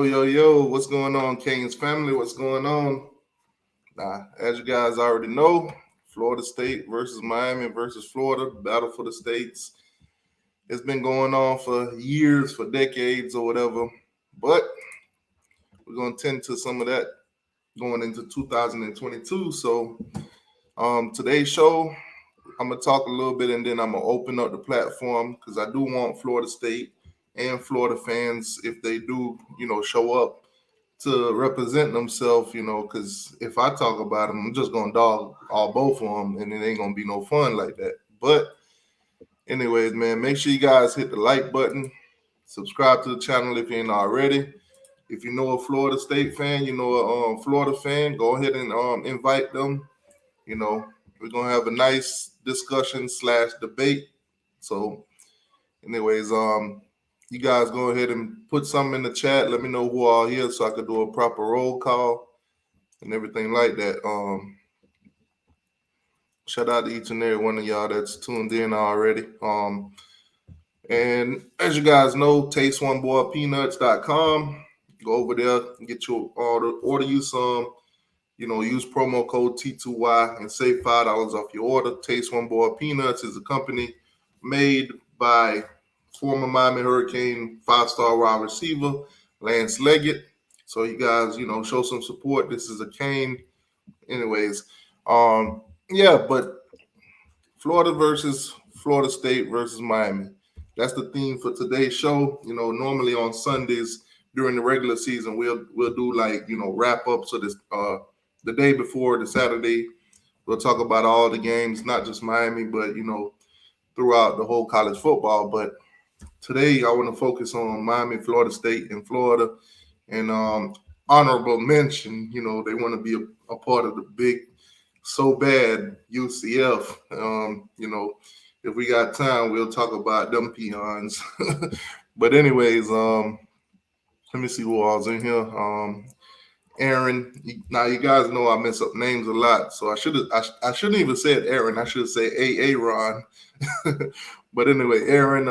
Yo, what's going on, Canes family? What's going on? As you guys already know, Florida State versus Miami versus Florida, battle for the states. It's been going on for years, for decades, or whatever. But we're going to tend to some of that going into 2022. So, today's show, I'm going to talk a little bit and then I'm going to open up the platform because I do want Florida State and Florida fans, if they do, show up to represent themselves, because if I talk about them, I'm just going to dog all both of them and it ain't going to be no fun like that. But anyways, man, make sure you guys hit the like button, subscribe to the channel if you ain't already. If you know a Florida State fan, a Florida fan, go ahead and invite them. We're going to have a nice discussion / debate. So anyways, you guys go ahead and put something in the chat. Let me know who all here so I could do a proper roll call and everything like that. Shout out to each and every one of y'all that's tuned in already. And as you guys know, tasteoneboilpeanuts.com. Go over there and get your order you some. Use promo code T2Y and save $5 off your order. Taste One Boy Peanuts is a company made by former Miami Hurricane 5-star wide receiver Lance Leggett. So you guys, show some support. This is a cane. Anyways, but Florida versus Florida State versus Miami. That's the theme for today's show. Normally on Sundays during the regular season, we'll do wrap ups of this the day before the Saturday. We'll talk about all the games, not just Miami, but throughout the whole college football. But today I want to focus on Miami, Florida State, and Florida. And honorable mention, they want to be a part of the big, so bad UCF. If we got time, we'll talk about them peons. But anyways, let me see who all's in here. Aaron. Now you guys know I mess up names a lot, so I shouldn't even said Aaron. I should say Aaron. But anyway, Aaron,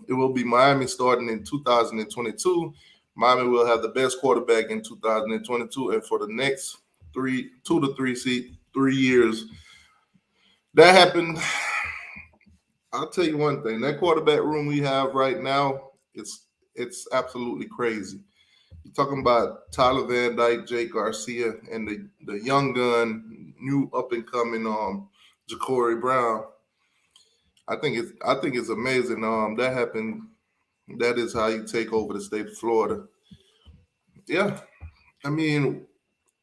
it will be Miami starting in 2022. Miami will have the best quarterback in 2022, and for the next 2 to 3 years. That happened. I'll tell you one thing: that quarterback room we have right now, it's absolutely crazy. You're talking about Tyler Van Dyke, Jake Garcia, and the young gun, new up and coming Ja'Cory Brown. I think it's amazing. That happened. That is how you take over the state of Florida. Yeah, I mean,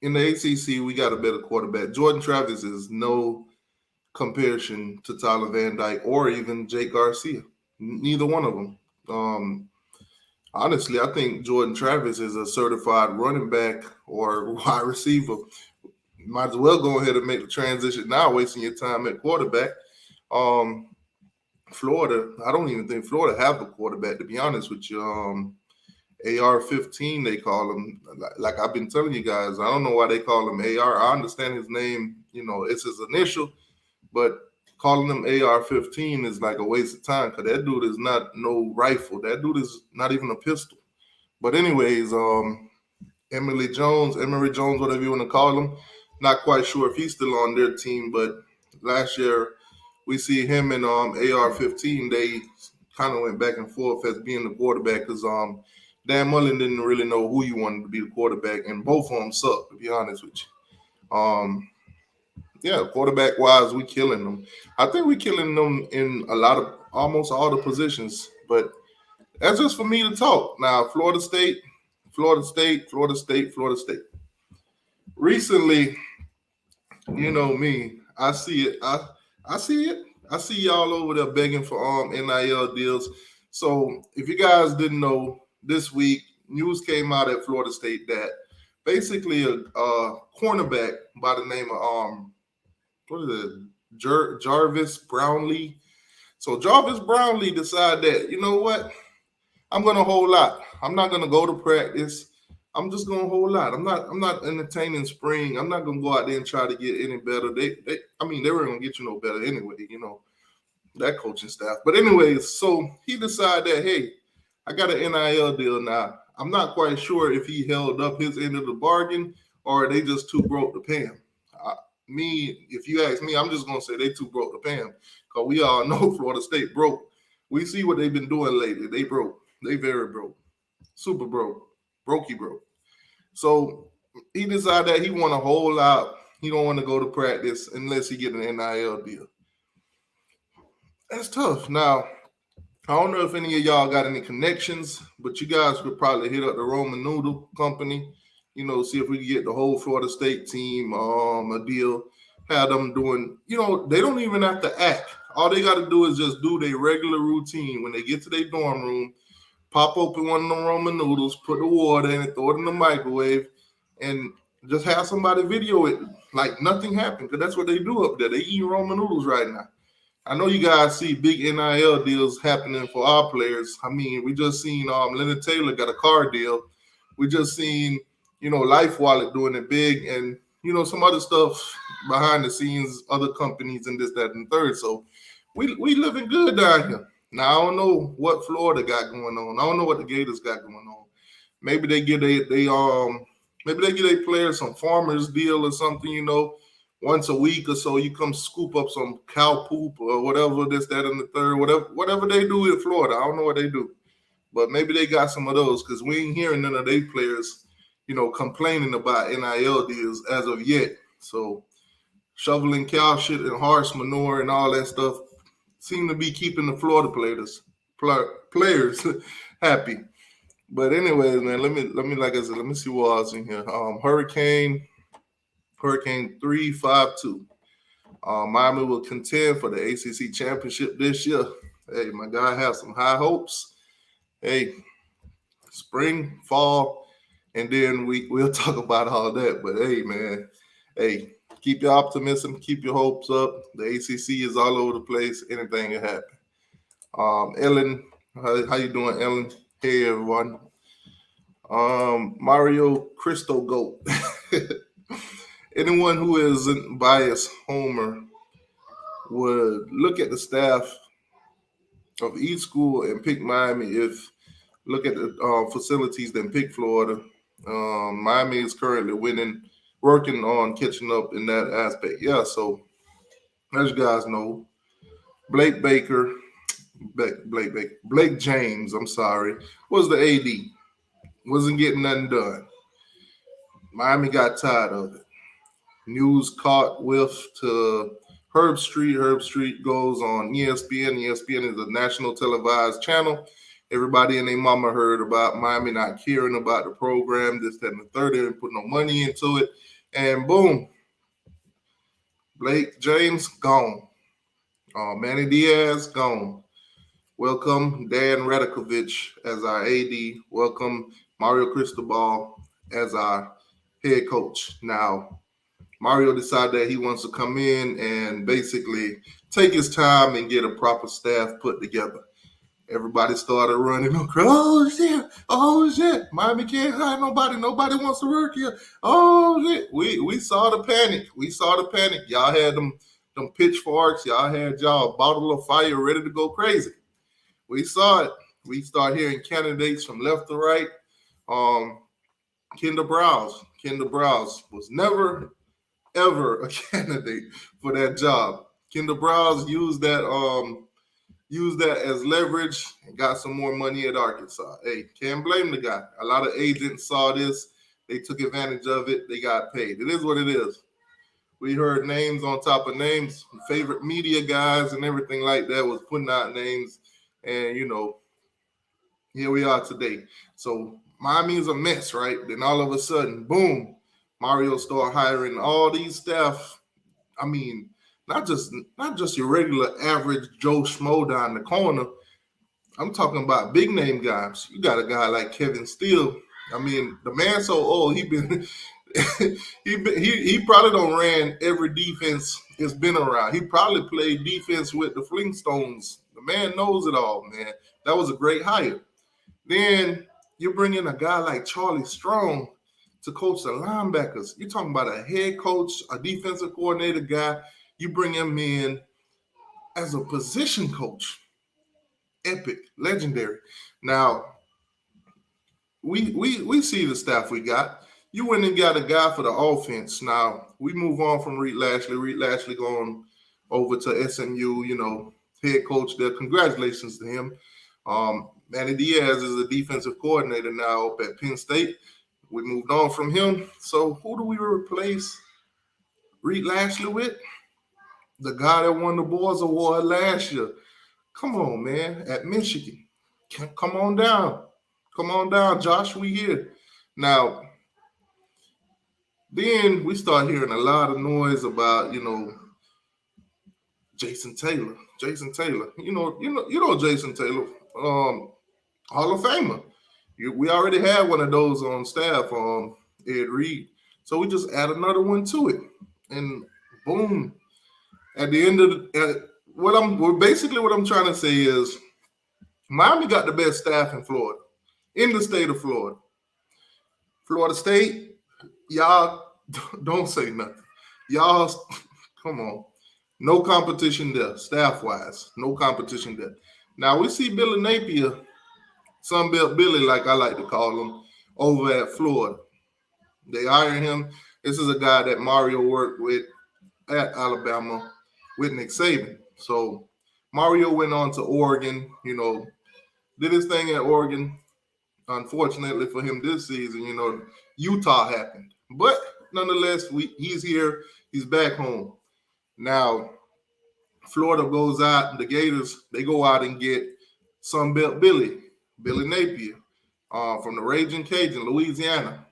in the ACC, we got a better quarterback. Jordan Travis is no comparison to Tyler Van Dyke or even Jake Garcia. Neither one of them. Honestly, I think Jordan Travis is a certified running back or wide receiver. Might as well go ahead and make the transition now, wasting your time at quarterback. Florida, I don't even think Florida have a quarterback, to be honest with you. AR-15, they call him. Like I've been telling you guys, I don't know why they call him AR. I understand his name, it's his initial, but calling him AR-15 is like a waste of time because that dude is not no rifle. That dude is not even a pistol. But anyways, Emory Jones, whatever you want to call him, not quite sure if he's still on their team, but last year we see him and AR-15, they kind of went back and forth as being the quarterback because Dan Mullen didn't really know who he wanted to be the quarterback, and both of them suck, to be honest with you. Quarterback-wise, we killing them. I think we're killing them in almost all the positions, but that's just for me to talk. Now, Florida State. Recently, you know me, I see it. I see it. I see y'all over there begging for NIL deals. So if you guys didn't know, this week news came out at Florida State that basically a cornerback by the name of Jarvis Brownlee. So Jarvis Brownlee decided that, you know what? I'm gonna hold out. I'm not gonna go to practice. I'm just gonna hold out. I'm not entertaining spring. I'm not gonna go out there and try to get any better. They weren't gonna get you no better anyway, that coaching staff. But anyways, so he decided that, hey, I got an NIL deal now. I'm not quite sure if he held up his end of the bargain or they just too broke to pay him. If you ask me, I'm just gonna say they too broke to pay him because we all know Florida State broke. We see what they've been doing lately. They broke. They very broke. Super broke. Brokey broke. So he decided that he want to hold out. He don't want to go to practice unless he get an NIL deal. That's tough. Now, I don't know if any of y'all got any connections, but you guys could probably hit up the Roman Noodle Company, see if we can get the whole Florida State team a deal, have them doing, they don't even have to act. All they got to do is just do their regular routine. When they get to their dorm room, pop open one of them Roman noodles, put the water in it, throw it in the microwave, and just have somebody video it like nothing happened, because that's what they do up there. They eat Roman noodles right now. I know you guys see big NIL deals happening for our players. I mean, we just seen Leonard Taylor got a car deal. We just seen, Life Wallet doing it big, and some other stuff behind the scenes, other companies and this, that, and third. So we living good down here. Now I don't know what Florida got going on. I don't know what the Gators got going on. Maybe they give a player some farmers deal or something, once a week or so, you come scoop up some cow poop or whatever, this, that, and the third, whatever they do in Florida. I don't know what they do. But maybe they got some of those, because we ain't hearing none of their players, complaining about NIL deals as of yet. So shoveling cow shit and horse manure and all that stuff seem to be keeping the Florida players happy. But anyways, man, let me like I said, let me see what else in here. Hurricane 352. Miami will contend for the ACC championship this year. Hey, my guy has some high hopes. Hey, spring, fall, and then we'll talk about all that. But hey, man, hey, keep your optimism, keep your hopes up. The ACC is all over the place. Anything can happen. Ellen, how you doing, Ellen? Hey, everyone. Mario Cristo Goat. Anyone who isn't biased homer would look at the staff of each school and pick Miami. If look at the facilities, then pick Florida. Miami is currently working on catching up in that aspect. Yeah, so as you guys know, Blake James, I'm sorry, was the AD. Wasn't getting nothing done. Miami got tired of it. News caught whiff to Herb Street. Herb Street goes on ESPN. ESPN is a national televised channel. Everybody and their mama heard about Miami not caring about the program, this, that, and the third. They didn't put no money into it. And boom, Blake James gone. Manny Diaz gone. Welcome Dan Radakovich as our AD. Welcome Mario Cristobal as our head coach. Now, Mario decided that he wants to come in and basically take his time and get a proper staff put together. Everybody started running. Oh shit! Miami can't hire nobody. Nobody wants to work here. Oh shit! We saw the panic. Y'all had them pitchforks. Y'all had y'all bottle of fire ready to go crazy. We saw it. We start hearing candidates from left to right. Kendall Browse was never ever a candidate for that job. Kendall Browse used that as leverage and got some more money at Arkansas. Hey, can't blame the guy. A lot of agents saw this. They took advantage of it. They got paid. It is what it is. We heard names on top of names. Favorite media guys and everything like that was putting out names. And, here we are today. So Miami is a mess, right? Then all of a sudden, boom, Mario started hiring all these staff. I mean, not just your regular average Joe Schmo down the corner. I'm talking about big name guys. You got a guy like Kevin Steele. I mean, the man's so old. He probably don't ran every defense it's been around. He probably played defense with the Flintstones. The man knows it all, man. That was a great hire. Then you bring in a guy like Charlie Strong to coach the linebackers. You're talking about a head coach, a defensive coordinator guy. You bring him in as a position coach. Epic, legendary. Now, we see the staff we got. You went and got a guy for the offense. Now we move on from Reed Lashley. Reed Lashley going over to SMU. Head coach there. Congratulations to him. Manny Diaz is the defensive coordinator now up at Penn State. We moved on from him. So who do we replace Reed Lashley with? The guy that won the Boys Award last year. Come on, man, at Michigan. Come on down. Come on down, Josh. We here. Now, then we start hearing a lot of noise about, Jason Taylor. Jason Taylor. Jason Taylor, Hall of Famer. We already had one of those on staff, Ed Reed. So we just add another one to it. And boom. At the end of what I'm trying to say is Miami got the best staff in Florida, in the state of Florida. Florida State, y'all don't say nothing. Y'all, come on. No competition there, staff-wise. No competition there. Now, we see Billy Napier, Sunbelt Billy, like I like to call him, over at Florida. They hire him. This is a guy that Mario worked with at Alabama with Nick Saban. So Mario went on to Oregon, did his thing at Oregon. Unfortunately for him this season, Utah happened. But nonetheless, he's here. He's back home. Now, Florida goes out, the Gators, they go out and get Sunbelt Billy Napier from the Raging Cajun, Louisiana.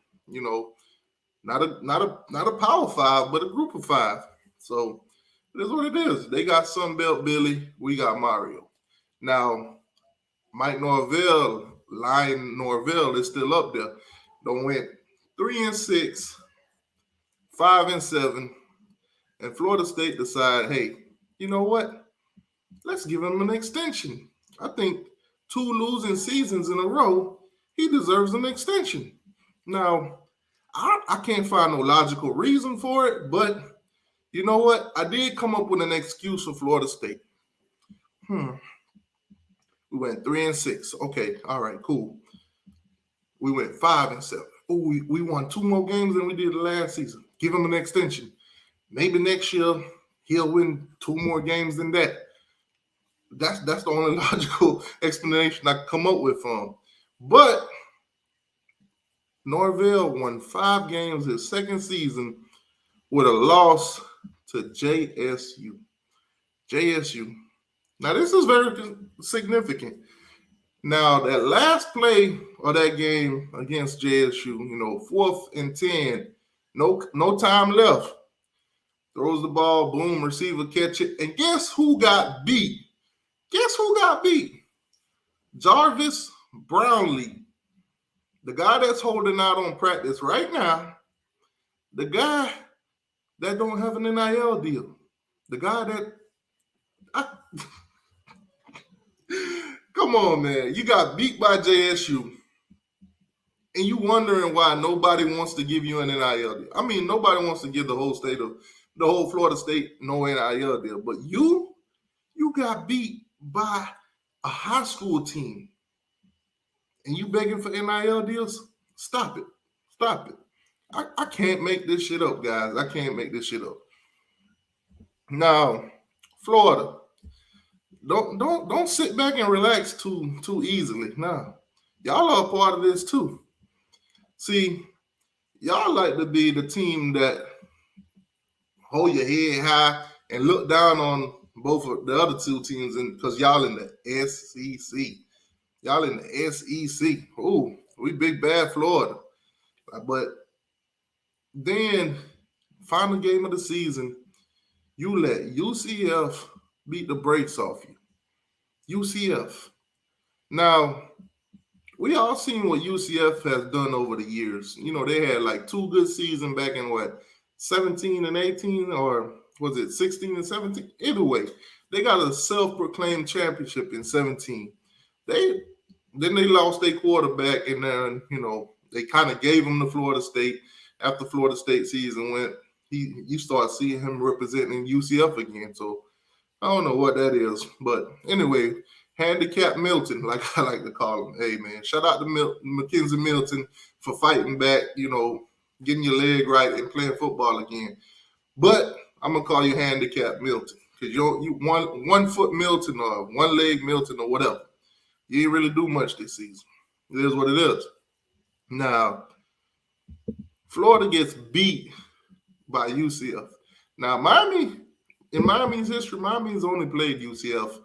Not a Power Five, but a Group of Five. So it is what it is. They got Sunbelt Billy. We got Mario. Now, Mike Norvell, Lion Norvell, is still up there. They went 3-6, 5-7, and Florida State decided, hey, you know what? Let's give him an extension. I think 2 losing seasons in a row, he deserves an extension. Now, I can't find no logical reason for it, but you know what? I did come up with an excuse for Florida State. We went 3-6. Okay, all right, cool. We went 5-7. Oh, we won 2 more games than we did the last season. Give him an extension. Maybe next year he'll win 2 more games than that. That's the only logical explanation I can come up with for him. But Norvell won 5 games his second season with a loss to JSU. Now, this is very significant. Now, that last play of that game against JSU, 4th and 10, no time left. Throws the ball, boom, receiver catch it. And guess who got beat? Jarvis Brownlee. The guy that's holding out on practice right now. The guy that don't have an NIL deal. The guy that come on, man. You got beat by JSU. And you wondering why nobody wants to give you an NIL deal. I mean, nobody wants to give the whole Florida State no NIL deal. But you got beat by a high school team. And you begging for NIL deals? Stop it. I can't make this shit up, guys. I can't make this shit up. Now, Florida, don't sit back and relax too easily. Now, y'all are a part of this too. See, y'all like to be the team that hold your head high and look down on both of the other 2 teams because y'all in the SEC. Y'all in the SEC. Ooh, we big bad Florida. But then, final game of the season, you let UCF beat the brakes off you. UCF. Now, we all seen what UCF has done over the years. They had like 2 good seasons back in 17 and 18, or was it 16 and 17? Either way, they got a self-proclaimed championship in 17. Then they lost their quarterback, and then they kind of gave him to Florida State. After Florida State season went, you start seeing him representing UCF again. So I don't know what that is, but anyway, Handicap Milton, like I like to call him. Hey, man, shout out to Mackenzie Milton for fighting back, getting your leg right and playing football again. But I'm going to call you Handicap Milton because you 1 foot Milton or 1 leg Milton or whatever. You ain't really do much this season. It is what it is. Now, Florida gets beat by UCF. Now, in Miami's history, Miami's only played UCF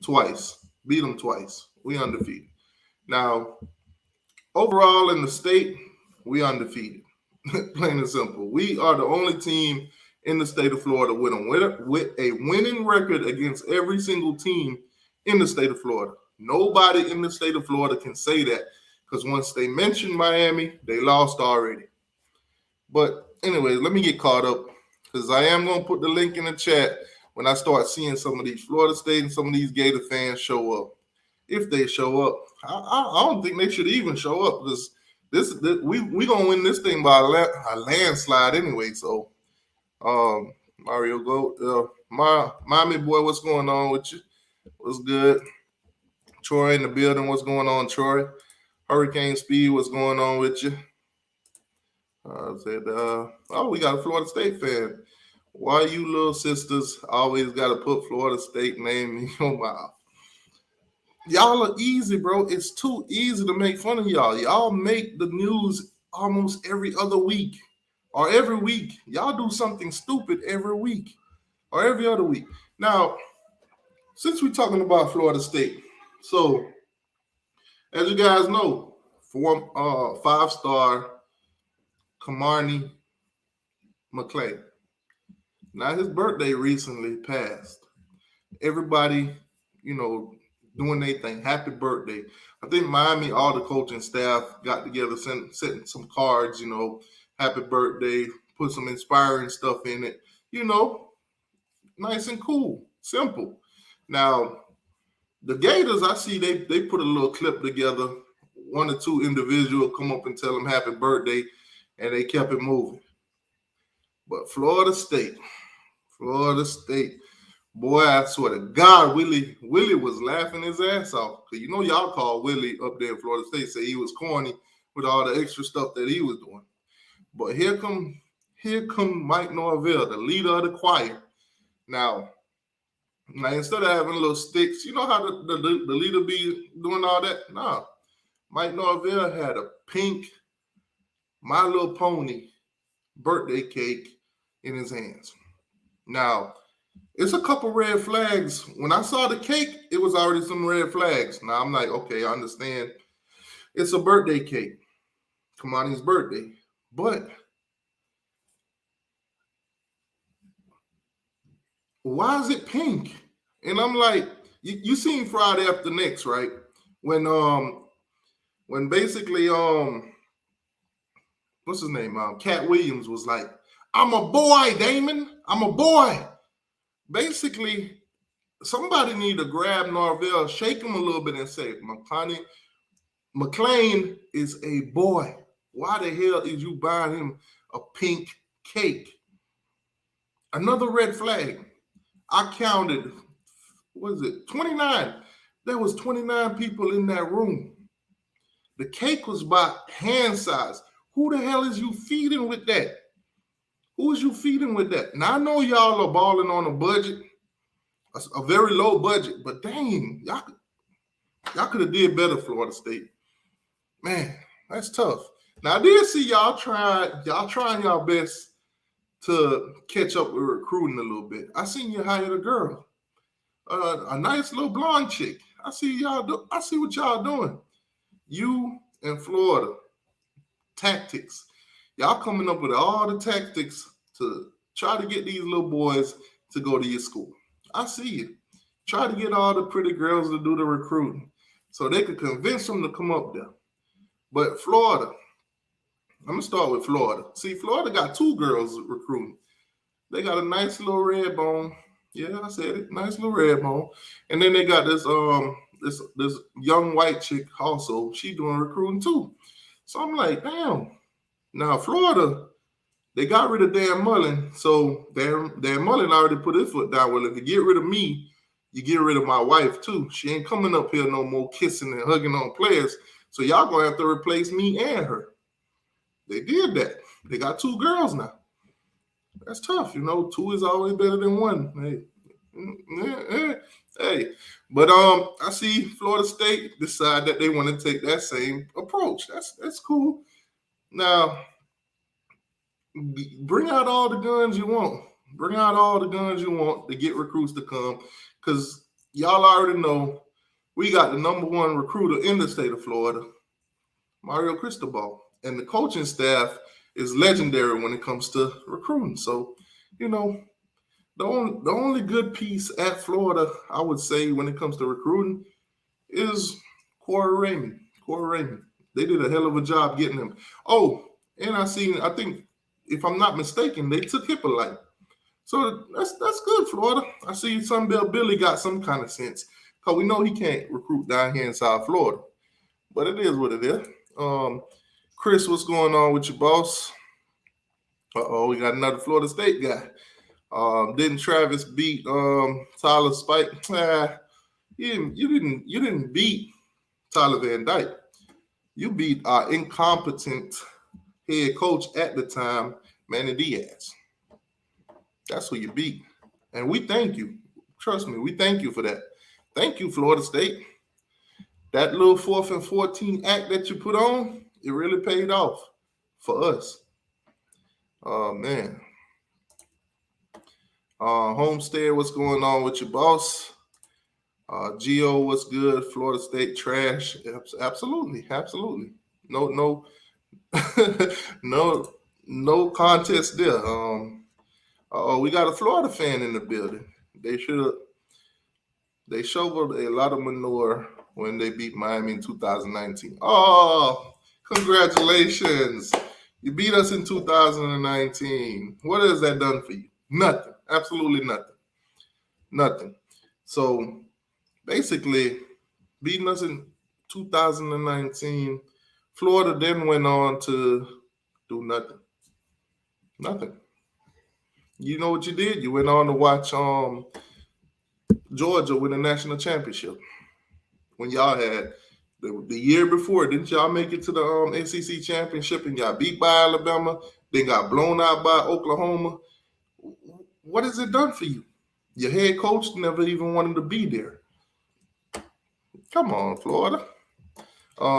twice. Beat them twice. We undefeated. Now, overall in the state, we undefeated. Plain and simple. We are the only team in the state of Florida with a winning record against every single team in the state of Florida. Nobody in the state of Florida can say that because once they mention Miami, they lost already. But anyway, let me get caught up because I am going to put the link in the chat when I start seeing some of these Florida State and some of these Gator fans show up. If they show up, I don't think they should even show up because we gonna win this thing by a landslide anyway. So, Mario Goat, Miami boy, what's going on with you? What's good? Troy in the building, what's going on, Troy? Hurricane Speed, what's going on with you? We got a Florida State fan. Why you little sisters always got to put Florida State name in your mouth? Y'all are easy, bro. It's too easy to make fun of y'all. Y'all make the news almost every other week or every week. Y'all do something stupid every week or every other week. Now, since we're talking about Florida State, so as you guys know, 5-star Kamarni McClain. Now, his birthday recently passed. Everybody, doing their thing. Happy birthday. I think Miami, all the coaching staff got together, sent some cards, happy birthday, put some inspiring stuff in it, nice and cool, simple. Now, the Gators, I see they put a little clip together, 1 or 2 individuals come up and tell them happy birthday, and they kept it moving. But Florida State, boy, I swear to God, Willie was laughing his ass off. Because y'all call Willie up there in Florida State, say he was corny with all the extra stuff that he was doing. But here come Mike Norvell, the leader of the choir. Now instead of having little sticks, you know how the leader be doing all that? No. Mike Norvell had a pink My Little Pony birthday cake in his hands. Now, it's a couple red flags. When I saw the cake, it was already some red flags. Now, I'm like, okay, I understand. It's a birthday cake. Kamani's birthday. But why is it pink? And I'm like, you seen Friday After Next, right? When basically, what's his name? Cat Williams was like, I'm a boy, Damon. I'm a boy. Basically, somebody need to grab Norvell, shake him a little bit and say, McClain is a boy. Why the hell is you buying him a pink cake? Another red flag. I counted, 29. There was 29 people in that room. The cake was about hand size. Who the hell is you feeding with that? Who is you feeding with that? Now, I know y'all are balling on a budget, a very low budget, but dang, y'all could have did better, Florida State. Man, that's tough. Now, I did see y'all trying y'all best to catch up with recruiting a little bit. I seen you hired a girl, a nice little blonde chick. I see what y'all doing. You and Florida, tactics. Y'all coming up with all the tactics to try to get these little boys to go to your school. I see you. Try to get all the pretty girls to do the recruiting so they could convince them to come up there. But Florida, I'm going to start with Florida. See, Florida got 2 girls recruiting. They got a nice little red bone. Yeah, I said it. Nice little red bone. And then they got this this young white chick also. She doing recruiting too. So I'm like, damn. Now, Florida, they got rid of Dan Mullen. So Dan Mullen already put his foot down. Well, if you get rid of me, you get rid of my wife too. She ain't coming up here no more kissing and hugging on players. So y'all gonna have to replace me and her. They did that. They got 2 girls now. That's tough, 2 is always better than 1. Hey. But I see Florida State decide that they want to take that same approach. That's cool. Now, bring out all the guns you want. Bring out all the guns you want to get recruits to come, because y'all already know we got the number 1 recruiter in the state of Florida, Mario Cristobal, and the coaching staff is legendary when it comes to recruiting. So, the only good piece at Florida, I would say, when it comes to recruiting is Corey Raymond. They did a hell of a job getting him. Oh, and I think, if I'm not mistaken, they took Hippolyte. So that's good, Florida. I see Sunbelt Billy got some kind of sense, because we know he can't recruit down here in South Florida. But it is what it is. Chris, what's going on with your boss? We got another Florida State guy. Didn't Travis beat Tyler Spike? You didn't beat Tyler Van Dyke. You beat our incompetent head coach at the time, Manny Diaz. That's who you beat. And we thank you. Trust me, we thank you for that. Thank you, Florida State. That little 4th and 14 act that you put on, it really paid off for us. Oh, man. Homestead, what's going on with your boss? Geo, what's good? Florida State trash. Absolutely. No no contest there. We got a Florida fan in the building. They shoveled a lot of manure when they beat Miami in 2019. Oh, congratulations. You beat us in 2019. What has that done for you? Nothing. Absolutely nothing. So basically, beating us in 2019, Florida then went on to do nothing. Nothing. You know what you did? You went on to watch Georgia win a national championship. When y'all had the year before, didn't y'all make it to the SEC championship and got beat by Alabama, then got blown out by Oklahoma? What has it done for you? Your head coach never even wanted to be there. Come on, Florida.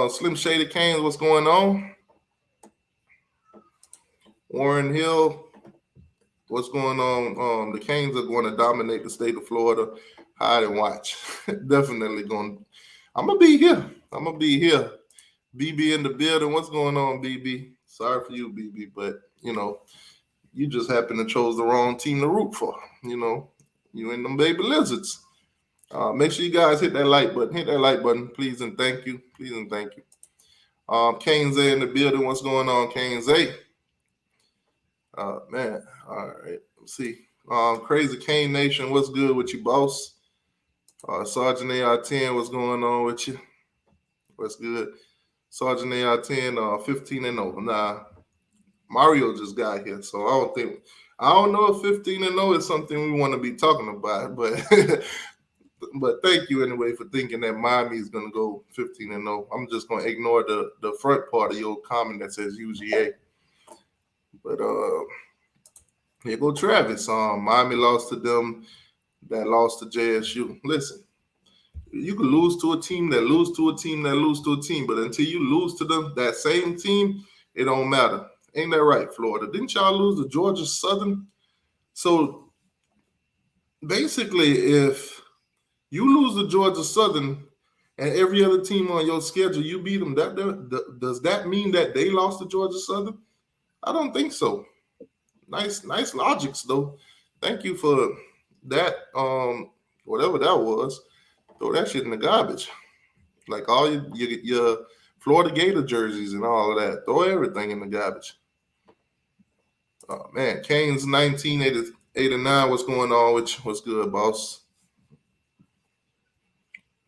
Slim Shady Canes, what's going on? Warren Hill, what's going on? The Canes are going to dominate the state of Florida. Hide and watch. Definitely going. I'm going to be here. BB in the building. What's going on, BB? Sorry for you, BB, but, you just happen to chose the wrong team to root for. You and them baby lizards. Make sure you guys hit that like button. Hit that like button, please and thank you. Please and thank you. Kane Zay in the building. What's going on, Kane Zay? Man. All right. Let's see. Crazy Kane Nation. What's good with you, boss? Sergeant AR10. What's going on with you? What's good? Sergeant AR10. 15-0. Nah. Mario just got here, so I don't know if 15-0 is something we want to be talking about, but but thank you anyway for thinking that Miami is going to go 15-0. I'm just going to ignore the front part of your comment that says UGA. But here go Travis. Miami lost to them. That lost to JSU. Listen, you can lose to a team that lose to a team that lose to a team, but until you lose to them, that same team, it don't matter. Ain't that right, Florida? Didn't y'all lose to Georgia Southern? So basically, if you lose to Georgia Southern and every other team on your schedule, you beat them, does that mean that they lost to Georgia Southern? I don't think so. Nice logics, though. Thank you for that. Whatever that was, throw that shit in the garbage. Like all your Florida Gator jerseys and all of that. Throw everything in the garbage. Oh, man. Canes 1989. What's going on with you? What's good, boss?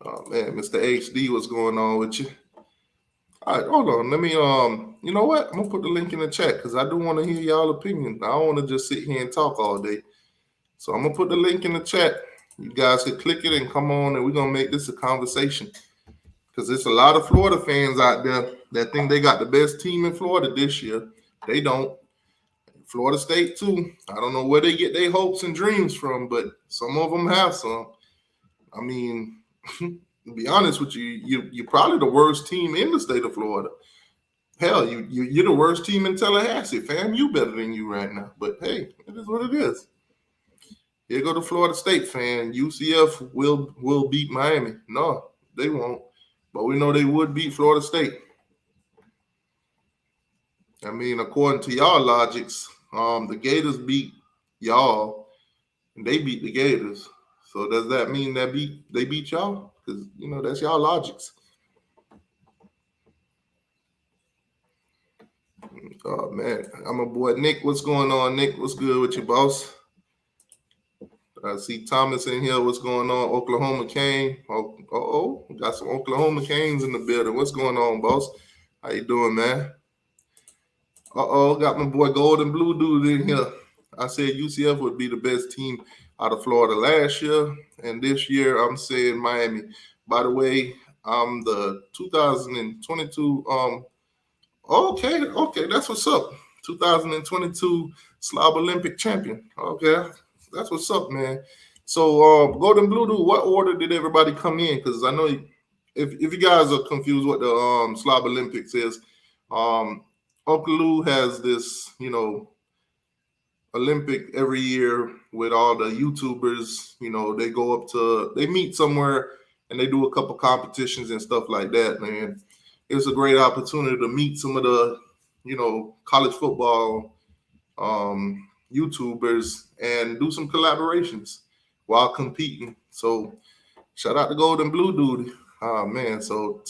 Oh, man. Mr. HD, what's going on with you? All right, hold on. Let me, you know what? I'm going to put the link in the chat because I do want to hear y'all opinion. I don't want to just sit here and talk all day. So I'm going to put the link in the chat. You guys could click it and come on, and we're gonna make this a conversation. Because there's a lot of Florida fans out there that think they got the best team in Florida this year. They don't. Florida State too. I don't know where they get their hopes and dreams from, but some of them have some. I mean, to be honest with you, you're probably the worst team in the state of Florida. Hell, you're the worst team in Tallahassee, fam. You better than you right now. But hey, it is what it is. Here go the Florida State fan. UCF will beat Miami. No, they won't. But we know they would beat Florida State. I mean, according to y'all logics, the Gators beat y'all, and they beat the Gators. So does that mean that they beat y'all? Because that's y'all logics. Oh man, I'm a boy Nick. What's going on, Nick? What's good with you, boss? I see Thomas in here. What's going on? Oklahoma Cane. Oh, got some Oklahoma Canes in the building. What's going on, boss? How you doing, man? Got my boy Gold and Blue Dude in here. I said UCF would be the best team out of Florida last year, and this year I'm saying Miami. By the way, I'm the 2022. Okay, that's what's up. 2022 Slob Olympic champion. Okay, that's what's up, man. So, Golden Blue Dude, what order did everybody come in? Because I know if you guys are confused what the Slob Olympics is, Uncle Lou has this, Olympic every year with all the YouTubers. They meet somewhere and they do a couple competitions and stuff like that, man. It's a great opportunity to meet some of the, college football YouTubers and do some collaborations while competing. So shout out to Golden Blue Dude. Oh man, so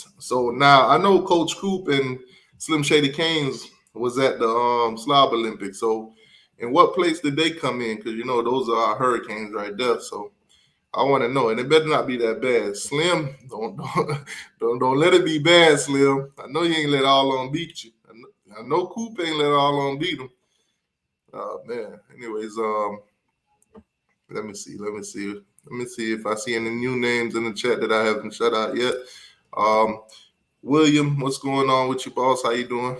now I know Coach Coop and Slim Shady Canes was at the Slob Olympics. So in what place did they come in? Because those are our Hurricanes right there. So I want to know, and it better not be that bad. Slim, don't let it be bad, Slim. I know you ain't let all on beat you. I know Coop ain't let all on beat him. Man. Anyways, let me see if I see any new names in the chat that I haven't shut out yet. William, what's going on with you, boss? How you doing?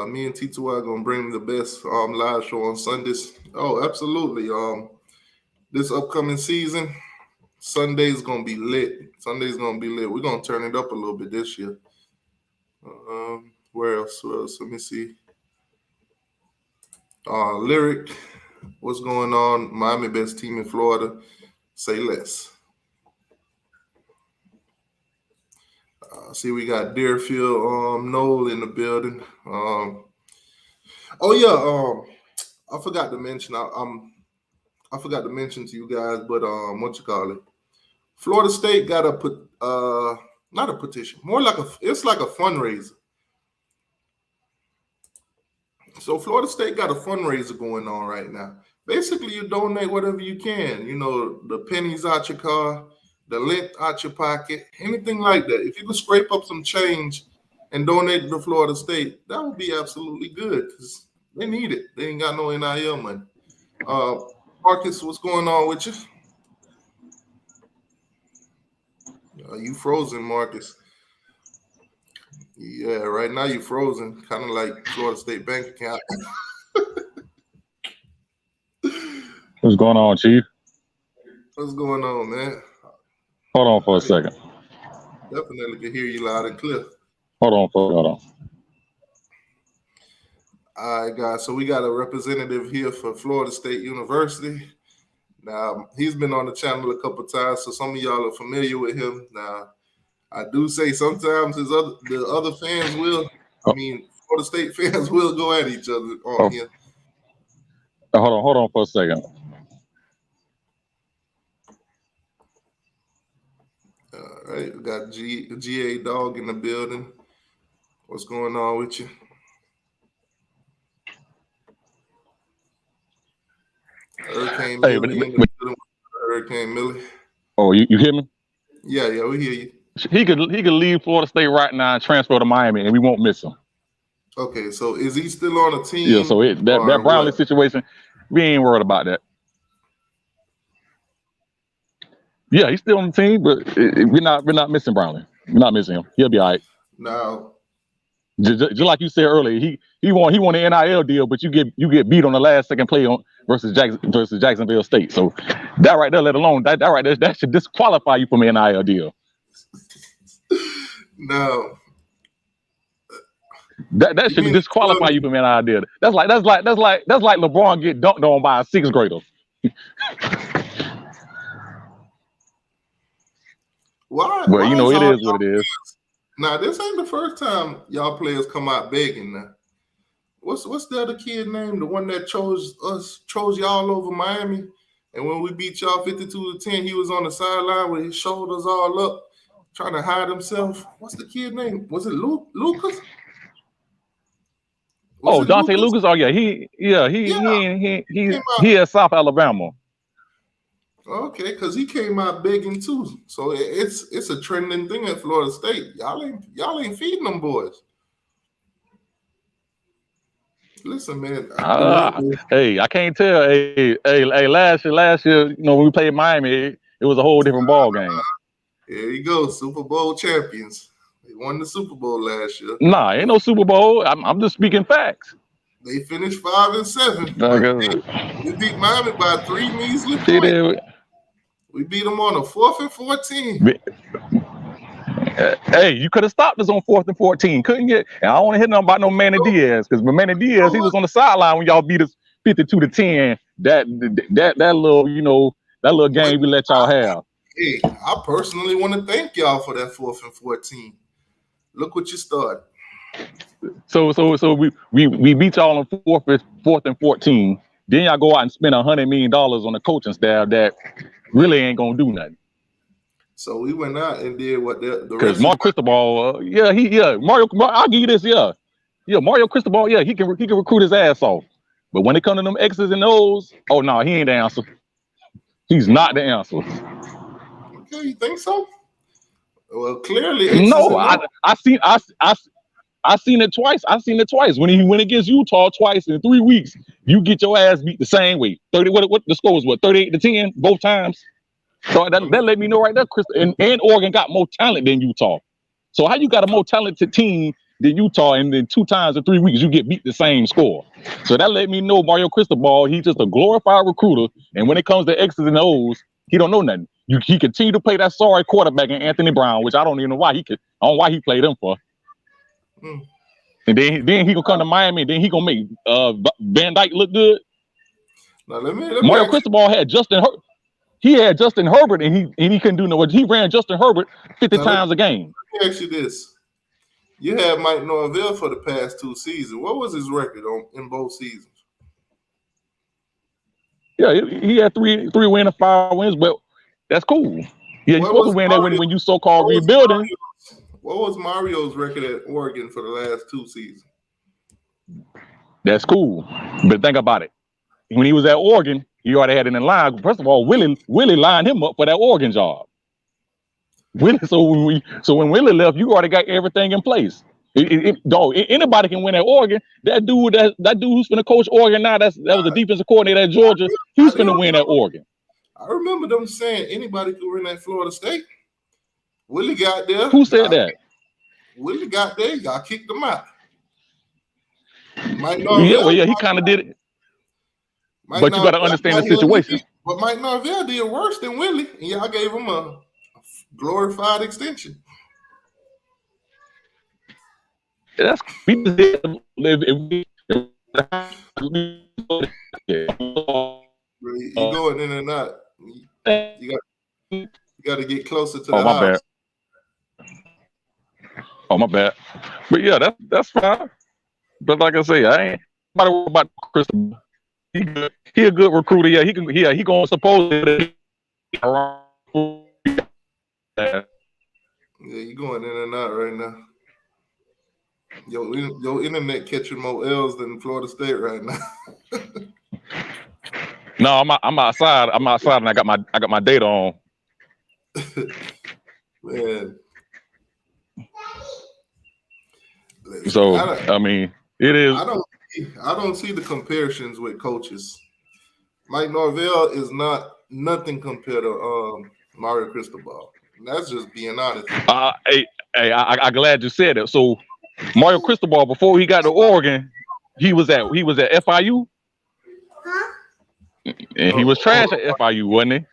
Me and T2 are gonna bring the best live show on Sundays. Oh, absolutely. This upcoming season, Sunday's gonna be lit. We're gonna turn it up a little bit this year. Where else? Let me see. Lyric, what's going on? Miami best team in Florida. Say less. See, we got Deerfield Noel in the building. I forgot to mention. I forgot to mention to you guys, but Florida State got not a petition, more like it's like a fundraiser. So Florida State got a fundraiser going on right now. Basically, you donate whatever you can. The pennies out your car, the lint out your pocket, anything like that. If you can scrape up some change and donate to Florida State, that would be absolutely good because they need it. They ain't got no NIL money. Marcus, what's going on with you? You frozen, Marcus. Yeah, right now you're frozen, kind of like Florida State bank account. What's going on, Chief? What's going on, man? Hold on for a second. Definitely can hear you loud and clear. Hold on. All right, guys. So we got a representative here for Florida State University. Now, he's been on the channel a couple of times, so some of y'all are familiar with him. Now, I do say sometimes the other fans will, Florida State fans will go at each other on here. Hold on for a second. All right, we got GA Dog in the building. What's going on with you? Hurricane Millie. Hurricane Millie. Oh, you hear me? Yeah, we hear you. He could leave Florida State right now and transfer to Miami, and we won't miss him. Okay, so is he still on the team? Yeah, so that Brownlee situation, we ain't worried about that. Yeah, he's still on the team, but we're not missing Brownlee. We're not missing him. He'll be all right. Now, Just like you said earlier, he won an NIL deal, but you get beat on the last second play versus Jacksonville State. So that right there, let alone that right there, that should disqualify you from an NIL deal. no. That should disqualify you from an NIL deal. That's like LeBron get dunked on by a sixth grader. Why? Well, you know, it is what it is. Now, this ain't the first time y'all players come out begging now. What's the other kid name? The one that chose y'all over Miami, and when we beat y'all 52-10, he was on the sideline with his shoulders all up, trying to hide himself. What's the kid name? Was it Lucas? Oh, Dante Lucas. Oh yeah, he at South Alabama. Okay, because he came out begging too. So it's a trending thing at Florida State. Y'all ain't feeding them boys. Listen, man. Hey, I can't tell. Hey, last year, you know, when we played Miami, it was a whole different ball game. Here you go, Super Bowl champions. They won the Super Bowl last year. Nah, ain't no Super Bowl. I'm just speaking facts. They finished 5-7. We beat Miami by 3 measly points. We beat them on a 4th and 14. Hey, you could have stopped us on 4th and 14, couldn't you? And I don't want to hear nothing about no Manny Diaz, because Manny Diaz, he was on the sideline when y'all beat us 52-10. That little, you know, that little game we let y'all have. Hey, I personally want to thank y'all for that 4th and 14. Look what you started. So we beat y'all on 4th and 14. Then y'all go out and spend $100 million on the coaching staff that really ain't gonna do nothing. So we went out and did what the because Mark Cristobal, Mario. I'll give you this, Mario Cristobal, he can recruit his ass off. But when it comes to them X's and O's, oh no, he ain't the answer. He's not the answer. Okay, you think so? Well, clearly, no. I seen it twice. When he went against Utah twice in 3 weeks, you get your ass beat the same way. 30. What the score was? What, 38-10 both times? So that let me know right there, Chris. And Oregon got more talent than Utah. So how you got a more talented team than Utah, and then 2 times in 3 weeks you get beat the same score? So that let me know Mario Cristobal, he's just a glorified recruiter. And when it comes to X's and O's, he don't know nothing. He continue to play that sorry quarterback in Anthony Brown, which I don't even know why I don't know why he played him for. And then he gonna come to Miami, and then he gonna make Van Dyke look good. Now let me Mario Cristobal had Justin Herbert, and he couldn't do no. He ran Justin Herbert 50 times a game. Let me ask you this: you had Mike Norvell for the past 2 seasons. What was his record in both seasons? Yeah, he had 3 wins and 5 wins, but that's cool. Yeah, you're supposed to win that when you so-called rebuilding. What was Mario's record at Oregon for the last 2 seasons? That's cool, but think about it. When he was at Oregon, he already had it in line. First of all, Willie lined him up for that Oregon job. So when Willie left, you already got everything in place. Anybody can win at Oregon. That dude who's finna coach Oregon now, that was a defensive coordinator at Georgia. He's finna win at Oregon. I remember them saying anybody could win at Florida State. Willie got there. Who said that? Willie got there. Y'all kicked him out. He kind of did it. But you got to understand the situation. But Mike Norvell did worse than Willie, and y'all gave him a glorified extension. That's you going in and out. You got to get closer to the house. Bad. Oh, my bad. But yeah, that's fine. But like I say, I ain't about Cristobal. He a good recruiter. Yeah, he gonna supposedly. Yeah, you going in and out right now. Your internet catching more L's than Florida State right now. No, I'm outside. And I got my data on. Man. So I mean, it is. I don't see the comparisons with coaches. Mike Norvell is nothing compared to Mario Cristobal. And that's just being honest. I'm glad you said it. So Mario Cristobal, before he got to Oregon, he was at FIU, and he was trash at FIU, wasn't he?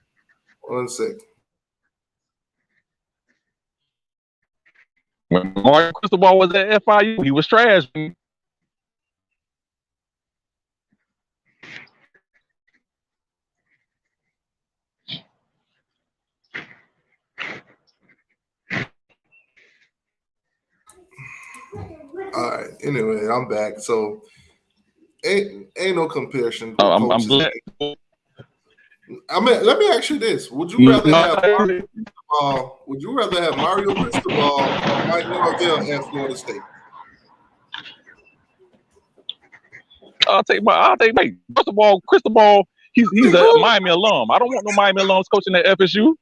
1 second. When Mario Cristobal was at FIU, he was trash. All right. Anyway, I'm back. So ain't no comparison. I'm glad. I mean, let me ask you this: Would you rather have Mario Cristobal or Mike Norvell at Florida State? I'll take Mike. First of all, Cristobal, he's a Miami alum. I don't want no Miami alums coaching at FSU.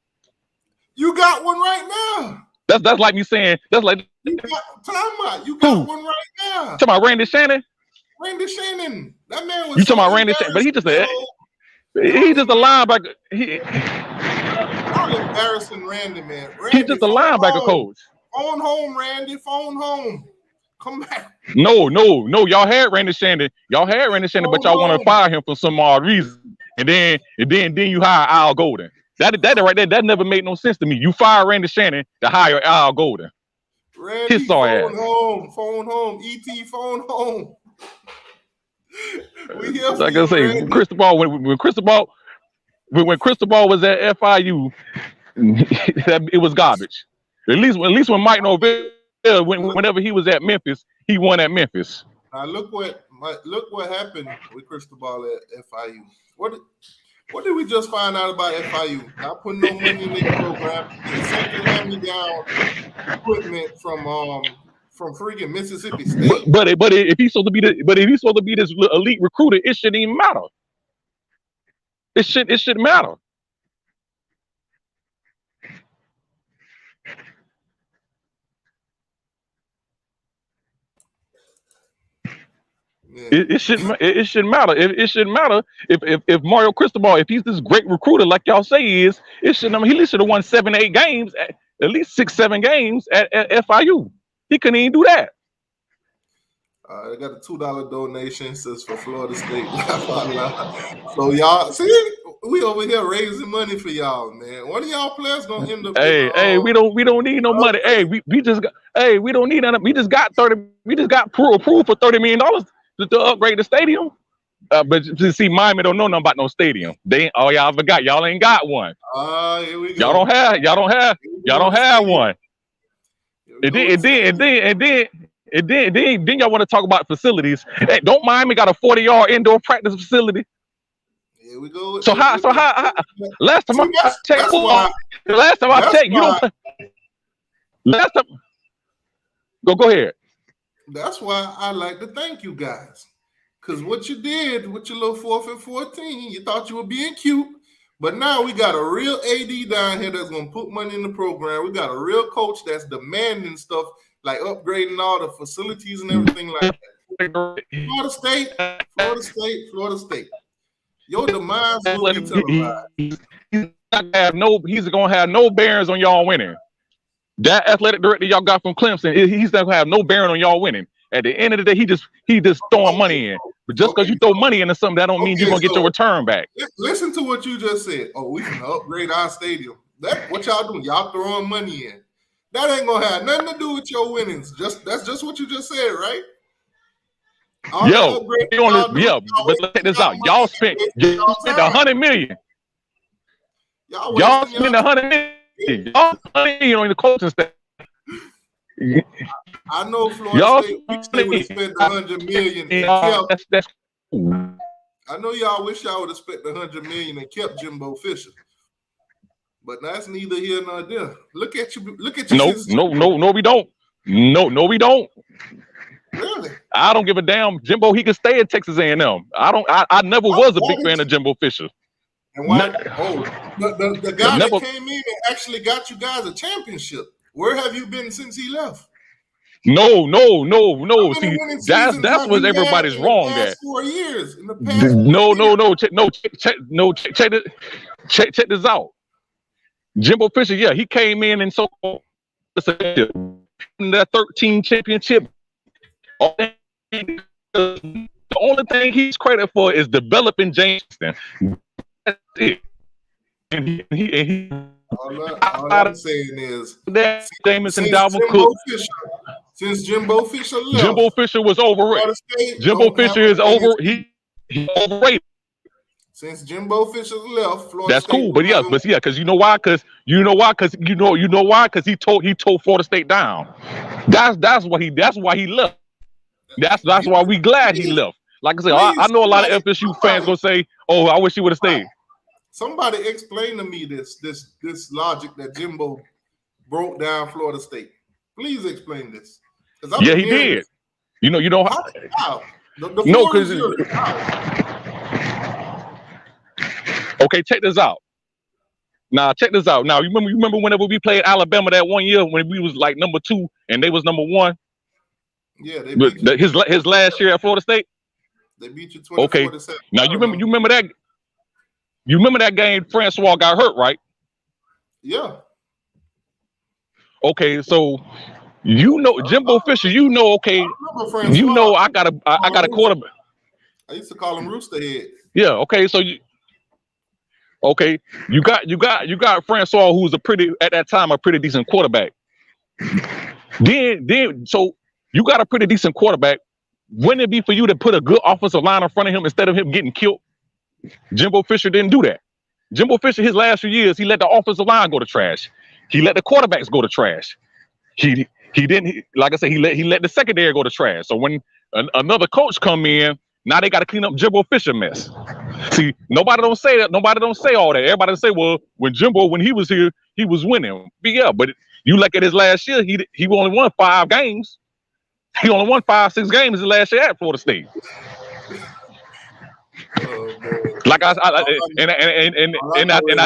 You got one right now. That's like me saying you got one right now. Talking about Randy Shannon. That man was. You talking about Randy Shannon? But he's just a linebacker. I'm embarrassing Randy, man. He's just a linebacker coach. Phone home, Randy. Phone home. Come back. No. Y'all had Randy Shannon. But y'all want to fire him for some odd reason. And then you hire Al Golden. That right there, that never made no sense to me. You fire Randy Shannon to hire Al Golden. Randy, phone home. ET, phone home. We here like I say, Cristobal, when Cristobal was at FIU, it was garbage. At least when Mike Norvell, whenever he was at Memphis, he won at Memphis. Now look what happened with Cristobal at FIU. What did we just find out about FIU? Not putting no money in their program. Second hand-me-down equipment from freaking Mississippi State. But if he's supposed to be this elite recruiter, it shouldn't even matter. It shouldn't matter. Yeah. It shouldn't matter. It shouldn't matter if Mario Cristobal, if he's this great recruiter like y'all say he is, he should have won 7-8 games, at least 6-7 games at FIU. He couldn't even do that. I got a $2 donation says for Florida State. So y'all see, we over here raising money for y'all, man. One of y'all players gonna end up. Hey, we don't need no money. Hey, we don't need none. We just got approved for $30 million to upgrade the stadium. But you see, Miami don't know nothing about no stadium. Y'all forgot. Y'all ain't got one. Here we go. Y'all don't have one. And then y'all want to talk about facilities. Hey, don't Miami got a 40-yard indoor practice facility? Here we go. So how last time I checked, you don't. Last time, go ahead. That's why I like to thank you guys. Because what you did with your little 4th and 14, you thought you were being cute. But now we got a real AD down here that's going to put money in the program. We got a real coach that's demanding stuff like upgrading all the facilities and everything like that. Florida State. Your demise will be televised. He's going to have no bearings on y'all winning. That athletic director y'all got from Clemson, he's not going to have no bearing on y'all winning. At the end of the day, he just throwing money in. But just because you throw money into something, that don't mean you're going to get your return back. Listen to what you just said. Oh, we can upgrade our stadium. That's what y'all doing. Y'all throwing money in. That ain't going to have nothing to do with your winnings. That's just what you just said, right? But check this out. Y'all spent $100 million. Y'all spent $100 million. Y'all $100 million on the coaching staff. I know Florida State would have spent $100 million. That's cool. I know y'all wish y'all would have spent $100 million and kept Jimbo Fisher. But that's neither here nor there. Look at you. No, we don't. No, we don't. Really? I don't give a damn. Jimbo, he can stay at Texas A&M. I never was a big fan of Jimbo Fisher. And why? The guy that came in and actually got you guys a championship. Where have you been since he left? No. See, that's what everybody's wrong at. 4 years. Check this out. Jimbo Fisher, yeah, he came in and so that 13 championship. The only thing he's credited for is developing Jameson. That's it. And he all I'm saying is that Jameson, since Dalvin Jimbo Cook. Since Jimbo Fisher left, Jimbo Fisher was overrated. Jimbo Fisher is he overrated. Since Jimbo Fisher left, Florida That's State cool, but yeah, because you know why? Because he tore Florida State down. That's why he left. That's why we glad he left. Like I said, I know a lot of FSU fans gonna say, "Oh, I wish he would have stayed." Somebody explain to me this logic that Jimbo broke down Florida State. Please explain this. Yeah, he did. You know how? No, because okay, check this out. Now, check this out. Now, you remember whenever we played Alabama that one year when we was like number 2 and they was number 1? Yeah, they beat you. His last year at Florida State. They beat you 24-7. Now you remember that. You remember that game? Francois got hurt, right? Yeah. Okay, so Jimbo Fisher. Okay, I got a quarterback. I used to call him Rooster Head. Yeah. Okay, so you got Francois, who's at that time a pretty decent quarterback. So you got a pretty decent quarterback. Wouldn't it be for you to put a good offensive line in front of him instead of him getting killed? Jimbo Fisher didn't do that. Jimbo Fisher, his last few years, he let the offensive line go to trash. He let the quarterbacks go to trash. He didn't, like I said, he let the secondary go to trash. So when another coach come in, now they got to clean up Jimbo Fisher mess. See, nobody don't say that. Nobody don't say all that. Everybody say, well, when he was here, he was winning. But yeah, but you look at his last year, he only won 5 games. He only won 5-6 games his last year at Florida State. Like I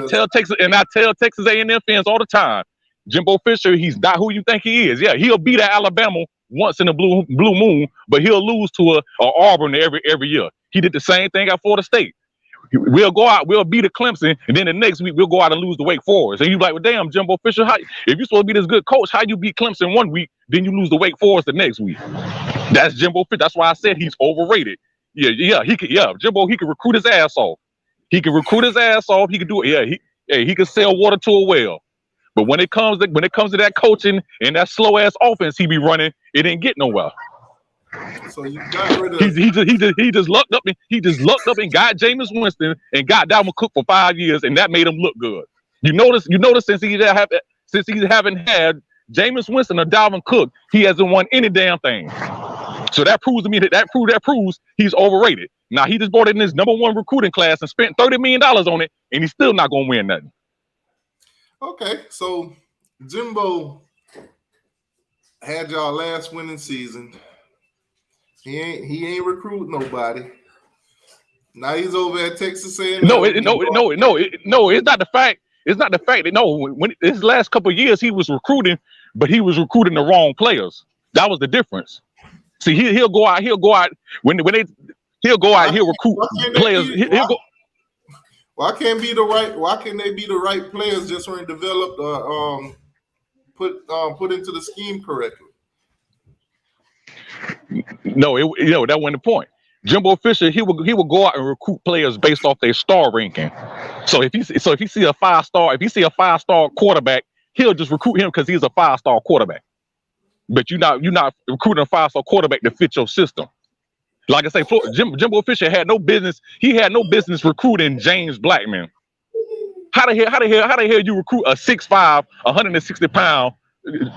tell Texas A&M fans all the time, Jimbo Fisher, he's not who you think he is. Yeah, he'll beat Alabama once in a blue moon, but he'll lose to a Auburn every year. He did the same thing at Florida State. We'll go out, we'll beat a Clemson, and then the next week we'll go out and lose to Wake Forest. And you're like, well, damn, Jimbo Fisher, if you're supposed to be this good coach, how you beat Clemson one week, then you lose to Wake Forest the next week? That's Jimbo Fisher. That's why I said he's overrated. Jimbo, he can recruit his ass off. He can do it. Yeah, he can sell water to a well. But when it comes to that coaching and that slow ass offense he be running, it ain't get nowhere. So you got rid of he just lucked up and got Jameis Winston and got Dalvin Cook for 5 years, and that made him look good. You notice since he haven't had Jameis Winston or Dalvin Cook, he hasn't won any damn thing. So that proves to me that proves he's overrated. Now he just brought in his number 1 recruiting class and spent $30 million on it, and he's still not gonna win nothing. Okay, so Jimbo had y'all last winning season. He ain't recruit nobody. Now he's over at Texas A&M. No, it's not the fact. It's not the fact that when his last couple of years he was recruiting, but he was recruiting the wrong players. That was the difference. See, he'll go out he'll recruit players. Why can't they be the right players just weren't developed or put into the scheme correctly? No, that wasn't the point. Jimbo Fisher, he will go out and recruit players based off their star ranking. So if you see a 5-star quarterback, he'll just recruit him because he's a 5-star quarterback. But you're not recruiting a 5-star quarterback to fit your system. Like I say, Jimbo Fisher had no business. He had no business recruiting James Blackman. How the hell you recruit a 6'5", 160-pound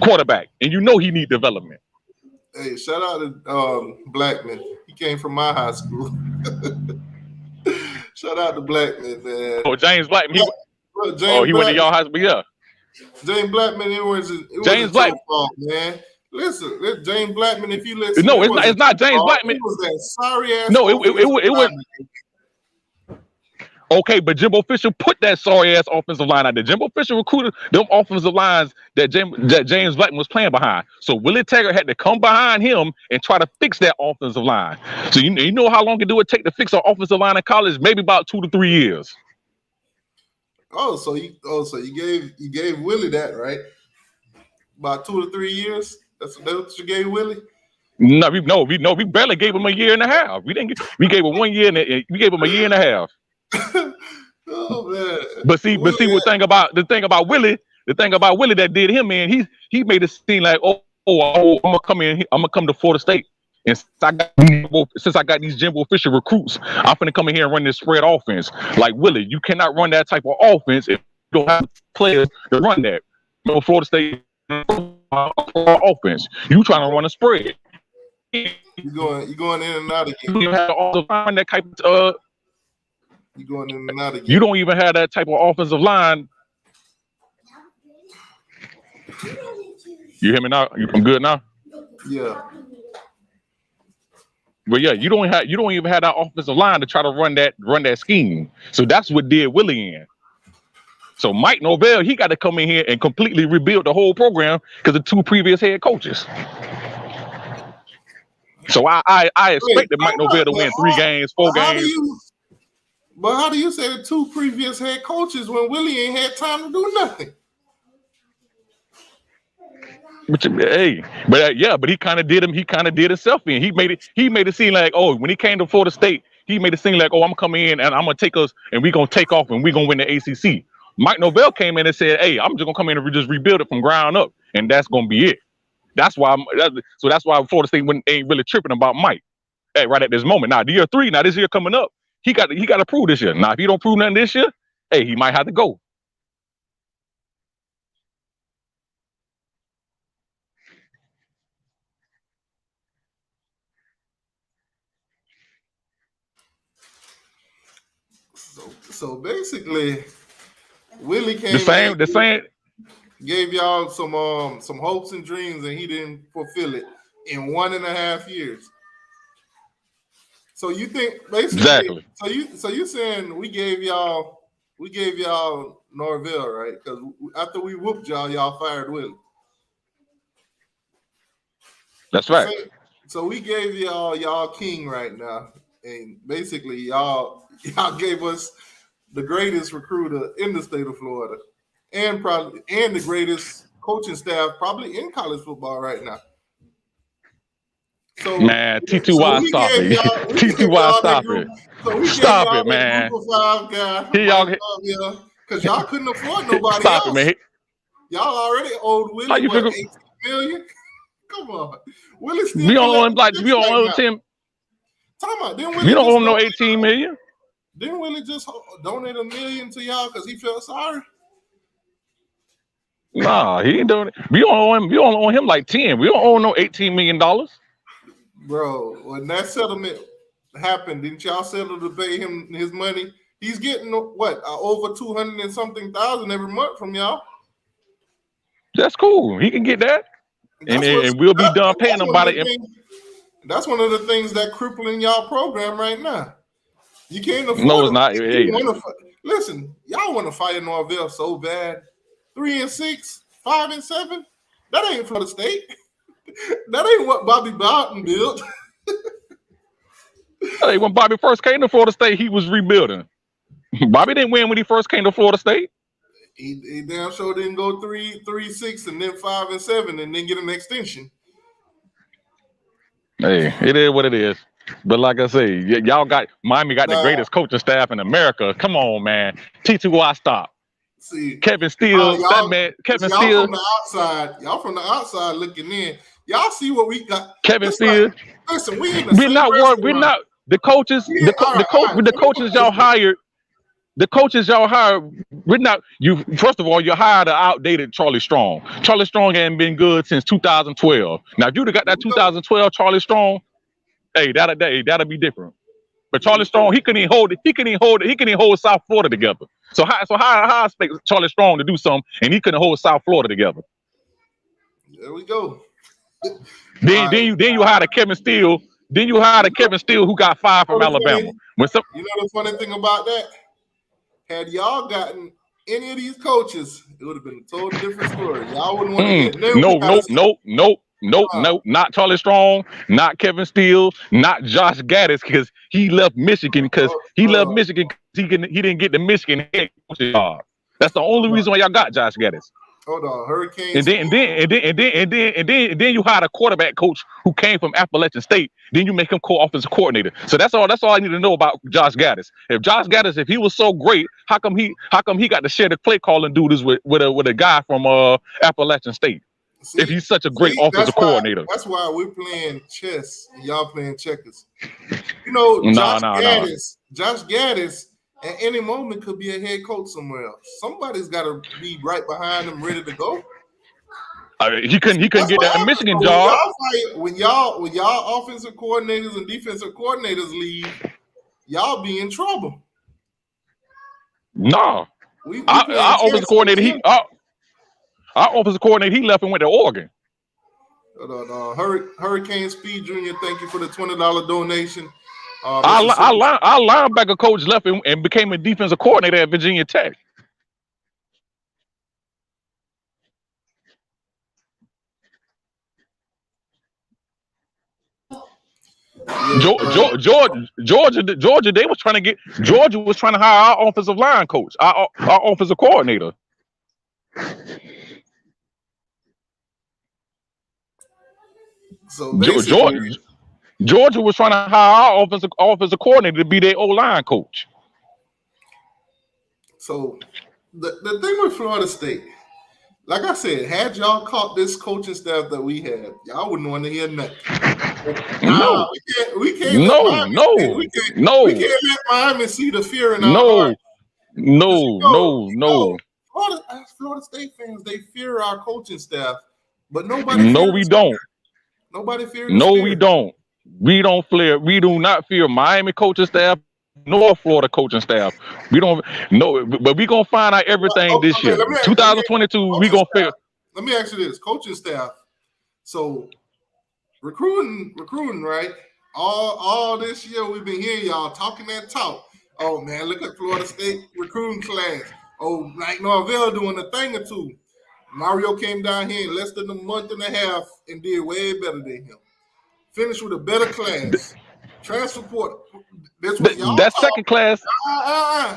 quarterback, and you know he need development? Hey, shout out to Blackman. He came from my high school. Shout out to Blackman, man. Oh, James Blackman. He went to y'all high school, yeah. James Blackman, it was James Blackman, fault, man. Listen, James Blackman. If you listen, no, it's not James Blackman. It was that sorry ass. No, it was. Okay, but Jimbo Fisher put that sorry ass offensive line out there. Jimbo Fisher recruited them offensive lines that James Blackman was playing behind. So Willie Taggart had to come behind him and try to fix that offensive line. So you know how long it take to fix an offensive line in college? Maybe about 2 to 3 years. So you gave Willie that, right? About 2 to 3 years. That's what you gave Willie. We barely gave him a year and a half. We gave him 1 year and we gave him a year and a half. Oh man! But see, the thing about Willie that did him, man, he made it seem like, I'm gonna come to Florida State, and since I got these Jimbo Fisher recruits, I'm gonna come in here and run this spread offense. Like, Willie, you cannot run that type of offense if you don't have players to run that. Florida State offense, you trying to run a spread. You going in and out again. You have all the line that type of. You going in and out again. You don't even have that type of offensive line. You hear me now? I'm good now. Yeah. But yeah, you don't even have that offensive line to try to run that scheme. So that's what did Willie in. So Mike Norvell, he got to come in here and completely rebuild the whole program because of 2 previous head coaches. So I expected Mike Norvell to win 3 games, 4 games. But how do you say the 2 previous head coaches when Willie ain't had time to do nothing? But he kind of did him. He kind of did himself in. He made it seem like, when he came to Florida State, he made it seem like, I'm coming in and I'm gonna take us and we're gonna take off and we're gonna win the ACC. Mike Norvell came in and said, hey, I'm just gonna come in and just rebuild it from ground up, and that's gonna be it. That's why Florida State ain't really tripping about Mike. Hey, right at this moment. Now, year 3, this year coming up, he got to prove this year. Now, if he don't prove nothing this year, hey, he might have to go. So basically, Willie came the same gave y'all some hopes and dreams, and he didn't fulfill it in 1.5 years. So you think basically exactly? So you saying we gave y'all Norvell, right? Because after we whooped y'all fired Willie. That's right. So we gave y'all king right now, and basically y'all gave us the greatest recruiter in the state of Florida, and the greatest coaching staff probably in college football right now. So man, T2Y, stop it. T2Y, stop it. So stop it, man. Because y'all couldn't afford nobody stop else. It, man. Y'all already owed Willie $18 million. Come on, Willie still. We don't owe him like we don't owe him. We don't owe him no $18 million. Didn't Willie just donate $1 million to y'all because he felt sorry? Nah, he ain't doing it. We don't owe him like 10. We don't owe no $18 million. Bro, when that settlement happened, didn't y'all settle to pay him his money? He's getting what, over 200 and something thousand every month from y'all. That's cool. He can get that, and we'll be done paying him by the. That's one of the things that crippling y'all program right now. You can't afford. No, it's not. Hey. Listen, y'all want to fire Norvell so bad. 3-6, 5-7. That ain't Florida State. That ain't what Bobby Bowden built. Hey, when Bobby first came to Florida State, he was rebuilding. Bobby didn't win when he first came to Florida State. He damn sure didn't go 3-6 and then 5-7 and then get an extension. Hey, it is what it is. But like I say, Miami got the greatest coaching staff in America. Come on, man. T2Y, stop. See, Kevin Steele, that man. Kevin Steele. Y'all from the outside looking in. Y'all see what we got. Kevin Steele. Listen, we're not worried. We're not the coaches. The coaches y'all hired. The coaches y'all hired. We're not. You first of all, you hired an outdated Charlie Strong. Charlie Strong ain't been good since 2012. Now, if you'd have got that 2012 Charlie Strong, hey, that'll be different. But Charlie Strong, he couldn't even hold it. He couldn't even hold South Florida together. So how I expect Charlie Strong to do something and he couldn't hold South Florida together? There we go. Then you hired a Kevin Steele. Then you hired a Kevin Steele who got fired from Alabama. You know the funny thing about that? Had y'all gotten any of these coaches, it would have been a totally different story. Y'all wouldn't want to get No, not Charlie Strong, not Kevin Steele, not Josh Gaddis, because he left Michigan he didn't get the Michigan head coach job. That's the only reason why y'all got Josh Gaddis. Hold on, Hurricane. And then you hired a quarterback coach who came from Appalachian State. Then you make him co-offensive coordinator. So that's all I need to know about Josh Gaddis. If he was so great, how come he got to share the play calling duties with a guy from Appalachian State? See, if he's such a great offensive coordinator. That's why we're playing chess and y'all playing checkers. You know, Josh Gaddis at any moment could be a head coach somewhere else. Somebody's got to be right behind him, ready to go. He couldn't get that Michigan job. When y'all offensive coordinators and defensive coordinators leave, y'all be in trouble. No, our offensive coordinator he left and went to Oregon. Hurricane Speed Jr., thank you for the $20 donation. Our linebacker coach left and became a defensive coordinator at Virginia Tech. Georgia, Georgia was trying to hire our offensive line coach, our offensive coordinator. So Georgia was trying to hire our offensive coordinator to be their O-line coach. So the thing with Florida State, like I said, had y'all caught this coaching staff that we had, y'all wouldn't want to hear nothing. We can't let Miami see the fear in our heart. No. Florida State fans, they fear our coaching staff, but nobody. No, we don't. Nobody fears. No, we don't. We don't fear. We do not fear Miami coaching staff nor Florida coaching staff. We don't know, but we gonna find out everything this year. 2022, we gonna fear. Let me ask you this: coaching staff. So recruiting, right? All this year we've been hearing y'all talking that talk. Oh man, look at Florida State recruiting class. Oh, like Norvell doing a thing or two. Mario came down here in less than a month and a half and did way better than him. Finished with a better class. Transfer portal. This was y'all that talk. Second class.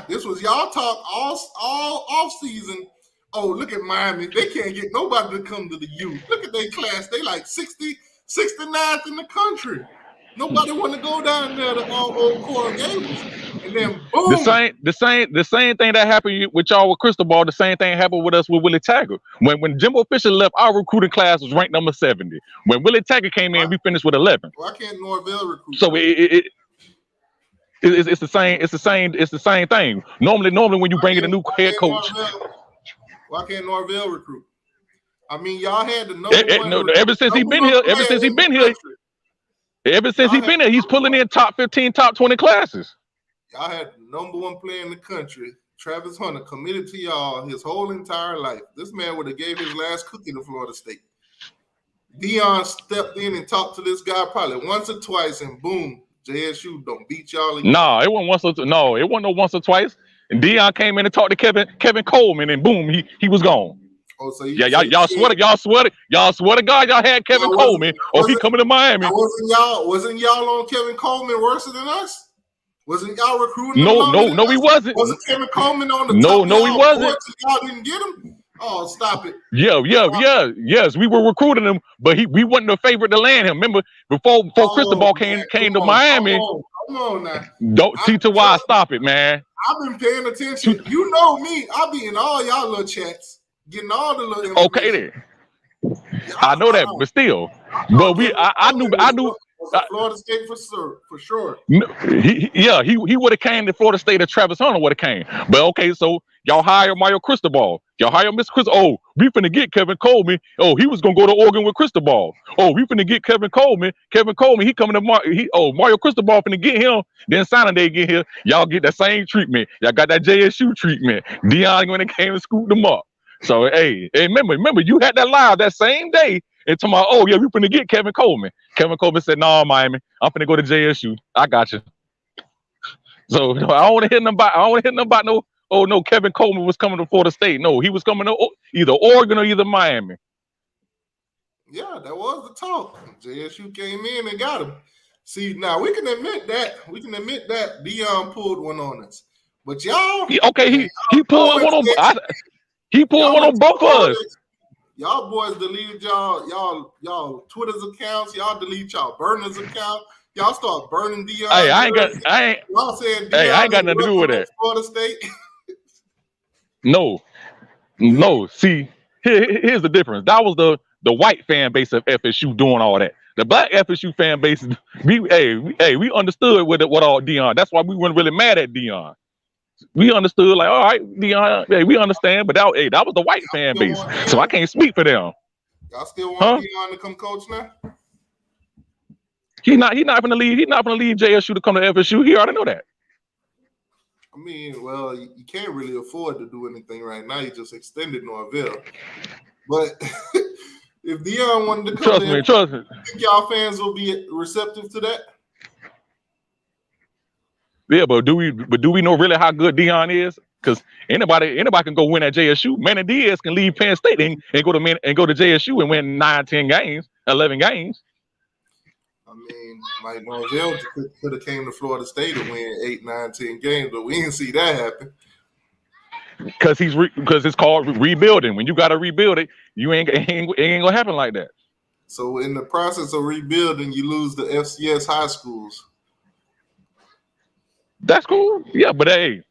This was y'all talk all off season. Oh, look at Miami. They can't get nobody to come to the U. Look at their class. They like 69th in the country. Nobody want to go down there to old Coral Gables. And then boom. The same thing that happened with y'all with Cristobal, the same thing happened with us with Willie Taggart. When Jimbo Fisher left, our recruiting class was ranked number 70. When Willie Taggart came in, we finished with 11. Why can't Norvell recruit? So it's the same thing. Normally when you bring in a new head coach. Why can't Norvell recruit? I mean, y'all had the number one. Ever since he been here, he's pulling in top 15, top 20 classes. Y'all had the number one player in the country, Travis Hunter, committed to y'all his whole entire life. This man would have gave his last cookie to Florida State. Deion stepped in and talked to this guy probably once or twice, and boom, JSU don't beat y'all again. No, it wasn't no once or twice. And Deion came in and talked to Kevin Coleman, and boom, he was gone. Oh, so y'all swear to God, y'all had Kevin Coleman. He coming to Miami. Wasn't y'all on Kevin Coleman worse than us? Wasn't y'all recruiting? No, he wasn't. Wasn't Kevin Coleman on the top? No, he wasn't. Y'all didn't get him. Oh, stop it. Yes, we were recruiting him, but we wasn't a favorite to land him. Remember, before Cristobal came to Miami. Come on now. Don't T2Y, stop it, man. I've been paying attention. You know me. I'll be in all y'all little chats, getting all the little. Okay then. I know that, but still, I knew. Florida State for sure. He would have came to Florida State if Travis Hunter would have came. But okay, so y'all hire Mario Cristobal. Y'all hire Mr. Cristobal. Oh, we finna get Kevin Coleman. Oh, he was gonna go to Oregon with Cristobal. Oh, we finna get Kevin Coleman. He coming to Mario Cristobal finna get him. Then signing day get here. Y'all get that same treatment. Y'all got that JSU treatment. Deion when it came and scooped them up. So hey, remember you had that live that same day. And tomorrow, oh yeah, we finna get Kevin Coleman. Kevin Coleman said, "No, Miami, I'm finna go to JSU. I got you." So I don't want to hear nothing about no. Oh no, Kevin Coleman was coming to Florida State. No, he was coming to either Oregon or either Miami. Yeah, that was the talk. JSU came in and got him. See, now we can admit that. Deion pulled one on us. But y'all, Okay, man, he pulled one on. He pulled one on both of us. Y'all boys deleted y'all Twitter's accounts. Y'all delete y'all burners account. Y'all start burning Deion. Hey, y'all saying Deion I ain't got nothing to do with that. Florida State. No. See, here's the difference. That was the white fan base of FSU doing all that. The black FSU fan base, we understood what all Deion. That's why we weren't really mad at Deion. We understood, like, all right, Deion, hey, we understand, but that was the white fan base, so I can't speak for them. Y'all still want Deion to come coach now? He's not gonna leave. He's not gonna leave JSU to come to FSU. He already know that. I mean, well, you can't really afford to do anything right now. You just extended Norvell, but if Deion wanted to come, trust me. Think y'all fans will be receptive to that? Yeah, but do we know really how good Deion is? Because anybody can go win at JSU. Manny Diaz can leave Penn State and go to JSU and win 9, 10 games, 11 games. I mean, Mike Norvell could have came to Florida State and win 8, 9, 10 games, but we didn't see that happen. Because it's called rebuilding. When you got to rebuild it, it ain't gonna happen like that. So in the process of rebuilding, you lose the FCS high schools. That's cool. Yeah, but hey,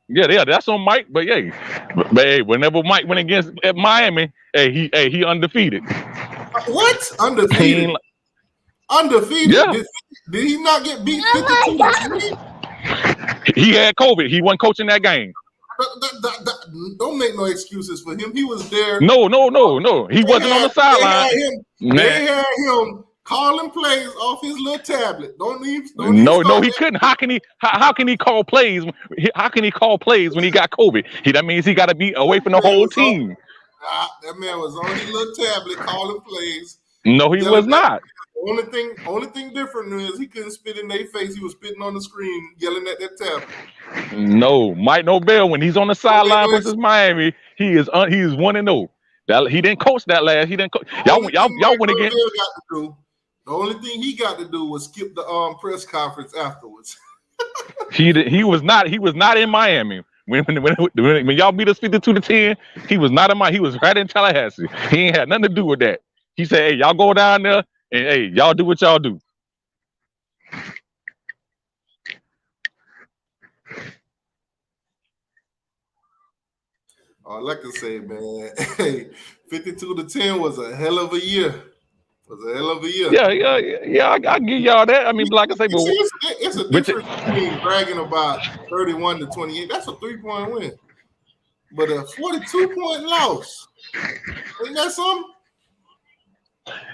yeah, that's on Mike. But hey, whenever Mike went against at Miami, he undefeated. What? Undefeated? Undefeated? Yeah. Did he not get beat 52-3? He had COVID. He wasn't coaching that game. Don't make no excuses for him. He was there. No. He wasn't on the sideline. They had him calling plays off his little tablet. No, he couldn't. How can he call plays? How can he call plays when he got COVID? That means he got to be away from the whole team. That man was on his little tablet calling plays. No, he was not. The only thing different is he couldn't spit in their face. He was spitting on the screen, yelling at that tablet. No, Mike Norvell, when he's on the sideline versus Miami, he is 1-0. He didn't coach that last. He didn't coach. Y'all went against. The only thing he got to do was skip the press conference afterwards. He was not in Miami. When y'all beat us 52-10, he was not in Miami. He was right in Tallahassee. He ain't had nothing to do with that. He said, "Hey, y'all go down there and hey, y'all do what y'all do." All I can say, man, 52-10 was a hell of a year. Yeah. I give y'all that. I mean, like I say, but it's a difference between bragging about 31-28. That's a 3-point win, but a 42-point loss. Ain't that something?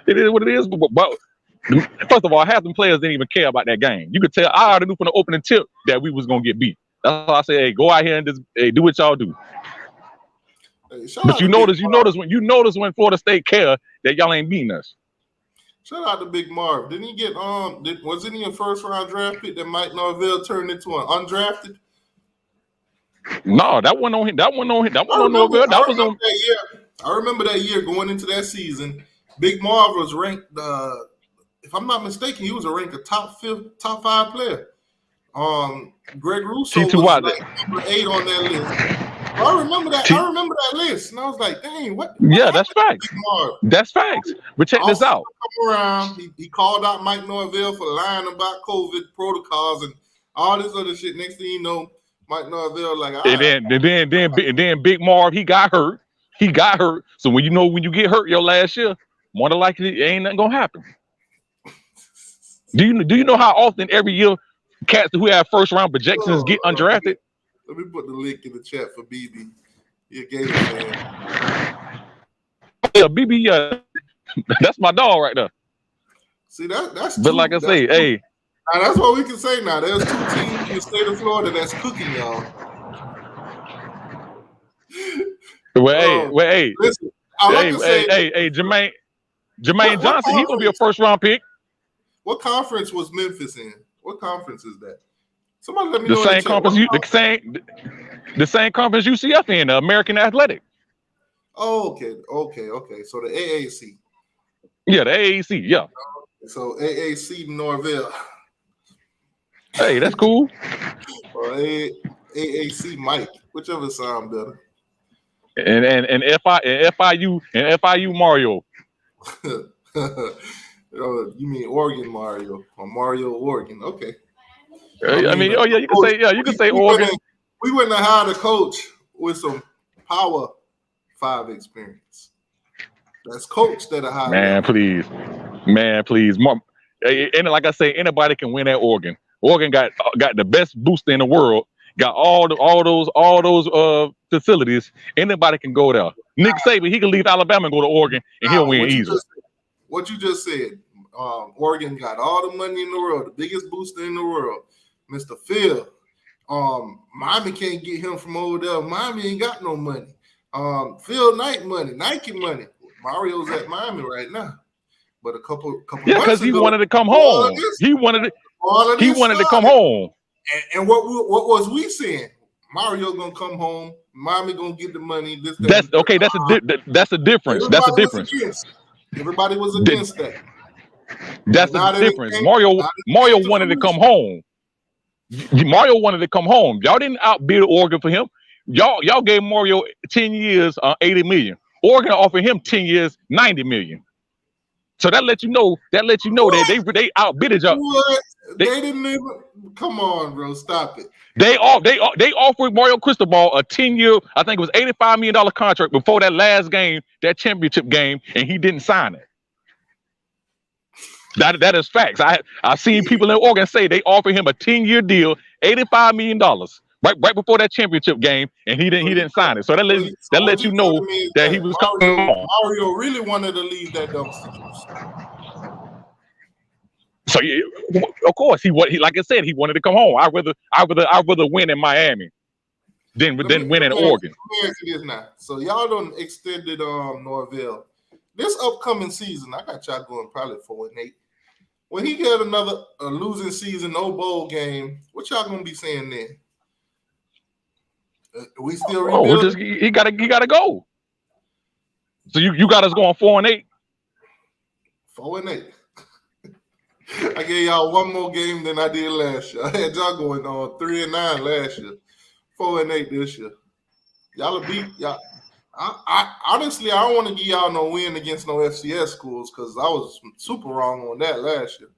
It is what it is. But first of all, half the players didn't even care about that game. You could tell I already knew from the opening tip that we was gonna get beat. That's why I say, hey, go out here and just do what y'all do. Hey, but you notice when Florida State care that y'all ain't beating us. Shout out to Big Marv. Didn't he get wasn't he a first round draft pick that Mike Norvell turned into an undrafted? No, that wasn't on him. That wasn't on Norvell. That was on that year. I remember that year going into that season. Big Marv was ranked, if I'm not mistaken, he was a top 5 player. Greg Russo was like number 8 on that list. I remember that list, and I was like, "Dang, what?" Yeah, that's facts. That's facts. But check this out. Come around. He called out Mike Norvell for lying about COVID protocols and all this other shit. Next thing you know, Mike Norvell like, and then Big Marv, he got hurt. So when you get hurt your last year, more than likely ain't nothing gonna happen. Do you know how often every year cats who have first round projections get undrafted? Let me put the link in the chat for BB. You're a Gator fan. Yeah, BB, that's my dog right there. See that's. But like I say, hey, now that's what we can say now. There's 2 teams in the state of Florida that's cooking y'all. Hey, listen, hey, Jermaine Johnson, he's gonna be a first round pick. What conference was Memphis in? What conference is that? Somebody let me know. The same conference UCF in, the American Athletic. Oh, okay. So the AAC. Yeah, the AAC. Yeah. So AAC Norvell. Hey, that's cool. Well, AAC Mike, whichever sound better. And FIU Mario. Oh, you mean Oregon Mario or Mario Oregon? Okay. I mean, oh yeah, you can coach, say you can say Oregon. We wouldn't have hired a coach with some Power 5 experience. That's coach that a high Man, please. And like I say, anybody can win at Oregon. Oregon got the best booster in the world. Got all those facilities. Anybody can go there. Nick Saban, he can leave Alabama and go to Oregon, and he'll win easily. What you just said, Oregon got all the money in the world, the biggest booster in the world, Mr. Phil. Miami can't get him from over there. Miami ain't got no money. Phil Knight money, Nike money. Mario's at Miami right now, but a couple because he wanted to come home. He wanted to come home. And what was we saying? Mario gonna come home. Miami gonna get the money. That's okay. That's a difference. That's a difference. Everybody was against that. That's the difference. Mario wanted to come home. Mario wanted to come home. Y'all didn't outbid Oregon for him. Y'all gave Mario 10 years, $80 million. Oregon offered him 10 years, $90 million. So that let you know that they outbidded y'all. They didn't even come on, bro. Stop it. They offered Mario Cristobal a 10-year, I think it was $85 million contract before that last game, that championship game, and he didn't sign it. That is facts. I've seen people in Oregon say they offered him a 10-year deal, $85 million, right before that championship game, and he didn't sign it. So that let you know that he was coming on. Mario really wanted to leave that dumpster juice. So of course he like I said, he wanted to come home. I'd rather win in Miami than win in Oregon. So y'all done extended Norvell. This upcoming season, I got y'all going probably 4-8. When he get another losing season, no bowl game, what y'all gonna be saying then? We still rebuilding? He gotta go. So you got us going 4-8. 4-8. I gave y'all one more game than I did last year. I had y'all going on 3-9 last year, 4-8 this year. Y'all will beat y'all. I honestly, I don't want to give y'all no win against no FCS schools because I was super wrong on that last year.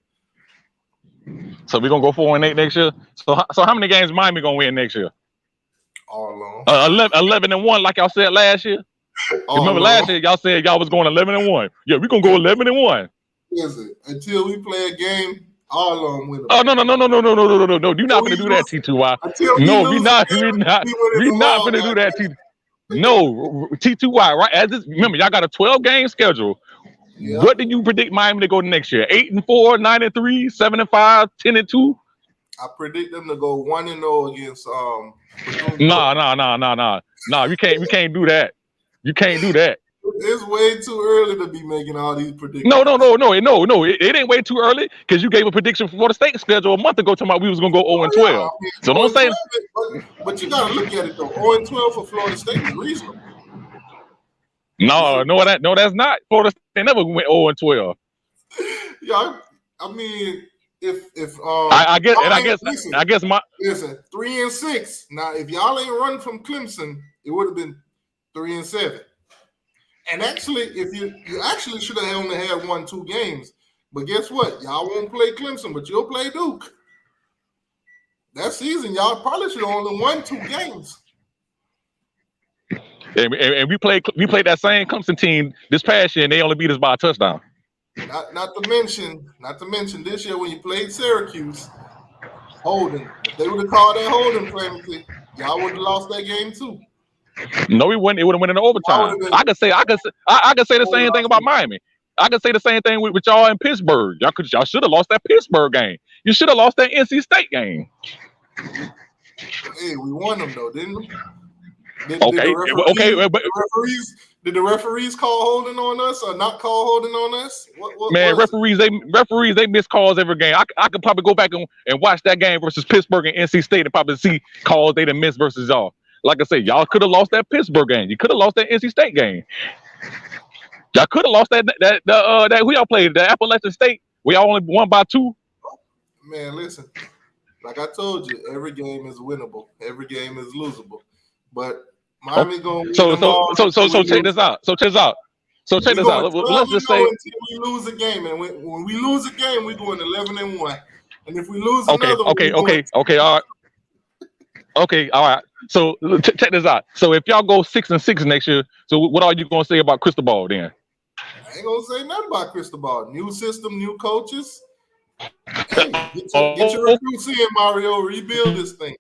So we're gonna go 4-8 next year. So how many games Miami gonna win next year? All along. 11-1, like y'all said last year. Remember last year y'all said y'all was going 11-1. Yeah, we're gonna go 11-1. Listen, until we play a game, all along with them. Oh no! You're not gonna do that, T2Y. No, we're not gonna do that, T2Y. No, T2Y, right? Remember, y'all got a 12-game schedule. Yep. What did you predict Miami to go next year? 8-4, 9-3, 7-5, 10-2? I predict them to go 1-0 against No. We can't do that. You can't do that. It's way too early to be making all these predictions. No. It ain't way too early because you gave a prediction for the state schedule a month ago talking about we was gonna go 0-12. Yeah, so don't say. But you gotta look at it though. 0-12 for Florida State is reasonable. No, that's not. Florida State never went 0-12. Yeah, I mean, if I guess my 3-6. Now, if y'all ain't run from Clemson, it would have been 3-7. And actually, if you actually should have only had 1-2 games. But guess what? Y'all won't play Clemson, but you'll play Duke. That season, y'all probably should have only won 2 games. And we played that same Clemson team this past year, and they only beat us by a touchdown. Not to mention this year when you played Syracuse, holding. If they would have called that holding penalty, y'all would have lost that game too. No, we wouldn't. It would have went in overtime. I could say the same thing about Miami. I could say the same thing with y'all in Pittsburgh. Y'all should have lost that Pittsburgh game. You should have lost that NC State game. Hey, we won them though, didn't we? Did the referees call holding on us or not call holding on us? Man, referees they miss calls every game. I could probably go back and watch that game versus Pittsburgh and NC State and probably see calls they done missed versus y'all. Like I said, y'all could have lost that Pittsburgh game. You could have lost that NC State game. Y'all could have lost that who y'all played, the Appalachian State. We all only won by 2. Man, listen. like I told you, every game is winnable. Every game is losable. But Oh, Miami gonna win so them so all so so until so we check lose. this out. So check this out. So check We this out. going 12 Let's and just 0 say, until we lose a game, and when we lose a game, we going 11 and 1. And if we lose okay, another one, okay, we going. okay, okay, all right, okay, all right. So check this out. So if y'all go 6-6 next year, so what are you gonna say about Cristobal then? I ain't gonna say nothing about Cristobal. New system, new coaches. Hey, get your Oh, recruits in, Mario. Rebuild this thing.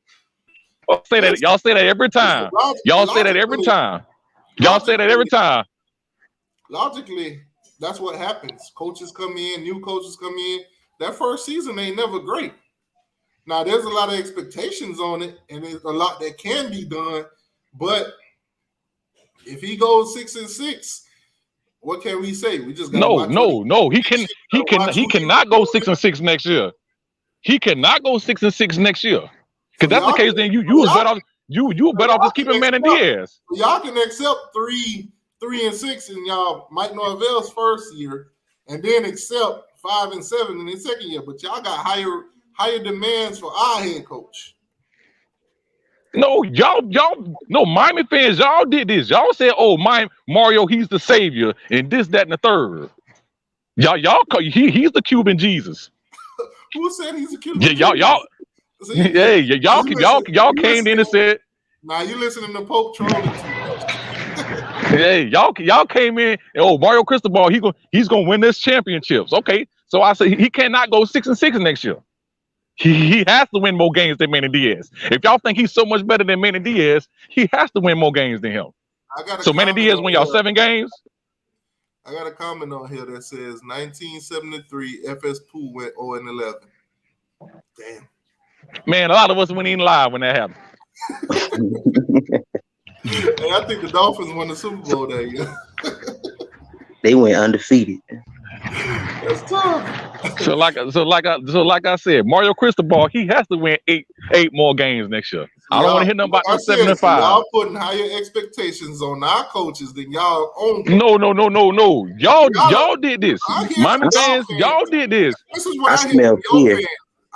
say that Listen, y'all say that every time. Y'all say that every time. Y'all say that every time. Logically, that's what happens. Coaches come in, new coaches come in. That first season ain't never great. Now, there's a lot of expectations on it, and there's a lot that can be done. But if he goes 6-6, what can we say? We just gotta watch. No. He cannot go 6-6 next year. He cannot go 6-6 next year. Because that's the case, then you was better off. You were better off just keeping Manny Diaz. Y'all can accept 3-6 in y'all Mike Norvell's first year, and then accept 5-7 in the second year. But y'all got higher demands for our head coach. No, no, Miami fans, y'all did this. Y'all said, "Oh, Mario, he's the savior," and this, that, and the third. He's the Cuban Jesus. Who said he's a Cuban Yeah, Jesus? Y'all came in and said. Now you listening to Pope trolling too much. Hey, y'all came in. Oh, Mario Cristobal, he's gonna win this championships. Okay, so I say he cannot go 6-6 next year. He has to win more games than Manny Diaz. If y'all think he's so much better than Manny Diaz, he has to win more games than him. So Manny Diaz win y'all 7 games. I got a comment on here that says 1973 FSU went 0-11. Damn. Man, a lot of us went in live when that happened. Hey, I think the Dolphins won the Super Bowl that year. They went undefeated. That's tough. So like I said, Mario Cristobal, he has to win eight more games next year. I don't want to hear nothing about 7-5. Y'all putting higher expectations on our coaches than y'all own. No. Y'all did this. Miami fans, y'all did this. This is what I hear from your fans.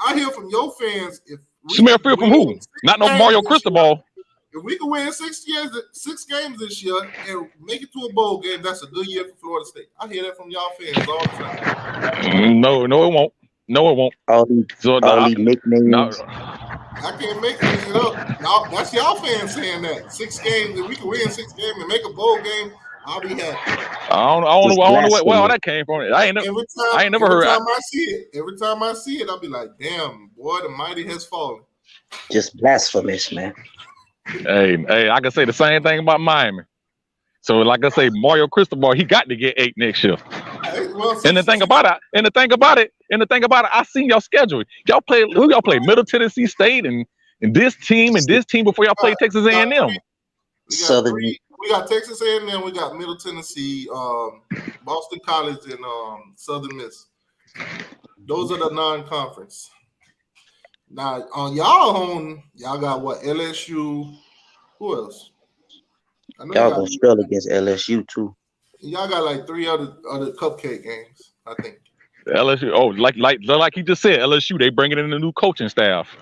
I hear from your fans. If smell fear from who? Not no Mario Cristobal. If we can win 6 games this year and make it to a bowl game, that's a good year for Florida State. I hear that from y'all fans all the time. No, it won't. No, it won't. All these nicknames. No. I can't make this shit up. That's y'all fans saying that. 6 games, if we can win 6 games and make a bowl game, I'll be happy. I don't know where all that came from. I ain't never heard. Every time I see it, I'll be like, damn, boy, the mighty has fallen. Just blasphemous, man. Hey, I can say the same thing about Miami. So, like I say, Mario Cristobal, he got to get 8 next year. And the thing about it, I seen y'all schedule. Y'all play Middle Tennessee State and this team before y'all play Texas A&M. Southern. We got Texas A&M. We got Middle Tennessee, Boston College, and Southern Miss. Those are the non-conference. Now on y'all got what? LSU. Who else? Y'all gonna struggle against LSU too. Y'all got like 3 other cupcake games, I think. LSU. Oh, like he just said, LSU. They bringing in a new coaching staff.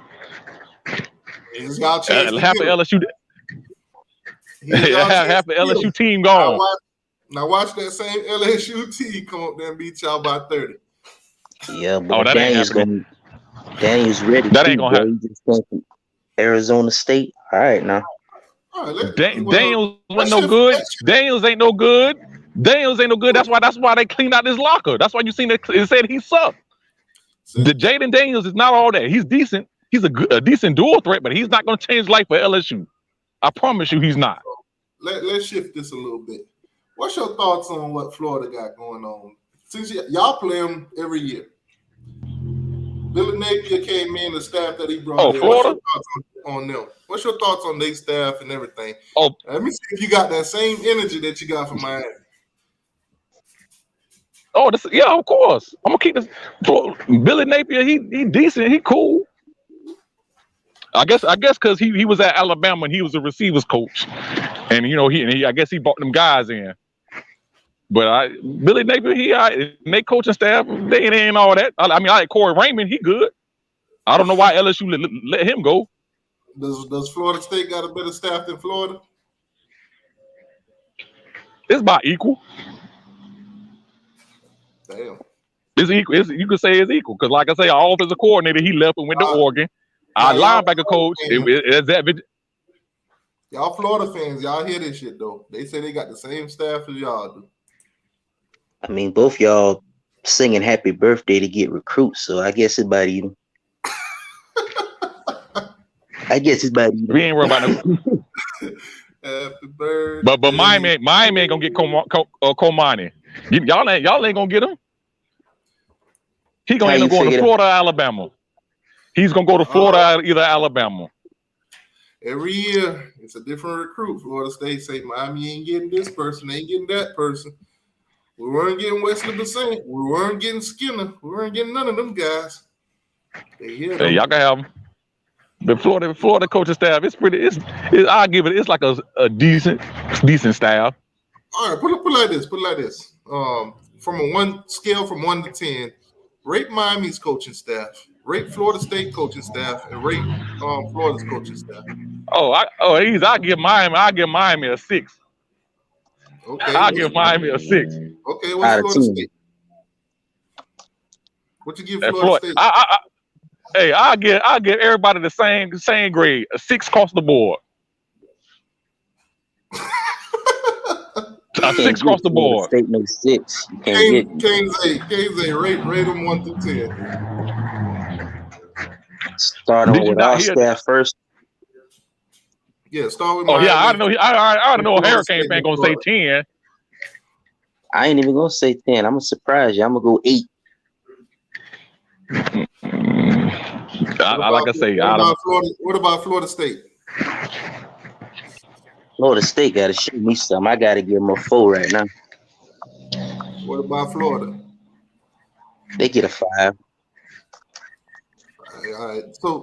Y'all half of LSU. Half the LSU team gone. Now watch that same LSU team come up there and beat y'all by 30. Yeah, but Daniel's ready. That ain't gonna happen. He just came from Arizona State. All right, now. Daniels wasn't no good. Daniels ain't no good. That's why they cleaned out his locker. That's why you seen it said he sucked. The Jaden Daniels is not all that. He's decent. He's a decent dual threat, but he's not going to change life for LSU. I promise you, he's not. Let's shift this a little bit. What's your thoughts on what Florida got going on? Since y'all play them every year, Billy Napier came in, the staff that he brought in. Florida? What's your thoughts on them? What's your thoughts on their staff and everything? Let me see if you got that same energy that you got from Miami. Yeah, of course. I'm gonna keep this. Billy Napier, he decent, he cool. I guess because he was at Alabama and he was a receivers coach, and I guess he brought them guys in. But Billy Napier, and they coaching staff, they ain't all that. I like Corey Raymond, he good. I don't know why LSU let him go. Does Florida State got a better staff than Florida? It's about equal. Damn. It's equal. You could say it's equal because, like I say, our offensive coordinator he left and went to Oregon. Our linebacker coach is that. Y'all Florida fans, y'all hear this shit though. They say they got the same staff as y'all do. I mean, both y'all singing happy birthday to get recruits, so I guess it's about even. We ain't worried about no. Happy birthday. But Miami ain't gonna get Komani. Y'all ain't gonna get him. He gonna end up going to Florida, Alabama. He's gonna go to Florida, either Alabama. Every year, it's a different recruit. Florida State say Miami ain't getting this person, ain't getting that person. We weren't getting Wesley Bissant. We weren't getting Skinner. We weren't getting none of them guys. Hey, y'all can have them. The Florida coaching staff, I'll give it. It's like a decent staff. All right, put it like this. From a 1 scale from 1 to 10, rate Miami's coaching staff, rate Florida State coaching staff, and rate Florida's coaching staff. I'll give Miami a 6. Okay, I'll give Miami a 6. Okay, what's Florida State? What you give Florida State? I'll give everybody the same grade, a 6 across the board. A 6 across the board. State no 6. Kane's rate them 1 through 10. Starting with our staff first. Yeah, start with. I don't know. Hurricane fan gonna say 10. I ain't even gonna say 10. I'm gonna surprise you. I'm gonna go 8. What about Florida State? Florida State gotta show me something. I gotta give them a 4 right now. What about Florida? They get a 5. All right. So,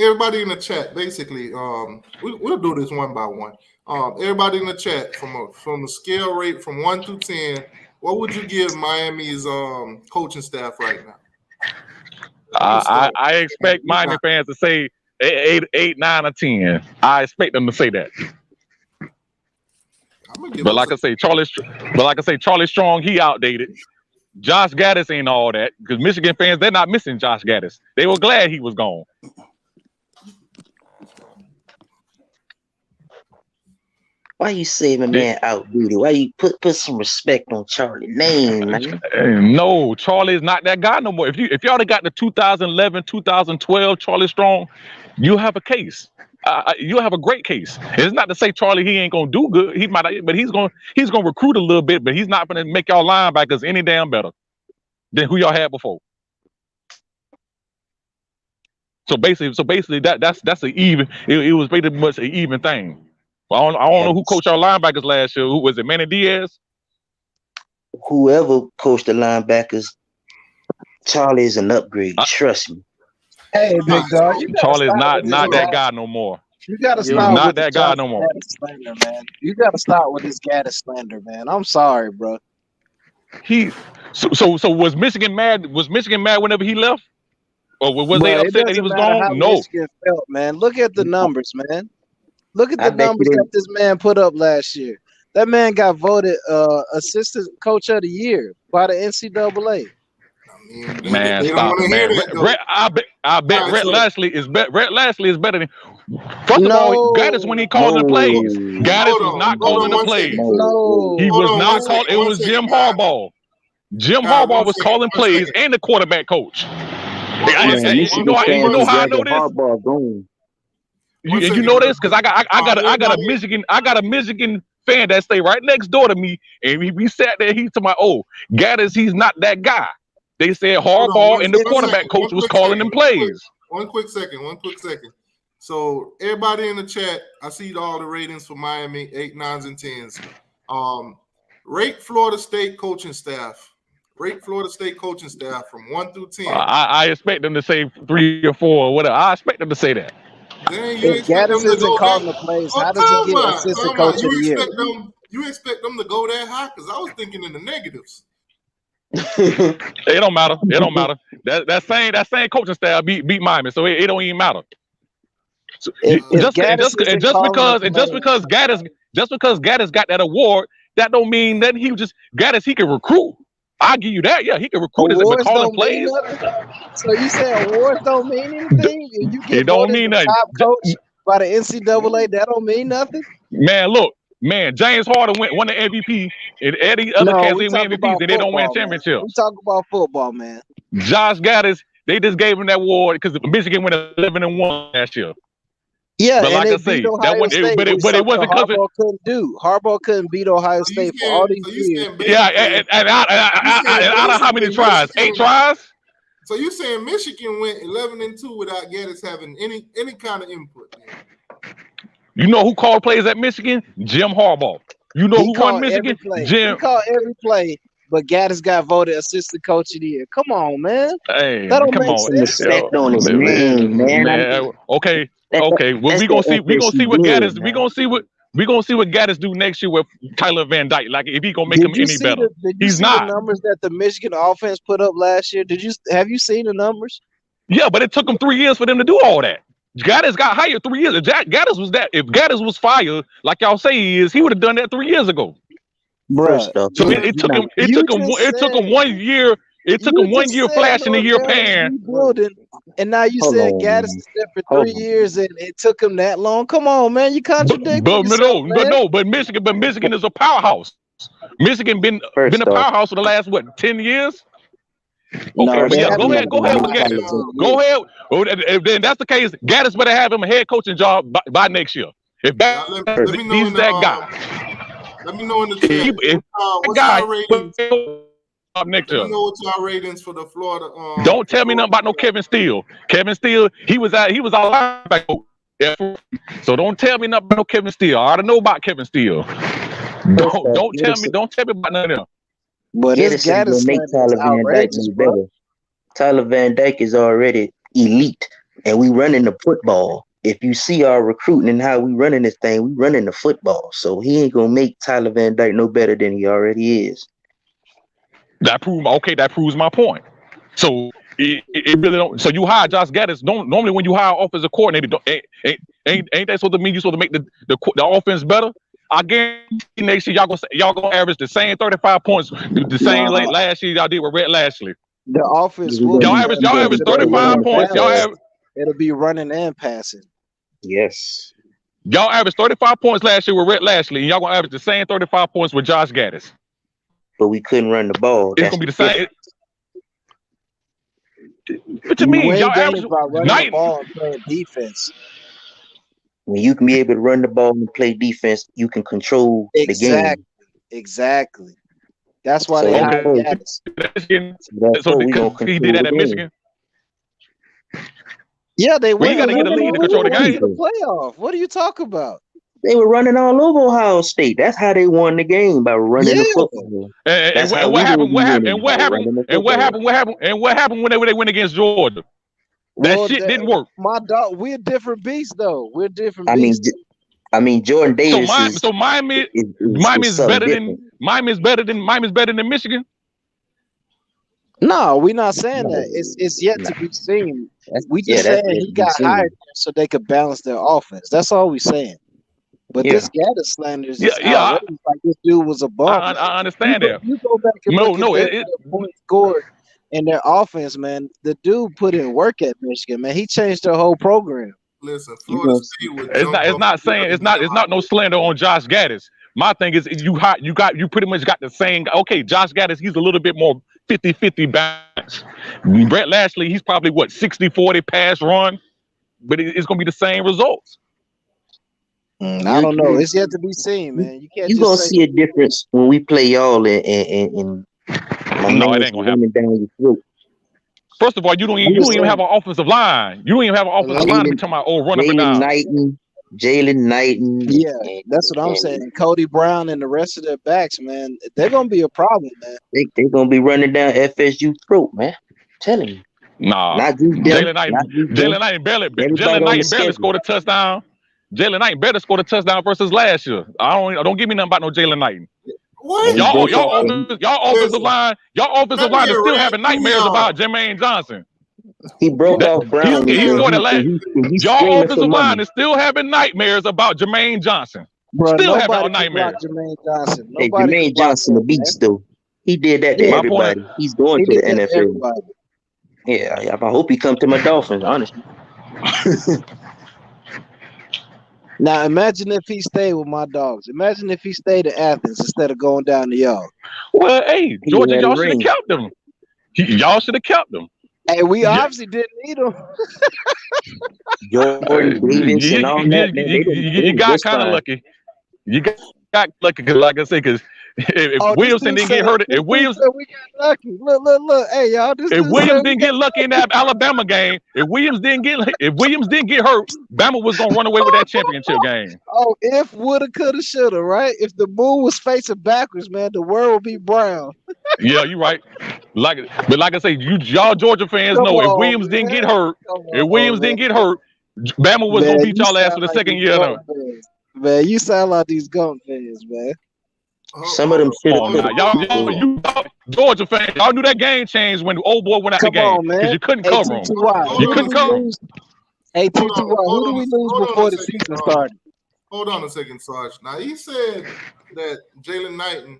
everybody in the chat, basically, we'll do this one by one. Everybody in the chat, from a scale rate from 1 to 10, what would you give Miami's coaching staff right now? I expect Miami fans to say 8, 9, or 10. I expect them to say that. But like I say, Charlie Strong, he outdated. Josh Gaddis ain't all that because Michigan fans, they're not missing Josh Gaddis. They were glad he was gone. Why you say my man outdated? Why you put some respect on Charlie's name, man? No, Charlie's not that guy no more. If y'all got the 2011, 2012 Charlie Strong, you have a case. You'll have a great case. It's not to say Charlie he ain't gonna do good. He might, but he's gonna recruit a little bit, but he's not gonna make y'all linebackers any damn better than who y'all had before. So basically, that's an even. It was pretty much an even thing. I don't know who coached our linebackers last year. Who was it? Manny Diaz. Whoever coached the linebackers, Charlie is an upgrade. Trust me. Hey, big dog. Charlie's not that guy no more. You gotta stop not with that guy no more. Slander, man. You gotta stop with this Gator slander, man. I'm sorry, bro. So was Michigan mad? Was Michigan mad whenever he left, or was they upset that he was gone? No. Michigan felt, man. Look at the numbers, man. Look at the numbers that this man put up last year. That man got voted assistant coach of the year by the NCAA. Man, stop, man. I bet Rhett Lashlee is better than. First of all, Gaddis when he called the plays, Gaddis was not calling the plays. No, he was not calling. It was Jim Harbaugh. Jim Harbaugh was calling plays and the quarterback coach. You know how I know this. You know this because I got a Michigan fan that stay right next door to me, and we sat there. He told me, Gaddis, he's not that guy. They said Harbaugh and the quarterback coach was calling them plays. One quick second. So everybody in the chat, I see all the ratings for Miami, 8, 9s, and 10s. Rate Florida State coaching staff. Rate Florida State coaching staff from 1 through 10. I expect them to say 3 or 4 or whatever. I expect them to say that. If Gaddis isn't calling the plays, how does he get assistant coach of the year? You expect them to go that high? Because I was thinking in the negatives. It don't matter. It don't matter. That same coaching staff beat Miami, so it don't even matter. So, just because Gaddis got that award, that don't mean that he can recruit. I give you that. Yeah, he can recruit. Awards calling don't mean plays. nothing. So you say awards don't mean anything? And you get It don't voted mean the nothing. top coach by the NCAA, that don't mean nothing? Man, look, James Harden won the MVP, and Eddie other cats we they win talk MVPs about and they don't win football, man. championships. We talk about football, man. Josh Gaddis, they just gave him that award because Michigan went 11-1 last year. Yeah, But like and I say, that one, State, but it wasn't because Harbaugh couldn't do. Harbaugh couldn't beat Ohio State for all these years. Yeah, and out of how many tries? 8 tries? So you saying Michigan went 11-2 without Gaddis having any kind of input? Man. You know who called plays at Michigan? Jim Harbaugh. You know who won Michigan? Jim. He called every play, but Gaddis got voted assistant coach of the year. Come on, man. Hey, that don't come make on. sense. Respect on his name, man. Okay. Well, we gonna see what Gaddis. We gonna see what Gaddis do next year with Tyler Van Dyke. Like if he gonna make him any better. He's not. The numbers that the Michigan offense put up last year. Have you seen the numbers? Yeah, but it took them 3 years for them to do all that. Gaddis got hired 3 years. If Gaddis was fired, like y'all say he is, he would have done that 3 years ago. Bruh. So it took him 1 year. It took him 1 year flash in a year pan. And now you said Gaddis is there for 3 years and it took him that long. Come on, man. You contradict yourself, man. But Michigan is a powerhouse. Michigan been a powerhouse for the last 10 years? Okay, go ahead with Gaddis. Go ahead. If then that's the case, Gaddis better have him a head coaching job by next year. If he's that guy. Let me know in the chat. What's our ratings? Next year. You know what's our ratings for the Florida? Don't tell me nothing about no Kevin Steele. Kevin Steele, he was our linebacker. So don't tell me nothing about no Kevin Steele. I already know about Kevin Steele. Don't tell me about none of them. But this Gaddis make Tyler Van Dyke better. Tyler Van Dyke is already elite, and we running the football. If you see our recruiting and how we running this thing, we running the football. So he ain't gonna make Tyler Van Dyke no better than he already is. That proves my point. So it really don't. So you hire Josh Gaddis. Normally when you hire offensive coordinator, ain't that supposed to mean you're supposed to make the offense better? I guarantee next year y'all gonna average the same 35 points, the same like last year y'all did with Red Lashley. The offense will y'all average 35 points. It'll be running and passing. Yes. Y'all averaged 35 points last year with Red Lashley, and y'all gonna average the same 35 points with Josh Gaddis. But we couldn't run the ball. It's gonna be the same. What you mean? Y'all average running the ball and playing defense. When you can be able to run the ball and play defense, you can control the game. Exactly. That's why they hired Gaddis. So because he did that at Michigan. Yeah, they went. You got to get a lead to control the game. Playoff. What are you talking about? They were running all over Ohio State. That's how they won the game, by running the football. And what happened when they went against Georgia? That shit didn't work. My dog, we're different beasts, though. We're different beasts. I mean, Jordan Davis. So Miami is better than Michigan. No, we're not saying that. It's yet to be seen. We just saying he got hired so they could balance their offense. That's all we're saying. But this Gaddis slander is just like this dude was a bum. I understand that. You go back and look at the points scored in their offense, man. The dude put in work at Michigan, man. He changed their whole program. Listen, Florida State was it's not no slander on Josh Gaddis. My thing is you pretty much got the same. Okay, Josh Gaddis, he's a little bit more 50-50 balance. Brett Lashley, he's probably 60-40 pass run, but it's gonna be the same results. I don't know. It's yet to be seen, man. You gonna see a difference when we play y'all and no, it ain't gonna happen. Down your throat. First of all, you don't even have an offensive line. You don't even have an offensive line to be talking about run up and down. Jalen Knighton. Yeah, that's what I'm saying. Cody Brown and the rest of their backs, man, they're gonna be a problem, man. They're gonna be running down FSU throat, man. I'm telling you. Nah, Jalen Knighton barely scored a touchdown. Jalen Knighton better scored a touchdown versus last year. Don't give me nothing about no Jalen Knighton. What? Y'all offensive line is still having nightmares about Jermaine Johnson. He broke off Brownlee. He scored it last. Y'all offensive line money. is still having nightmares about Jermaine Johnson. Bro, still nobody having nightmares. Jermaine Johnson. Hey, Jermaine Johnson, the beats though. He did that to everybody. He's going to the NFL. Yeah, I hope he come to my Dolphins, honestly. Now imagine if he stayed with my dogs. Imagine if he stayed in Athens instead of going down to y'all. Well, hey, Georgia, y'all should have kept him. Y'all should have kept him. Hey, we obviously didn't need him. Jordan Davis and all that. You got kind of lucky. You got lucky because, like I said, because if Williamson didn't get hurt, if Williams, we got lucky. Look, hey y'all, if Williams didn't get lucky in that Alabama game, if Williams didn't get hurt, Bama was gonna run away with that championship game. Oh, if woulda, coulda, shoulda, right? If the moon was facing backwards, man, the world would be brown. Yeah, you're right. Like I say, y'all Georgia fans know if Williams didn't get hurt, Bama was gonna beat y'all ass for the second year now. Man, you sound like these Gump fans, man. Some of them shit. Y'all Georgia fans, y'all knew that game changed when the old boy went out the game because you couldn't cover him. You couldn't cover him. Hey, T2Y, who do we lose before the season started? Hold on a second, Sarge. Now, he said that Jalen Knighton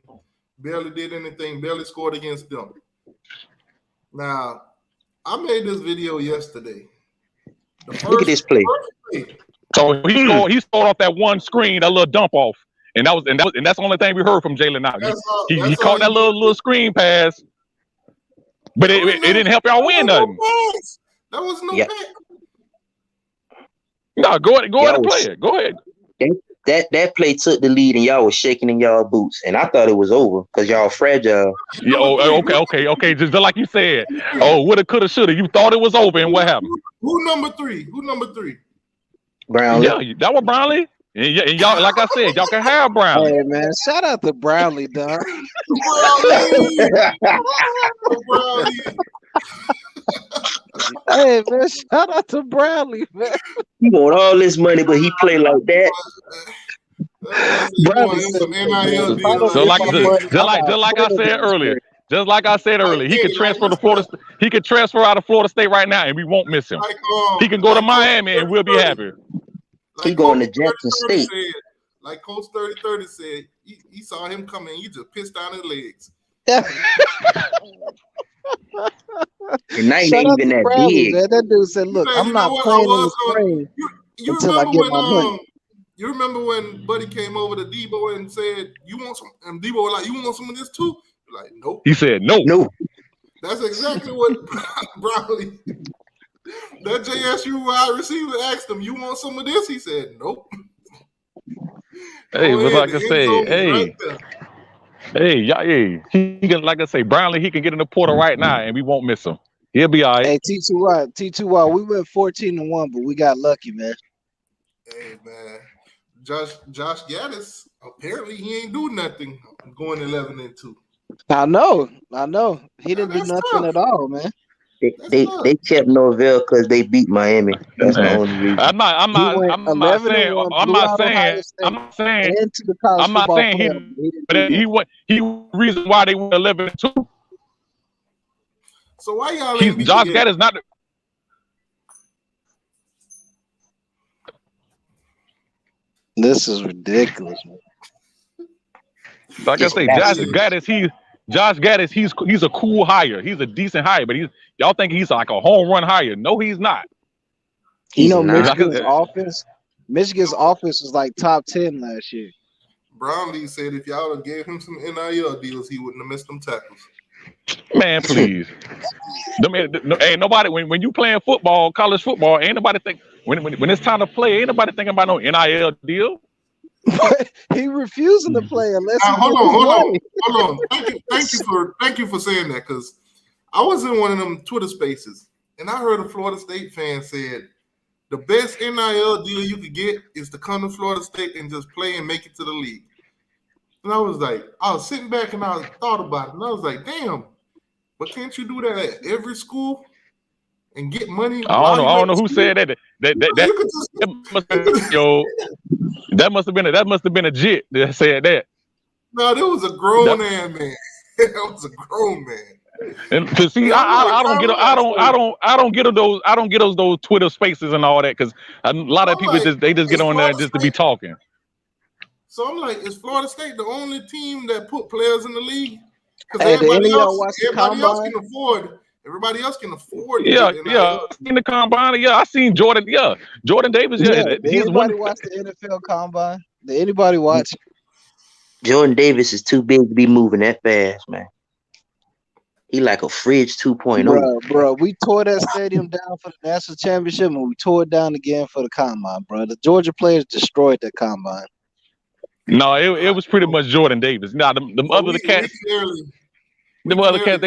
barely did anything, barely scored against them. Now, I made this video yesterday. Look at this play. So he scored off that one screen, that little dump off, and that's the only thing we heard from Jalen Knighton. He caught that little screen pass, but it didn't help y'all win nothing. That was no pass. No, go ahead and play it. Go ahead. That play took the lead and y'all was shaking in y'all boots, and I thought it was over because y'all fragile. Yeah, okay. Just like you said. Oh, woulda, coulda, shoulda. You thought it was over, and what happened? Who number three? Brownlee. Yeah, that was Brownlee. And y'all, like I said, y'all can have Brownlee. Hey man, shout out to Brownlee, dog. Brownlee. Hey man, shout out to Brownlee, man. He want all this money, but he play like that. So like I said earlier, he could transfer to Florida. He could transfer out of Florida State right now, and we won't miss him. He can go to Miami, and we'll be happy. He going to Jackson State. Like Coach 30 said, he saw him coming. He just pissed down his legs. And Knight ain't even that big. Man. That dude said, "Look, I'm not playing in the spring until I get my money." You remember when Buddy came over to Debo and said, "You want some?" And Debo was like, "You want some of this too?" Like, nope. He said, "No." That's exactly what Brownlee. That JSU wide receiver asked him, "You want some of this?" He said, "Nope." Hey, but like I say, he can, like I say, Brownlee, he can get in the portal right now, and we won't miss him. He'll be all right. Hey, T2Y, we went 14-1, but we got lucky, man. Hey, man, Josh Gaddis, apparently he ain't do nothing going 11-2. I know. He didn't do nothing tough. At all, man. They kept Norvell because they beat Miami. That's the only reason. I'm not saying he reason why they went 11-2. So why y'all? Josh Gaddis not. This is ridiculous, man. Like I say, Josh Gaddis, he's a cool hire. He's a decent hire, but y'all think he's like a home run hire. No, he's not. Michigan's offense was like top 10 last year. Brownlee said if y'all had gave him some NIL deals, he wouldn't have missed them tackles. Man, please. Ain't nobody when you playing football, college football, ain't nobody think when it's time to play, ain't nobody thinking about no NIL deal. He refusing to play unless. Hold on. Thank you for saying that, because I was in one of them Twitter spaces and I heard a Florida State fan said the best NIL deal you could get is to come to Florida State and just play and make it to the league. And I was sitting back and I thought about it and I was like, damn, but can't you do that at every school and get money? I don't know who said that. That must have been a jit that said that. No, there was a grown man. That was a grown man. And to see, I don't get those Twitter spaces and all that because a lot of people just get on there just to be talking. So I'm like, is Florida State the only team that put players in the league? Because everybody else can afford. Yeah. I seen the combine. Yeah, I seen Jordan. Yeah, Jordan Davis. Yeah, did anybody watch the NFL combine? Did anybody watch? Jordan Davis is too big to be moving that fast, man. He like a fridge 2.0. Bro, we tore that stadium down for the national championship, and we tore it down again for the combine, bro. The Georgia players destroyed that combine. No, it was pretty much Jordan Davis. Now the other cats,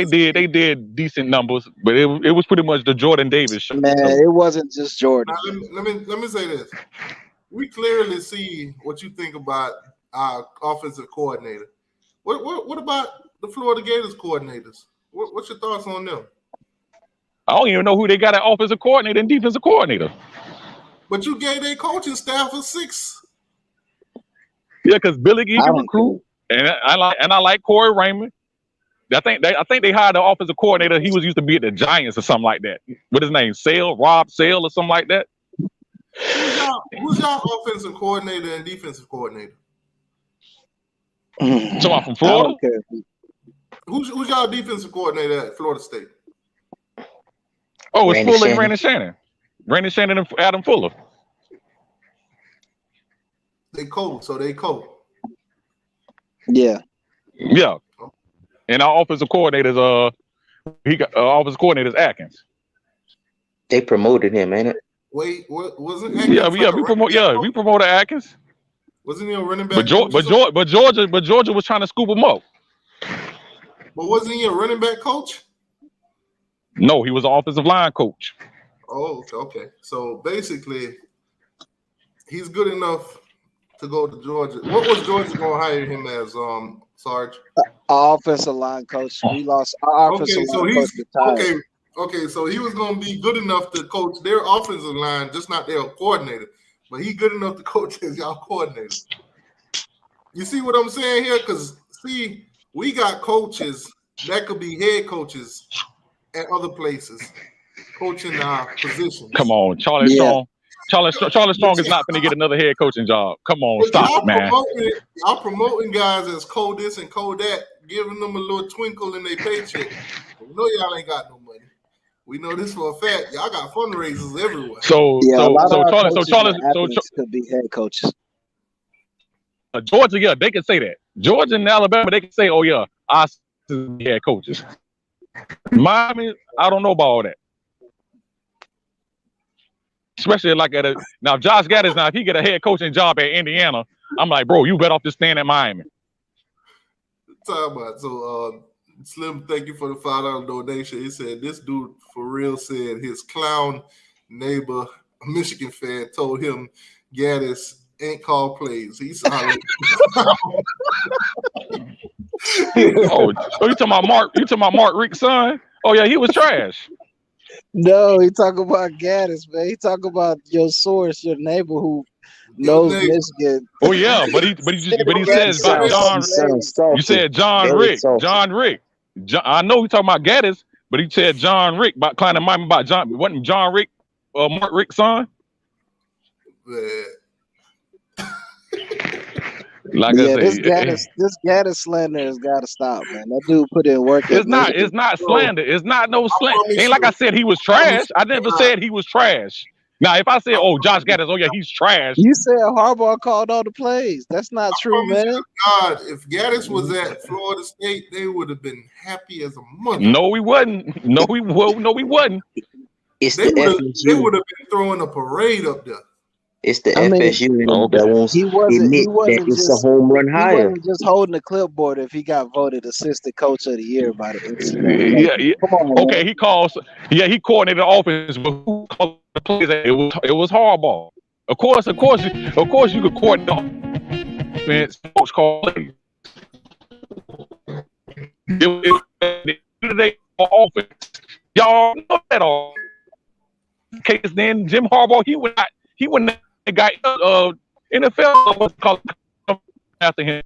they did decent numbers, but it was pretty much the Jordan Davis show. Man, it wasn't just Jordan. Now, let me say this: we clearly see what you think about our offensive coordinator. What about the Florida Gators coordinators? What's your thoughts on them? I don't even know who they got at offensive coordinator and defensive coordinator. But you gave their coaching staff a 6. Yeah, because Billy Gee can recruit, and I like Corey Raymond. I think they hired the offensive coordinator. He was used to be at the Giants or something like that. What his name? Rob Sale or something like that. Who's y'all offensive coordinator and defensive coordinator? So I'm from Florida. Who's y'all defensive coordinator at Florida State? Oh, it's Fuller and Brandon Shannon. Brandon Shannon and Adam Fuller. They cold, so they cold. Yeah. Yeah. And our offensive coordinator's offensive coordinator's Atkins. They promoted him, ain't it? Wait, what wasn't Atkins? We promoted Atkins. Wasn't he a running back? But Georgia was trying to scoop him up. But wasn't he a running back coach? No, he was an offensive line coach. Oh, okay. So basically, he's good enough to go to Georgia. What was Georgia going to hire him as, Sarge? Offensive line coach. We lost our offensive line coach. Okay, so he was going to be good enough to coach their offensive line, just not their coordinator. But he good enough to coach as y'all coordinator. You see what I'm saying here? Because, see, we got coaches that could be head coaches at other places, coaching our positions. Come on, Charlie Strong. Charlie Strong is not going to get another head coaching job. Come on, stop, man. Y'all promoting guys as code this and code that, giving them a little twinkle in their paycheck. We know y'all ain't got no money. We know this for a fact. Y'all got fundraisers everywhere. So Charlie could be head coaches. Georgia, yeah, they can say that. Georgia and Alabama, they can say, "Oh yeah, our head coaches." Miami, I don't know about all that. Especially like now, Josh Gattis, if he get a head coaching job at Indiana, I'm like, bro, you better off just staying at Miami. Time about so Slim, thank you for the $5 donation. He said this dude for real said his clown neighbor, a Michigan fan, told him Gattis ain't called plays. He's solid. Oh, you talking about Mark? You talking about Mark Rick's son? Oh yeah, he was trash. No, he talking about Gattis, man. He talking about your source, your neighbor who knows Michigan. Oh yeah, but he says about John. You said John Rick. John Rick. I know he talking about Gattis, but he said John Rick about Klein and Miami about John. Wasn't John Rick Mark Rick's son? Like I said, this Gator slander has got to stop, man. That dude put in work. It's not slander. It's not no slander. Ain't like I said he was trash. I never said he was trash. Now, if I said, "Oh, Josh Gattis, oh yeah, he's trash," you said Harbaugh called all the plays. That's not true, man. God, if Gattis was at Florida State, they would have been happy as a mother. No, we wouldn't. No, we wouldn't. It's they would have been throwing a parade up there. It's the FSU that won't admit that it's a home run hire. He wasn't just holding the clipboard if he got voted assistant coach of the year by the NCAA. Yeah. Come on, okay, man. He coordinated the offense, but who called the plays? It was Harbaugh. Of course, you could coordinate the offense. Coach called plays. It offense. Y'all know that all. Case then Jim Harbaugh, he wouldn't. The guy NFL was called after him.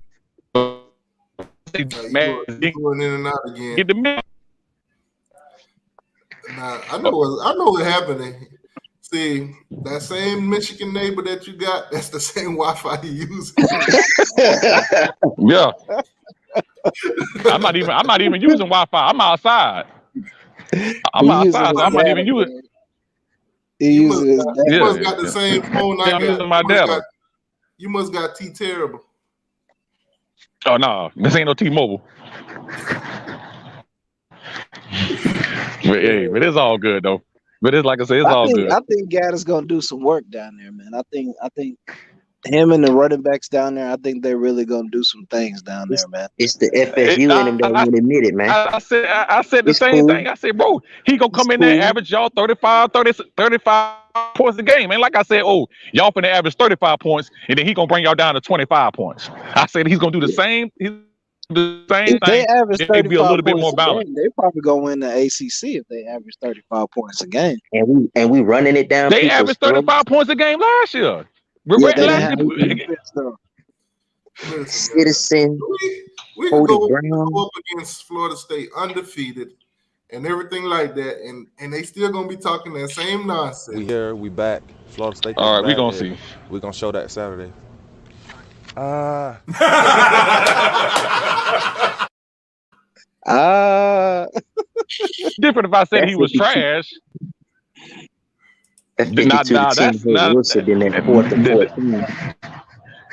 Man, going in and out again. Get the man. Nah, I know what's happening. See, that same Michigan neighbor that you got, that's the same Wi-Fi you use. Yeah. I'm not even using Wi-Fi. I'm outside. I'm outside, so I'm not even using. You must got the same phone I got. Using my data. You must got T-Terrible. Oh no, this ain't no T-Mobile. But it's all good though. But it's like I said, it's all good. I think Gator's gonna do some work down there, man. I think him and the running backs down there, I think they're really gonna do some things down there, man. It's the FSU in him that won't admit it, man. I said the same thing. I said, bro, he gonna come in there and average y'all 35 points a game. And like I said, y'all finna average 35 points, and then he gonna bring y'all down to 25 points. I said he's gonna do the same. If they average 35 be a little bit more balanced. They probably gonna win the ACC if they average 35 points a game. And we running it down. They averaged 35 points a game last year. Citizen. We can go up against Florida State undefeated and everything like that, and they still gonna be talking that same nonsense. We here, we back. Florida State. All right, we gonna see. We gonna show that Saturday. Different if I said he was trash. That's 52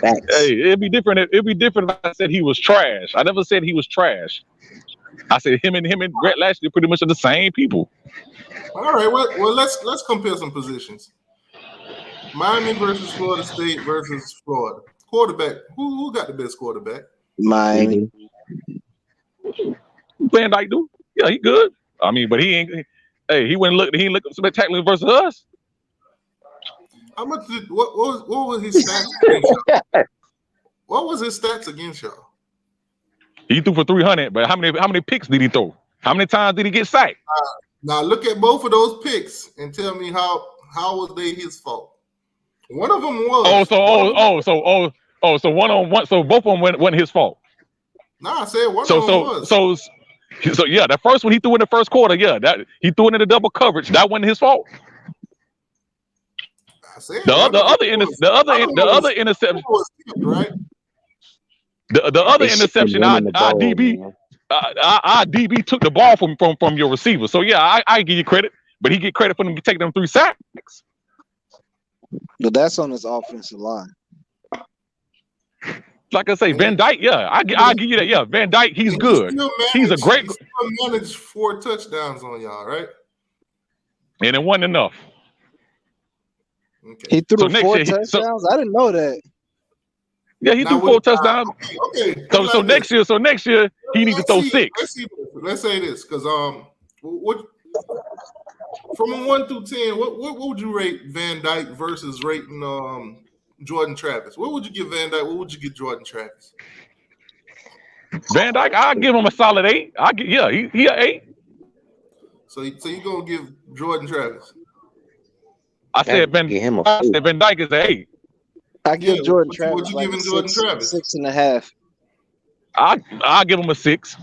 Hey, it'd be different. It'd be different if I said he was trash. I never said he was trash. I said him and Brett Lashley pretty much are the same people. All right, well let's compare some positions. Miami versus Florida State versus Florida. Quarterback. Who got the best quarterback? Miami. Van Dyke do? Yeah, he good. I mean, but he ain't. Hey, he wouldn't look. He ain't look spectacular versus us. How much did what was his stats against y'all? What was his stats against y'all? He threw for 300, but how many picks did he throw? How many times did he get sacked? Now look at both of those picks and tell me how was they his fault? One of them was. So one on one. So both of them wasn't his fault. Nah, I said one of them was. So yeah, the first one he threw in the first quarter. Yeah, that he threw it in the double coverage. That wasn't his fault. I said the other interception. Right. The other interception, our DB took the ball from your receiver. So yeah, I give you credit, but he get credit for them taking them 3 sacks. But that's on his offensive line. Like I say, Van Dyke, yeah, I give you that. Yeah, Van Dyke, he's good. He's a great. He still managed 4 touchdowns on y'all, right? And it wasn't enough. Okay. He threw 4 touchdowns. I didn't know that. Yeah, he threw 4 touchdowns. Okay. So next year he needs to throw 6. Let's say this, because what from a 1 through 10, what would you rate Van Dyke versus rating Jordan Travis? What would you give Van Dyke? What would you give Jordan Travis? Van Dyke, I'll give him a solid 8. He an 8. So you gonna give Jordan Travis? I said Van Dyke is an 8. I give Jordan Travis. What you giving Jordan Travis? 6.5. I'll give him a 6.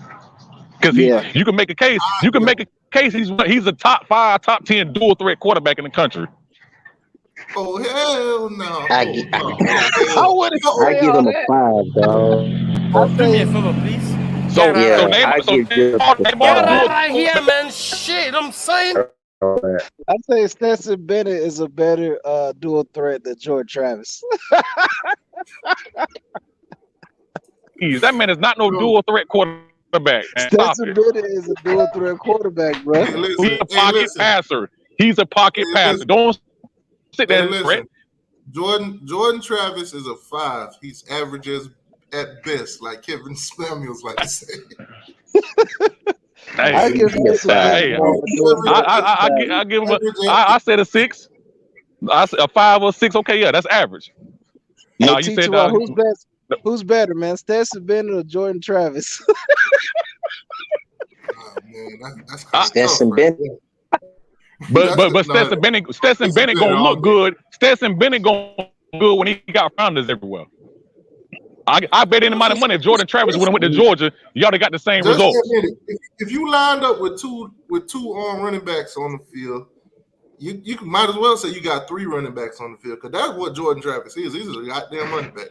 Because you can make a case. You can make a case. He's a top 5, top 10 dual threat quarterback in the country. Oh hell no! I give him a 5, dog. Do me a favor, please. So get out of here, man. Shit, I'm saying. I'd say Stetson Bennett is a better dual threat than Jordan Travis. That man is not no dual threat quarterback. Stetson Bennett is a dual threat quarterback, bro. He's a pocket passer. He's a pocket passer. Don't sit there and threat. Jordan Travis is a 5. He's averages at best, like Kevin Samuels like to say. I give him a 6. I said a 5 or 6. Okay, yeah, that's average. No, you said who's better, man? Stetson Bennett or Jordan Travis? Man, that's Stetson Bennett. But Stetson Bennett gonna look good. Stetson Bennett gonna look good when he got rounders everywhere. I bet any amount of money if Jordan Travis would have went to Georgia, y'all would have got the same Just results. if you lined up with two running backs on the field, you might as well say you got 3 running backs on the field because that's what Jordan Travis is. He's a goddamn running back.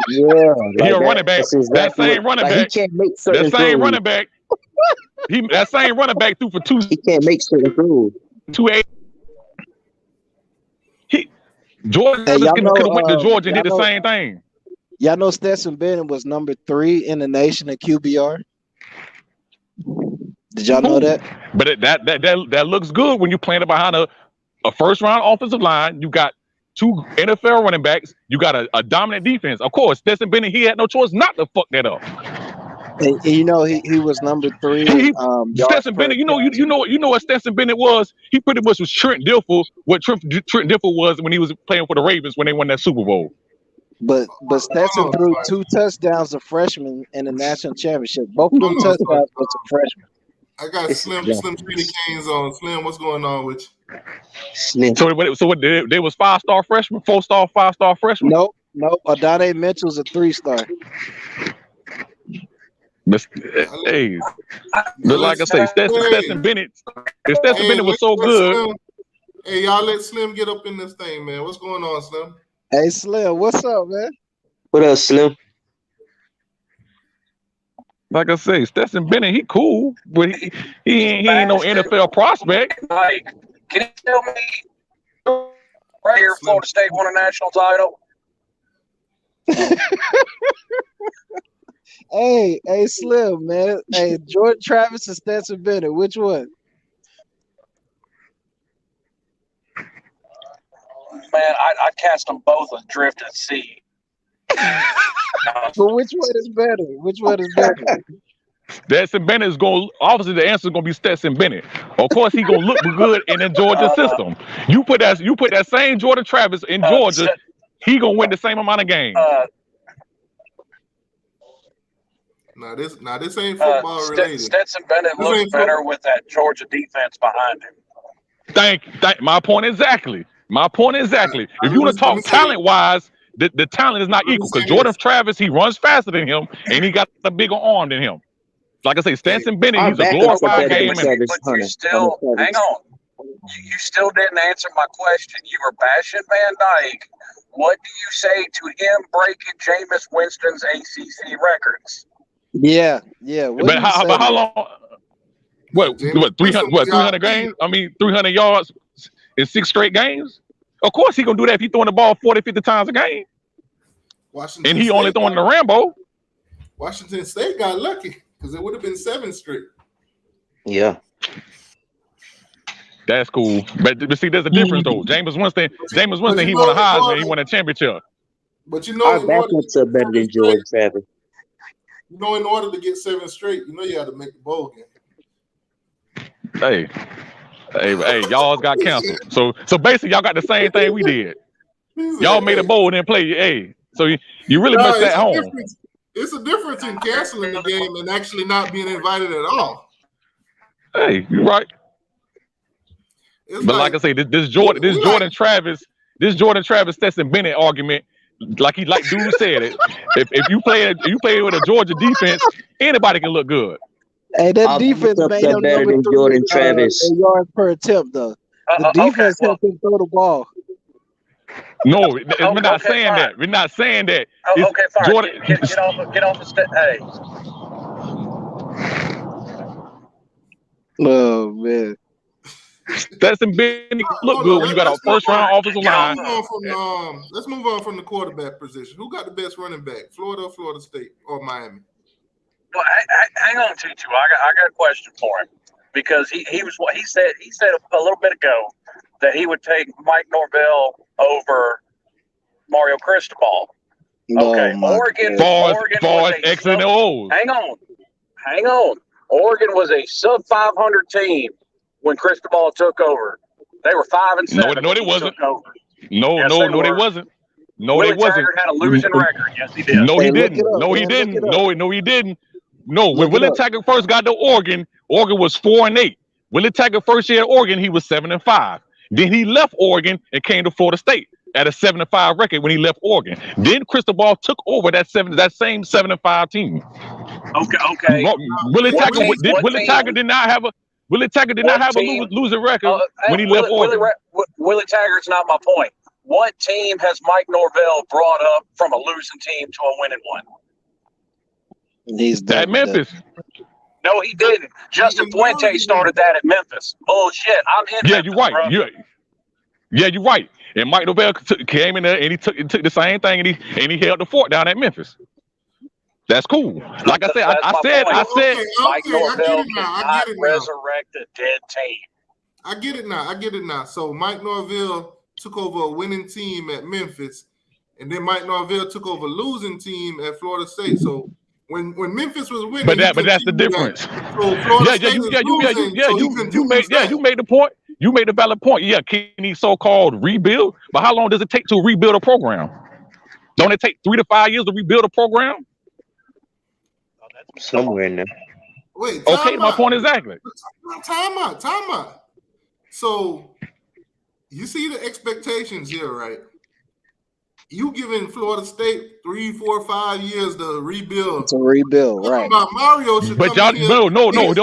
Yeah, he a running back. That same running back. He can't make certain that same throws. running back. That same running back threw for 2. He can't make certain throws. 2-8. Jordan could have went to Georgia and did the same thing. Y'all know Stetson Bennett was number 3 in the nation in QBR. Did y'all know that? But that looks good when you're playing behind a first round offensive line. You got 2 NFL running backs. You got a dominant defense. Of course, Stetson Bennett, he had no choice not to fuck that up. And you know he was number 3. Stetson Bennett, you know what Stetson Bennett was? He pretty much was Trent Dilfer, what Trent Dilfer was when he was playing for the Ravens when they won that Super Bowl. But Stetson threw 2 touchdowns as freshman in the national championship. Both of them touchdowns was a freshman. I got Slim Shady Canes on. Slim, what's going on with you? Slim. So what they was 5-star freshman, 4-star, 5-star freshman? Nope. Adonai Mitchell's a 3-star. Hey, but like I say, Stetson Bennett, Stetson Bennett was so good. Hey, y'all let Slim get up in this thing, man. What's going on, Slim? Hey, Slim, what's up, man? What up, Slim? Like I say, Stetson Bennett, he cool, but he ain't no NFL prospect. Like, can you tell me right here Florida State won a national title? Hey, Slim, man. Hey, Jordan Travis and Stetson Bennett, which one? Man, I cast them both adrift at sea. But which one is better? Stetson Bennett is going. Obviously, the answer is going to be Stetson Bennett. Of course, he going to look good in the Georgia system. You put that same Jordan Travis in Georgia, he going to win the same amount of games. Now this ain't football related. Stetson Bennett looks better with that Georgia defense behind him. Thank. My point exactly. If you want to talk talent wise, the talent is not equal because Jordan Travis, he runs faster than him and he got a bigger arm than him. Like I say, Stetson Bennett, he's a glorified game. But you still, hang on. You still didn't answer my question. You were bashing Van Dyke. What do you say to him breaking Jameis Winston's ACC records? Yeah. But how long? What 300 games? I mean, 300 yards in 6 straight games? Of course he gonna do that if he throwing the ball 40, 50 times a game. And he only throwing the Rambo. Washington State got lucky because it would have been 7 straight. Yeah. That's cool. But see, there's a difference though. Jameis Winston, he won a Heisman, he won a championship. But you know, our backups are better than Jordan Travis. You know, in order to get 7 straight, you know you had to make the bowl game. Hey, y'all got canceled. So basically, y'all got the same thing we did. Y'all made a bowl and then play. Hey, so you really missed that home. It's a difference in canceling the game and actually not being invited at all. Hey, you're right. But like I say, this Jordan Travis Stetson Bennett argument, like dude said it. If you play with a Georgia defense, anybody can look good. Hey, that defense made him better than Jordan Travis. Yards per attempt, though. The defense helped him throw the ball. No, we're not saying that. We're not saying that. Okay, fine. Jordan, get off the stage. Hey. Oh man, Stetson Bennett look good when you got a first round offensive line. Let's move on from the quarterback position. Who got the best running back? Florida or Florida State or Miami? Well, hang on, T2. I got a question for him because he said a little bit ago that he would take Mike Norvell over Mario Cristobal. Okay, Oregon was X and O's. Hang on. Oregon was a sub 500 team when Cristobal took over. They were 5-7. No, they wasn't. No, yes, they wasn't. No, Willie they wasn't. Taggart had a losing record. Yes, he did. No, he didn't. No, he didn't. No, when Willie Taggart first got to Oregon was 4-8. Willie Taggart first year at Oregon, he was 7-5. Then he left Oregon and came to Florida State. at a 7-5 record when he left Oregon. Then Cristobal took over that same 7-5 team. Okay. Willie Taggart did not have a losing record when he left Oregon. Willie Taggart's not my point. What team has Mike Norvell brought up from a losing team to a winning one? He's at Memphis. No, he didn't. Justin Fuente started that at Memphis. Bullshit. I'm in. Yeah, Memphis, you're right. bro. You're right. And Mike Norvell came in there and he took the same thing and he held the fort down at Memphis. That's cool. Like I said, I said, Mike Norvell cannot resurrect a dead team. I get it now. So Mike Norvell took over a winning team at Memphis, and then Mike Norvell took over a losing team at Florida State. So when Memphis was winning, but that's the difference. So Florida State is losing, you made the point. You made a valid point. Yeah, can he so-called rebuild? But how long does it take to rebuild a program? Don't it take 3 to 5 years to rebuild a program? Somewhere in there. Wait. Okay, my point exactly. Time out. So you see the expectations here, right? You giving Florida State 3, 4, 5 years to rebuild. To rebuild, right? About Mario should but y'all, no. Here's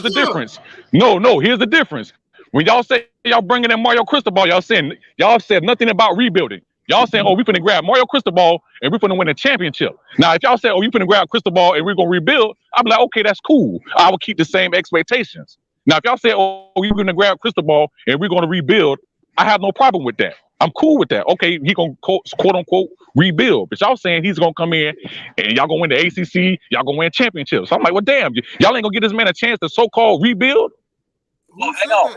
the difference. No. Here's the difference. When y'all say y'all bringing in Mario Cristobal, y'all said nothing about rebuilding. Y'all saying, oh, we finna grab Mario Cristobal and we finna win a championship. Now, if y'all say, oh, you finna grab Cristobal and we're gonna rebuild, I'm like, okay, that's cool. I will keep the same expectations. Now, if y'all say, oh, you're gonna grab Cristobal and we're gonna rebuild, I have no problem with that. I'm cool with that. Okay, he gonna quote unquote rebuild. But y'all saying he's gonna come in and y'all gonna win the ACC, y'all gonna win championships. So I'm like, well, damn, y'all ain't gonna give this man a chance to so-called rebuild. Well, hang on,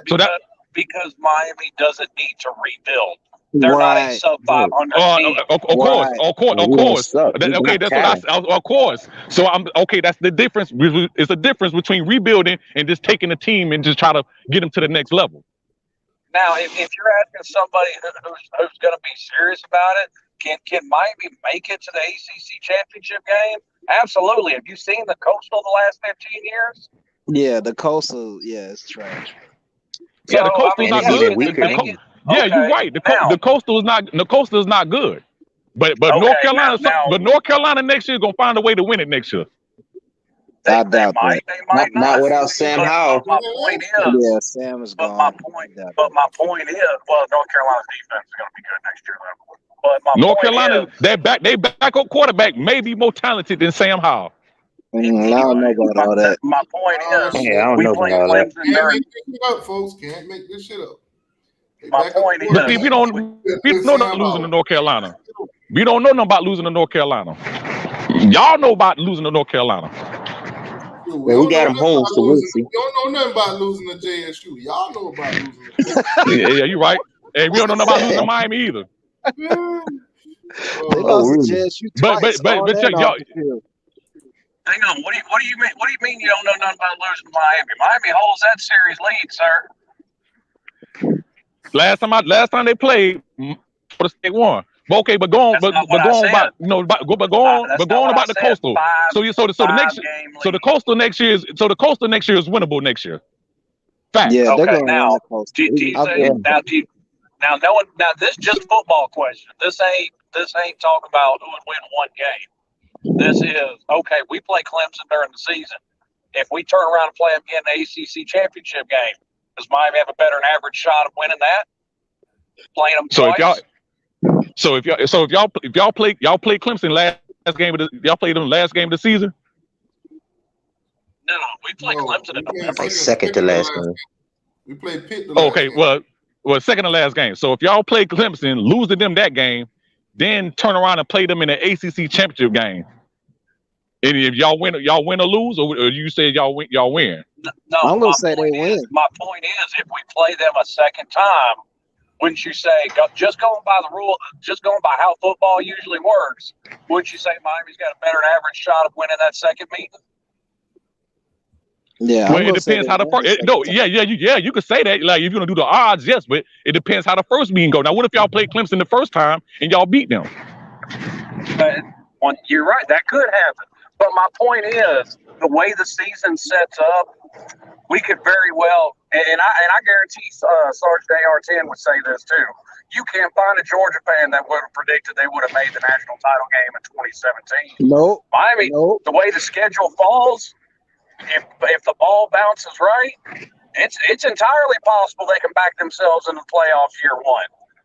because Miami doesn't need to rebuild. They're not a sub-500 team. Of course. Okay, that's what of course. So I'm okay. That's the difference. It's a difference between rebuilding and just taking a team and just try to get them to the next level. Now, if you're asking somebody who's going to be serious about it, can Miami make it to the ACC championship game? Absolutely. Have you seen the Coastal the last 15 years? Yeah, the Coastal. Yeah, it's trash. Yeah, the Coastal's not good. Yeah, you're right. The Coastal is not good. But North Carolina next year is gonna find a way to win it next year. I doubt that. Not without Sam Howell. My point is, yeah, Sam is gone. But my point is, well, North Carolina's defense is gonna be good next year. But North Carolina, they backup quarterback may be more talented than Sam Howell. I don't know about all that. My point is, I don't know about all that. Can't make this shit up, folks. Can't make this shit up. My point is, but we don't know about losing to North Carolina. We don't know nothing about losing to North Carolina. Y'all know about losing to North Carolina. We got them home, so we'll see. We don't know nothing about losing to JSU. Y'all know about losing. Yeah, you're right. Hey, we don't know about losing to Miami either. They lost to JSU twice. But y'all. Hang on. What do you mean? What do you mean you don't know nothing about losing to Miami? Miami holds that series lead, sir. Last time they played, for the State won. But okay, but go on about the Coastal. So the Coastal next year is winnable next year. Fact. Yeah, okay. Now this is just football question. This ain't talking about who would win one game. This is okay. We play Clemson during the season. If we turn around and play them again in the ACC championship game, does Miami have a better than average shot of winning that? Playing them twice? If y'all play Clemson last game of y'all played them last game of the season? No, we play Clemson in November. Second to last game. We played Pitt. Okay, well, second to last game. So if y'all play Clemson, lose to them that game, then turn around and play them in the ACC championship game. And if y'all win or lose, or you say y'all win? No, I'm gonna say they win. My point is, if we play them a second time, wouldn't you say just going by the rule, just going by how football usually works? Wouldn't you say Miami's got a better than average shot of winning that second meeting? Yeah, well, it depends how the first. You could say that. Like, if you're gonna do the odds, yes, but it depends how the first meeting go. Now, what if y'all played Clemson the first time and y'all beat them? You're right, that could happen. But my point is, the way the season sets up, we could very well, and I guarantee Sarge AR-10 would say this too. You can't find a Georgia fan that would have predicted they would have made the national title game in 2017. Nope. Miami, nope. The way the schedule falls, if the ball bounces right, it's entirely possible they can back themselves into the playoffs year one.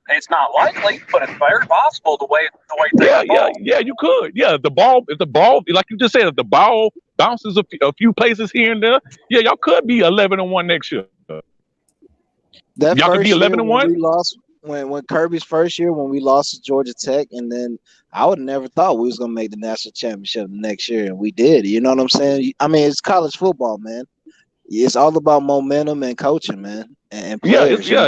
It's not likely, but it's very possible the way yeah, you could. Yeah, if the ball, like you just said, if the ball bounces a few places here and there, yeah, y'all could be 11-1 next year. That y'all could be 11-1. We lost when Kirby's first year when we lost to Georgia Tech, and then I would have never thought we was gonna make the national championship next year, and we did. You know what I'm saying? I mean, it's college football, man. It's all about momentum and coaching, man. And players, yeah.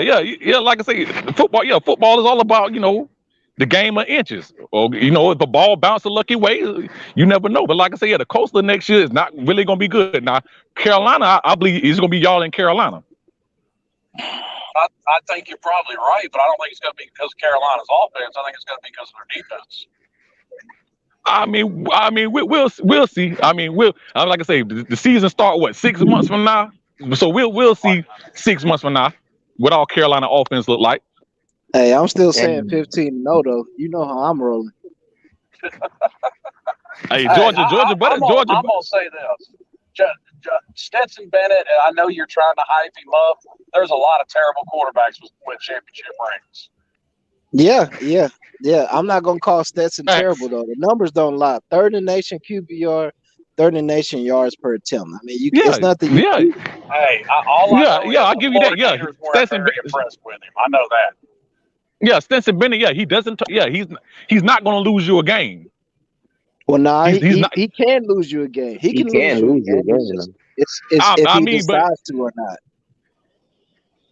Like I say, football. Yeah, football is all about the game of inches. Or if the ball bounces a lucky way, you never know. But like I say, the Coastal next year is not really going to be good. Now, Carolina, I believe it's going to be y'all in Carolina. I think you're probably right, but I don't think it's going to be because of Carolina's offense. I think it's going to be because of their defense. I mean, we'll see. I mean, like I say, the season start 6 months from now. So we'll see 6 months from now what all Carolina offense look like. Hey, I'm still saying 15-0 though. You know how I'm rolling. Hey, Georgia. I'm gonna say this. Stetson Bennett, and I know you're trying to hype him up. There's a lot of terrible quarterbacks with championship rings. Yeah. I'm not gonna call Stetson terrible though. The numbers don't lie. Third in the nation QBR, third in the nation yards per attempt. I mean, it's nothing. Hey, I'll give you that. Yeah, Stetson very impressed with him. I know that. Yeah, Stetson Bennett. Yeah, he doesn't. He's not going to lose you a game. Well, he can lose you a game. He can lose you a game. It's if he decides to or not.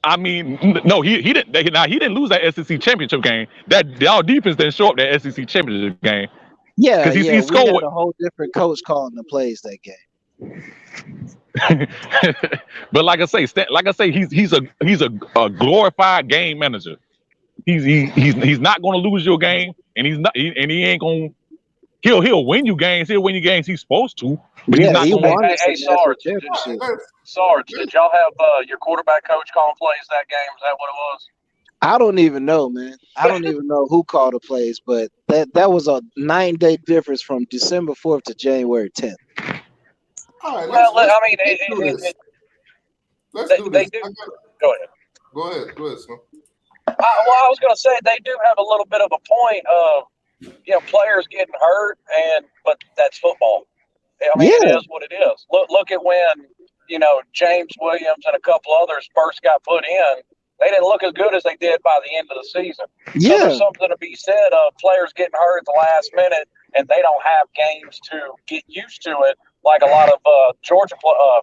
I mean, no, he didn't. He didn't lose that SEC championship game. Our defense didn't show up that SEC championship game. Yeah, because he scored. We had a whole different coach calling the plays that game. But like I say, he's a glorified game manager. He's not going to lose you a game, and he ain't going. He'll win you games. He'll win you games he's supposed to. But he's not going to. Hey, Sarge, did y'all have your quarterback coach calling plays that game? Is that what it was? I don't even know, man. I don't even know who called the plays, but that was a 9-day difference from December 4th to January 10th. All right, let's do this. Go ahead. Go ahead, Snow. I was going to say they do have a little bit of a point of players getting hurt, but that's football. I mean, it is what it is. Look at when James Williams and a couple others first got put in. They didn't look as good as they did by the end of the season. So there's something to be said of players getting hurt at the last minute, and they don't have games to get used to it like a lot of Georgia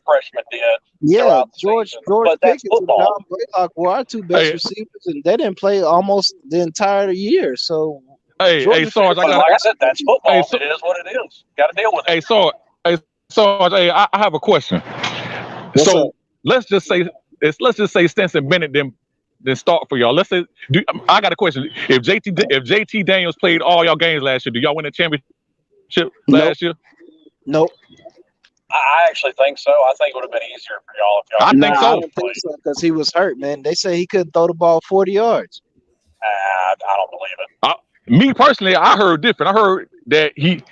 freshmen did. Yeah, George Pickens and John Blaylock were our two best receivers, and they didn't play almost the entire year. So, Sarge, like I said, that's football. It is what it is. Got to deal with it. Sarge, I have a question. Let's just say Stetson Bennett then start for y'all. Let's say I got a question. If JT Daniels played all y'all games last year, do y'all win a championship last year? Nope. I actually think so. I think it would have been easier for y'all if y'all. I think so. I don't think so because he was hurt, man. They say he couldn't throw the ball 40 yards. I don't believe it. Me personally, I heard different. I heard that he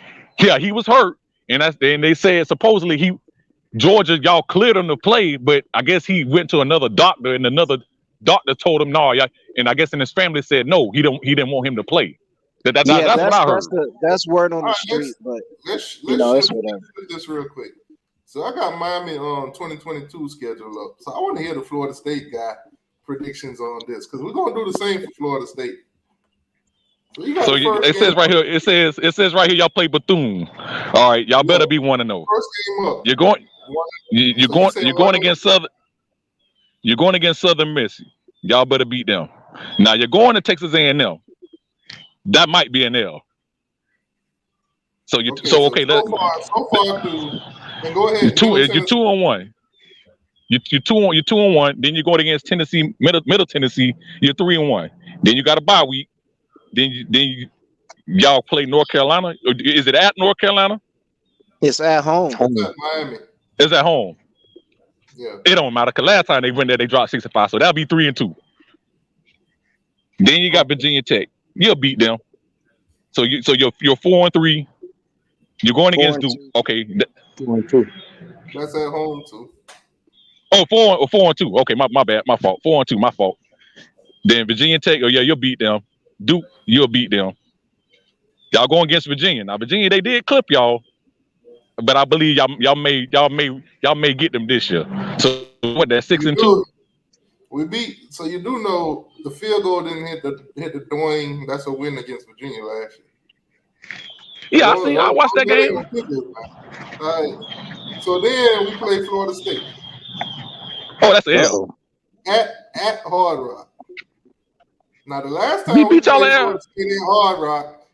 was hurt, and they said supposedly Georgia, y'all cleared him to play, but I guess he went to another doctor, and another doctor told him no. And I guess his family said no, he didn't want him to play. That's what I heard. That's word on the street, but let's it's whatever. This real quick. So I got Miami on 2022 scheduled up. So I want to hear the Florida State guy predictions on this because we're gonna do the same for Florida State. So it says right here. It says right here. Y'all play Bethune. All right, y'all better be 1-0. First game up. You're going against Southern. You're going against Southern Miss. Y'all better beat them. Now you're going to Texas A&M. That might be an L. So far, and go ahead. You're 2-1. You're 2-1. Then you're going against Tennessee, Middle Tennessee. You're 3-1. Then you got a bye week. Then y'all play North Carolina. Is it at North Carolina? It's at home. It's at Miami. It's at home. Yeah. It don't matter. Cause last time they went there, they dropped 65. So that'll be 3-2. Then you got Virginia Tech. You'll beat them. So you're 4-3. You're going against Duke. Okay. 4-2. That's at home too. Oh, 4-2. Okay, my bad. My fault. 4-2. My fault. Then Virginia Tech. Oh yeah, you'll beat them. Duke, you'll beat them. Y'all going against Virginia. Now Virginia, they did clip y'all, but I believe y'all may get them this year. So what? That's 6-2. We beat. So you do know the field goal didn't hit the Dwayne. That's a win against Virginia last year. Yeah, I watched that game. All right. So then we play Florida State. Oh, that's an L. At Hard Rock. Now the last time we we beat y'all played Florida State at Hard Rock,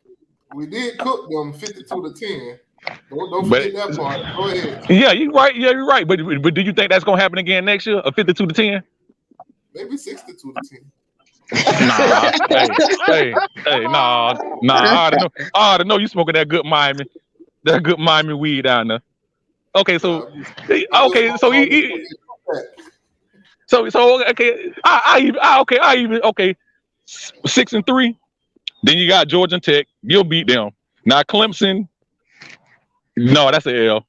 we did cook them 52-10. Don't forget that part. Go ahead. Yeah, you're right. Yeah, you're right. But do you think that's gonna happen again next year? A 52-10? Maybe 62-10. Nah, hey, nah. I already know you smoking that good Miami weed down there. Okay, so okay, so okay, I even 6-3. Then you got Georgia Tech. You'll beat them. Now Clemson, no, that's an L.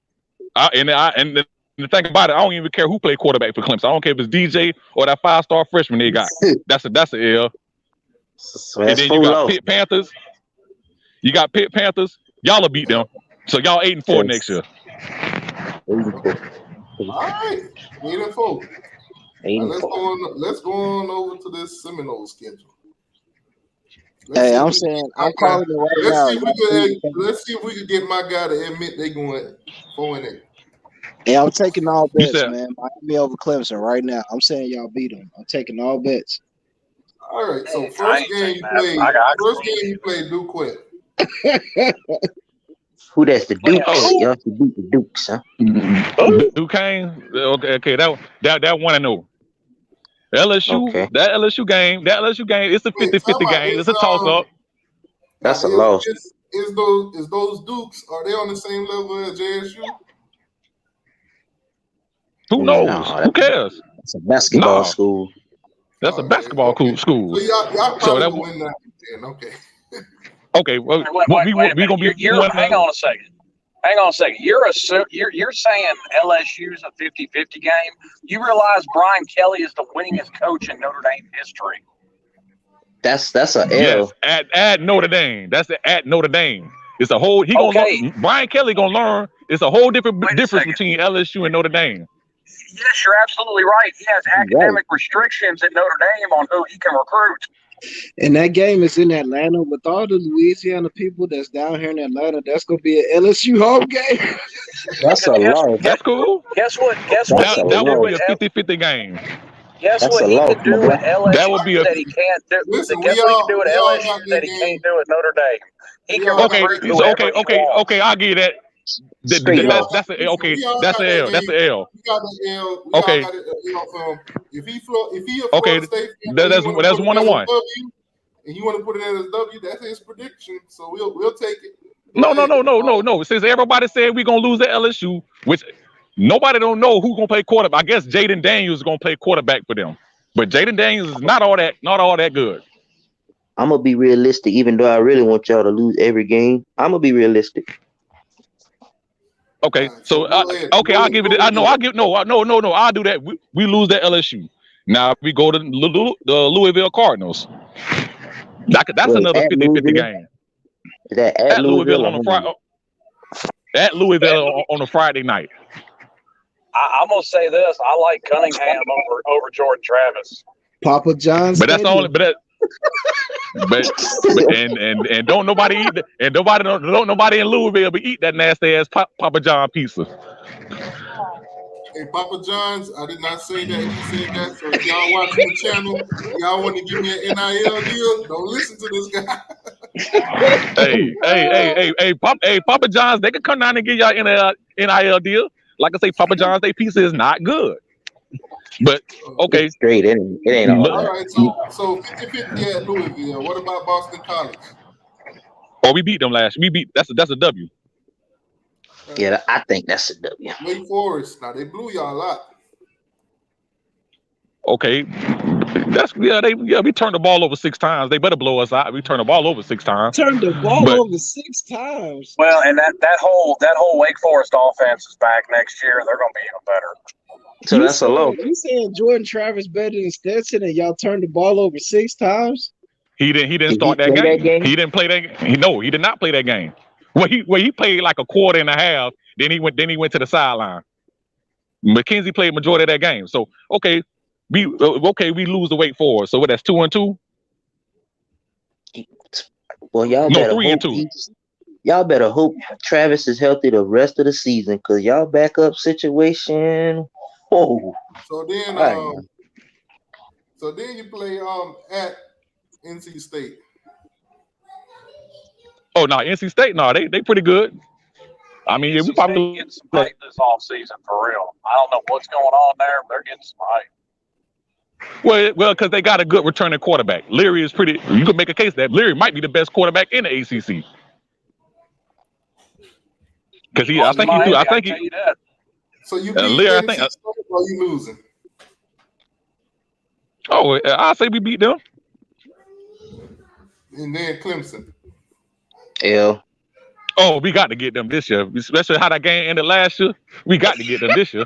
And the thing about it, I don't even care who played quarterback for Clemson. I don't care if it's DJ or that 5-star freshman they got. That's an L. So and then you got Pitt Panthers. You got Pitt Panthers. Y'all will beat them. So y'all 8-4 next year. 8-4. All right, 8-4. Let's go on over to this Seminoles schedule. I'm calling it right now. Let's see if we can get my guy to admit they going 4-8. Hey, I'm taking all bets, man. Miami over Clemson right now. I'm saying y'all beat them. I'm taking all bets. All right. So first game you played Duke Quet. Who that's the Dukes? Y'all should beat the Dukes, huh? Duquesne. Okay. That 1-0. LSU. That LSU game. It's a 50-50 game. It's a toss up. That's a loss. Is those Dukes? Are they on the same level as JSU? Who knows? Who cares? It's a basketball school. That's a basketball school. So y'all probably will win that. Okay. Okay. Well, we gonna be. Hang on a second. You're saying LSU's a 50-50 game. You realize Brian Kelly is the winningest coach in Notre Dame history. That's a L. Yes, at Notre Dame. That's at Notre Dame. It's a whole. Brian Kelly gonna learn. It's a whole different difference between LSU and Notre Dame. Yes, you're absolutely right. He has academic restrictions at Notre Dame on who he can recruit. And that game is in Atlanta with all the Louisiana people that's down here in Atlanta. That's gonna be an LSU home game. That's a loss. That's cool. Guess what? That will be a 50-50 game. Guess what he can do at LSU that would be that he can't do. Guess what he can do at LSU that he can't do at Notre Dame. He can recruit whoever he wants. Okay, I'll give you that. That's an L. That's an L. That's an L. We got an L. Okay. If he a Florida State, that's 1-1. And you want to put it as a W, that's his prediction. So we'll take it. No. Since everybody said we're gonna lose at LSU, which nobody don't know who's gonna play quarterback. I guess Jaden Daniels is gonna play quarterback for them, but Jaden Daniels is not all that good. I'm gonna be realistic, even though I really want y'all to lose every game. I'm gonna be realistic. Okay, so I'll give it. I'll do that. We lose that LSU. Now we go to the Louisville Cardinals. That's another 50-50 game. Is that at Louisville on a Friday? At Louisville on a Friday night. I'm gonna say this: I like Cunningham over Jordan Travis. Papa John's. But that's only. But don't nobody eat and don't nobody in Louisville be eat that nasty ass Papa John pizza. Hey, Papa John's, I did not say that. He said that. So if y'all watching the channel, y'all want to give me an NIL deal, don't listen to this guy. hey, Papa John's, they can come down and give y'all an NIL deal. Like I say, Papa John's, their pizza is not good. But okay, it's great. It ain't all right. So 50-50 at Louisville. What about Boston College? Oh, we beat them last. That's a W. Yeah, I think that's a W. Wake Forest. Now they blew y'all a lot. Okay, we turned the ball over 6 times. They better blow us out. We turned the ball over 6 times. Turned the ball But- over 6 times. Well, and that whole Wake Forest offense is back next year. They're going to be even better. So that's a low. You saying Jordan Travis better than Stetson, and y'all turned the ball over 6 times? He didn't Did start he that play game. that game? He didn't play that. He did not play that game. Well, he played like a quarter and a half. Then he went to the sideline. McKenzie played majority of that game. So okay, we lose the Wake Forest. So that's 2-2. Well, y'all No, better 3-2. Y'all better hope Travis is healthy the rest of the season, because y'all backup situation. Whoa. So then, Right. so then you play at NC State. Oh no, NC State, no, they pretty good. I mean, yeah, we probably getting some hype this offseason for real. I don't know what's going on there, but they're getting some hype. well, because they got a good returning quarterback. Leary is pretty. You could make a case that Leary might be the best quarterback in the ACC. Because I think he threw. I think he. So you beat Leary, NC State or you losing? Oh, I say we beat them. And then Clemson. L. Oh, we got to get them this year, especially how that game ended last year. We got to get them this year.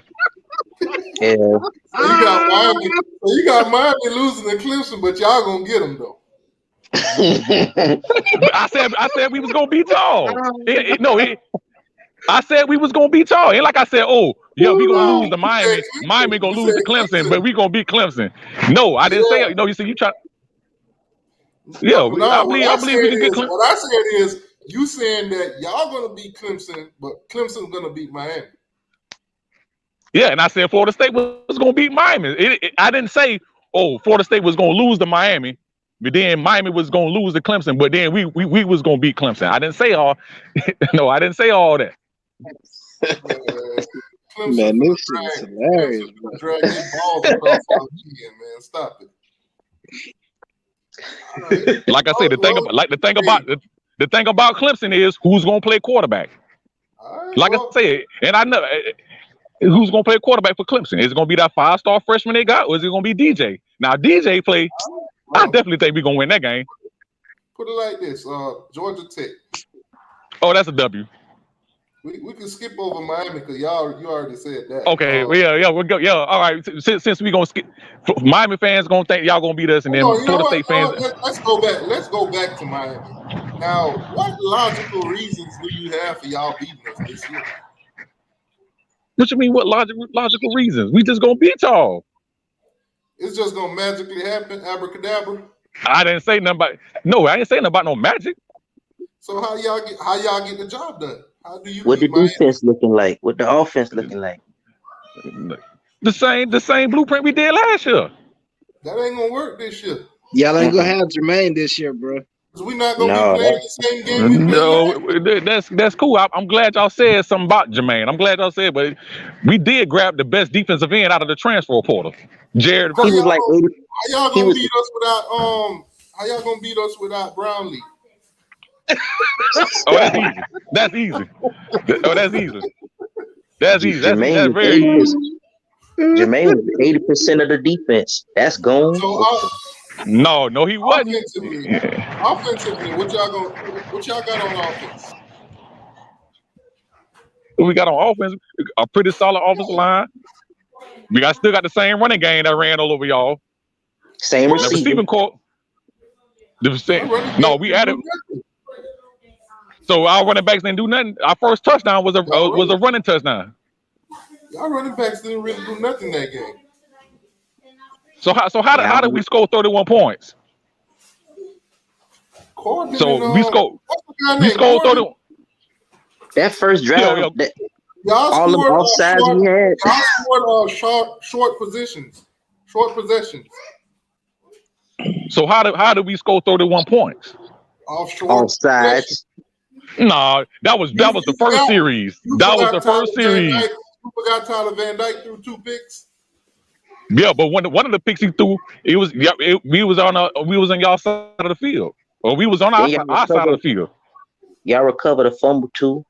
L. So you got Miami losing to Clemson, but y'all gonna get them though. I said we was gonna beat y'all. I said we was gonna beat y'all. Ain't like I said, oh yeah, we gonna lose to Miami. Miami gonna lose to Clemson, but we gonna beat Clemson. No, I didn't say. No, you see, you try. Yeah, I believe we can get Clemson. What I said is, you saying that y'all gonna beat Clemson, but Clemson's gonna beat Miami. Yeah, and I said Florida State was gonna beat Miami. I didn't say, oh, Florida State was gonna lose to Miami, but then Miami was gonna lose to Clemson, but then we was gonna beat Clemson. I didn't say all. No, I didn't say all that. Man, this shit is hilarious, bro. Drag these balls across our chin, man. Stop it. Right. Like I said, the thing about Clemson is who's gonna play quarterback. Right, Like I said, and I know who's gonna play quarterback for Clemson. Is it gonna be that 5-star freshman they got, or is it gonna be DJ? Now DJ play. I definitely think we're gonna win that game. Put it like this: Georgia Tech. Oh, that's a W. We can skip over Miami because you already said that. Okay, we'll go. Yeah, all right. Since we gonna skip, Miami fans gonna think y'all gonna beat us, and then Florida State fans. Let's go back. Let's go back to Miami. Now, what logical reasons do you have for y'all beating us this year? What you mean? What logical reasons? We just gonna beat y'all. It's just gonna magically happen, abracadabra. I didn't say nothing about. No, I didn't say nothing about no magic. So how y'all get the job done? How do you? What the defense looking like? What the offense looking like? The same blueprint we did last year. That ain't gonna work this year. Y'all ain't gonna have Jermaine this year, bro. We not gonna be playing the same game. That's cool. I'm glad y'all said something about Jermaine. I'm glad y'all said, but we did grab the best defensive end out of the transfer portal. Jared. He was like 80. How y'all gonna beat us without How y'all gonna beat us without Brownlee? Oh, that's easy. That's easy. That's easy. That's very easy. Jermaine was 80% of the defense. That's gone. So, no, he wasn't. Offensively, what y'all got on offense? We got on offense a pretty solid offensive line. We still got the same running game that ran all over y'all. Same receiving core. No, we added. So our running backs didn't do nothing. Our first touchdown was a running touchdown. Y'all running backs didn't really do nothing that game. So how did we score 31 points? Corbin we scored 31. That first drive, all the offsides we had. Y'all scored short possessions. So how did we score 31 points? Offsides. No, that was the first series. That was the first series. You forgot Tyler Van Dyke threw 2 picks. Yeah, but one of the picks he threw, we was on y'all side of the field, or we was on our side of the field. Y'all recovered a fumble too,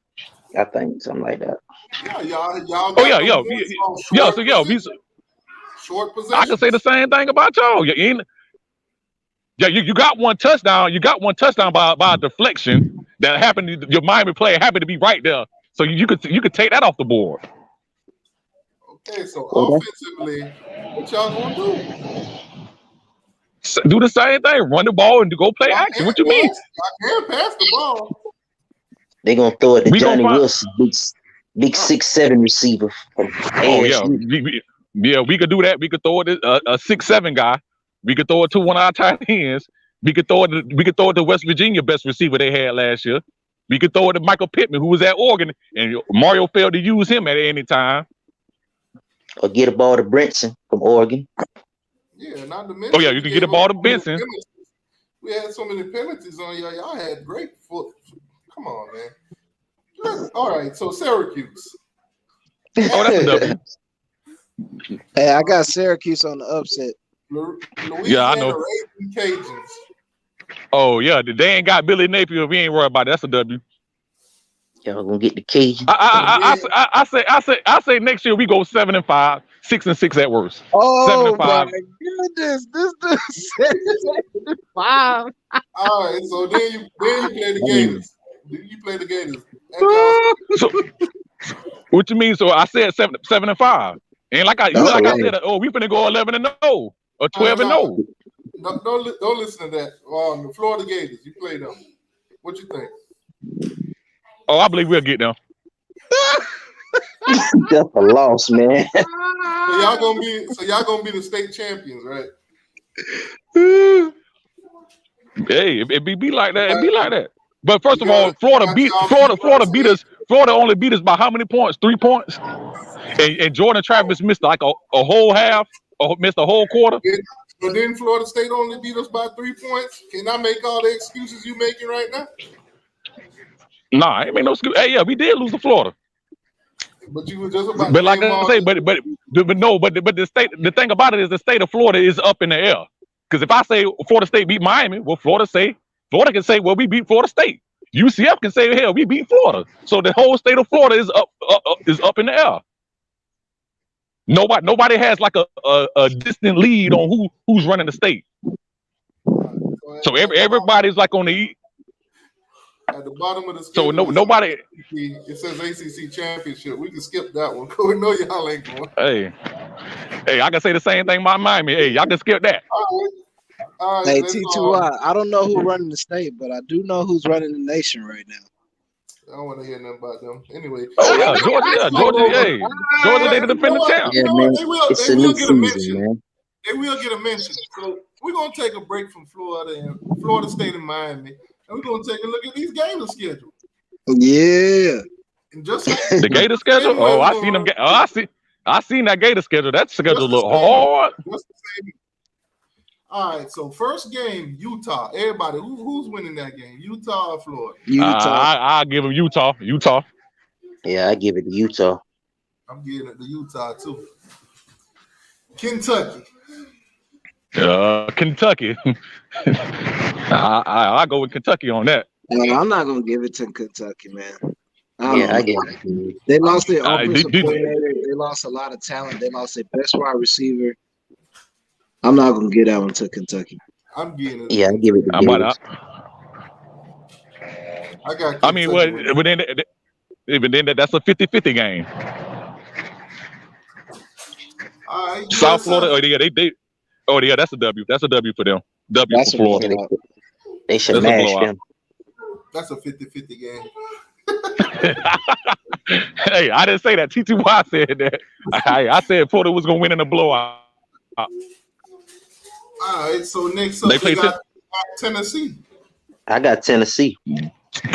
I think, something like that. Yeah, y'all. So short possession. I can say the same thing about y'all. You got one touchdown. You got one touchdown by a deflection that happened. Your Miami player happened to be right there, so you could take that off the board. Okay, so offensively, what y'all gonna do? Do the same thing. Run the ball and go play action. What you mean? I can't pass the ball. They gonna throw it to Johnny Wilson, big 6'7" receiver. Oh yeah, we could do that. We could throw it a 6'7" guy. We could throw it to one of our tight ends. We could throw it to West Virginia best receiver they had last year. We could throw it to Michael Pittman, who was at Oregon, and Mario failed to use him at any time. Or get a ball to Brinson from Oregon. Yeah, not to mention. Oh yeah, you can get a ball to Benson. We had so many penalties on y'all. Y'all had great foot. Come on, man. All right, so Syracuse. Oh, that's a W. Hey, I got Syracuse on the upset. Yeah, I know. Cajuns. Oh yeah, they ain't got Billy Napier. We ain't worried about it. That's a W. Y'all gonna get the Cajun. I say next year we go 7-5, 6-6 at worst. Oh 7-5. my goodness, this dude 7-5. All right, so then you play the Gators. You play the Gators. So, what you mean? So I said 7-5. And like I said, we finna go 11-0 or 12-0. Don't listen to that. The Florida Gators, you play them. What you think? Oh, I believe we'll get them. That's a loss, man. So y'all gonna be the state champions, right? Hey, it be like that. It be like that. But first of all, Florida only beat us by how many points? 3 points. And Jordan Travis missed like a whole half, or missed a whole quarter. But didn't Florida State only beat us by 3 points? Can I make all the excuses you making right now? Nah, I ain't make no excuse. Hey, yeah, we did lose to Florida. But you were just about. But like I say, but the thing about it is the state of Florida is up in the air. Because if I say Florida State beat Miami, well, Florida can say, well, we beat Florida State. UCF can say, hell, we beat Florida. So the whole state of Florida is up in the air. Nobody has like a distant lead on who's running the state. So everybody's like on the at the bottom of the schedule. So nobody. It says ACC championship. We can skip that one. We know y'all ain't going. Hey, I can say the same thing about Miami. Hey, y'all can skip that. All right, hey, T2Y, I don't know who's running the state, but I do know who's running the nation right now. I don't want to hear nothing about them. Anyway. Oh yeah, Georgia. Hey, Georgia, they the defending champ. Yeah, man. It's a new season, man. They will get a mention. So we're gonna take a break from Florida and Florida State and Miami, and we're gonna take a look at these Gator schedule. Yeah. And just like the Gator schedule. Oh, I seen them. I seen that Gator schedule. That schedule look hard. All right, so first game, Utah. Everybody, who's winning that game? Utah or Florida? Utah. I give them Utah. Yeah, I give it to Utah. I'm giving it to Utah too. Kentucky. Kentucky. I go with Kentucky on that. No, I'm not gonna give it to Kentucky, man. I give it to you. They lost their offensive coordinator. They lost a lot of talent. They lost their best wide receiver. I'm not gonna give that one to Kentucky. I'm getting it. Yeah, I give it to Gators. I got. I mean, but then that's a 50-50 game. South Florida. Oh yeah, that's a W. That's a W for them. W for Florida. They should mash them. That's a 50-50 game. Hey, I didn't say that. T2Y said that. I said Florida was gonna win in a blowout. All right, so next up we got Tennessee. I got Tennessee.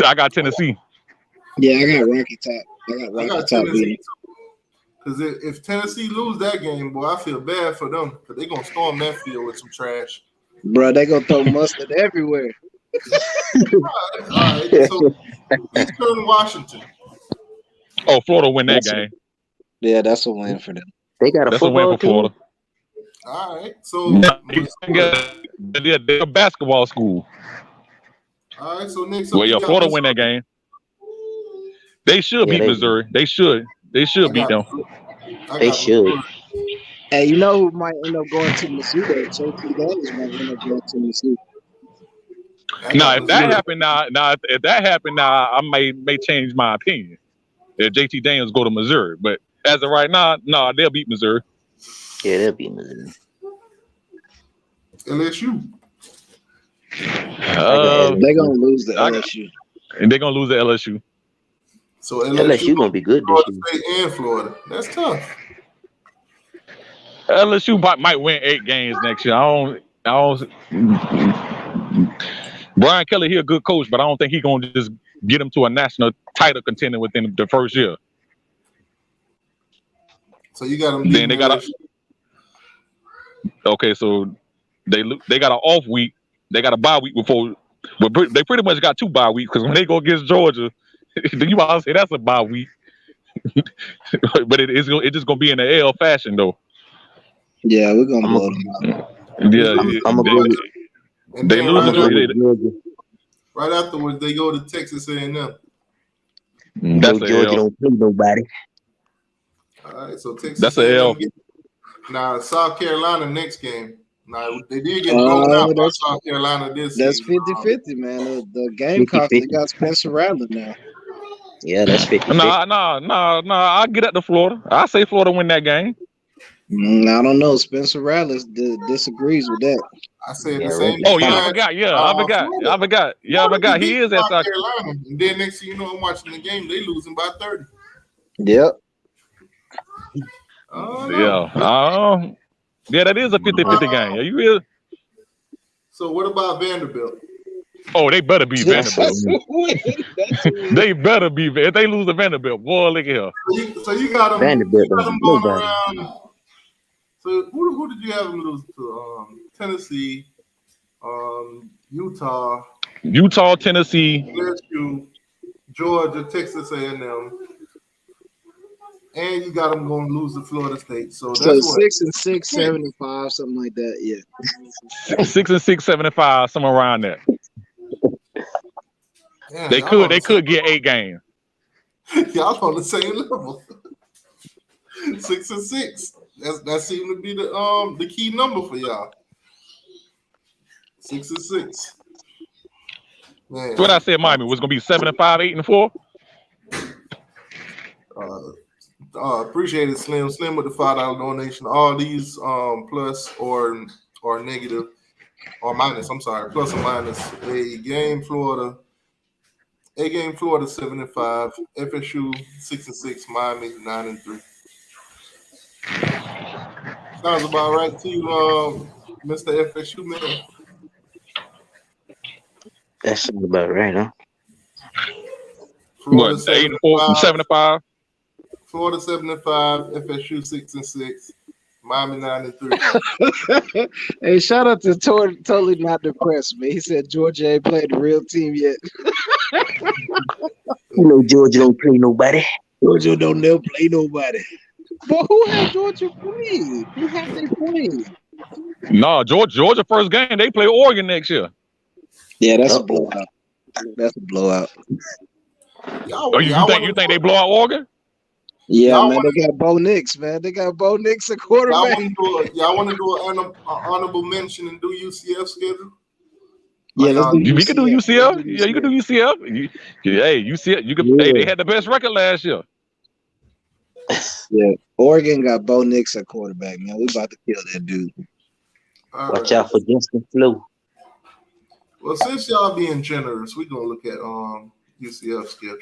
I got Tennessee. Yeah, I got Rocky Top. I got Tennessee. Because if Tennessee lose that game, boy, I feel bad for them. Because they're going to storm that field with some trash. Bro, they're going to throw mustard everywhere. All right. So, Eastern Washington. Oh, Florida win that game. Yeah, that's a win for them. They got a football win for Florida. All right. So, they're a basketball school. All right. So, next up. Well, yeah, Florida win that game. They should beat Missouri. They should. They should beat them. They should. Hey, you know who might end up going to Missouri? JT Daniels might end up going to Missouri. Now, if that happened, if that happened, now I may change my opinion. If JT Daniels go to Missouri, but as of right now, no, they'll beat Missouri. Yeah, they'll beat Missouri. LSU. They're gonna lose the LSU. And they're gonna lose the LSU. So LSU gonna be good this year. State and Florida. That's tough. LSU might win 8 games next year. I don't. Brian Kelly, he a good coach, but I don't think he gonna just get him to a national title contender within the first year. So you got them. Then they got okay. So they got an off week. They got a bye week before. But they pretty much got 2 bye weeks because when they go against Georgia, you might say that's a bye week. But it's just gonna be in the L fashion though. Yeah, we're gonna blow them out. Yeah, they lose. Right afterwards, they go to Texas A&M. That's Georgia don't play nobody. All right, so Texas. That's a L. Now South Carolina next game. Now they did get blown out by South Carolina this That's season. 50-50, man. The Gamecocks, they got Spencer Rattler now. Yeah, that's 50. Nah. I'll get at the Florida. I say Florida win that game. I don't know. Spencer Rattler disagrees with that. I said the same. Oh yeah, I forgot. Yeah, I forgot. He is at South Carolina. And then next thing you know, I'm watching the game. They losing by 30. Yep. Yeah, that is a 50-50 game. Are you real? So what about Vanderbilt? Oh, they better be Vanderbilt. They better be. If they lose to Vanderbilt, boy, look at here. So you got them. Vanderbilt. You got them going around. So who did you have them lose to? Tennessee, Utah, Tennessee, FSU, Georgia, Texas A&M. And you got them going to lose to Florida State. So that's 6-6, 75, something like that. Yeah. 6-6, 75, somewhere around there. Yeah, they could get 8 games. Y'all on the same level. 6-6. That seemed to be the key number for y'all. 6-6. Man. What I said, Miami was gonna be 7-5, 8-4. Appreciate it, Slim. Slim with the $5 donation. All these plus or negative or minus. I'm sorry, plus or minus. A game Florida 7-5. FSU 6-6. Miami 9-3. Sounds about right to you, Mr. FSU man. That sounds about right, huh? Florida 8-4, 7-5. Florida 7-5, FSU 6-6, Miami 9-3. Hey, shout out to Totally Not Depressed, man. He said Georgia ain't played the real team yet. You know Georgia don't play nobody. Georgia don't never play nobody. But who has Georgia played? Who have they played? No, Georgia first game, they play Oregon next year. Yeah, that's a blowout. That's a blowout. You think they blow out Oregon? Yeah, man, they got Bo Nix, man. They got Bo Nix at quarterback. Y'all want to do an honorable mention and do UCF schedule? Yeah, let's do we can do UCF. Yeah, you can do UCF. Hey, UCF. You can. Yeah. Hey, they had the best record last year. Yeah, Oregon got Bo Nix at quarterback, man. We about to kill that dude. Watch out for Justin Flo. Well, since y'all being generous, we're gonna look at UCF schedule.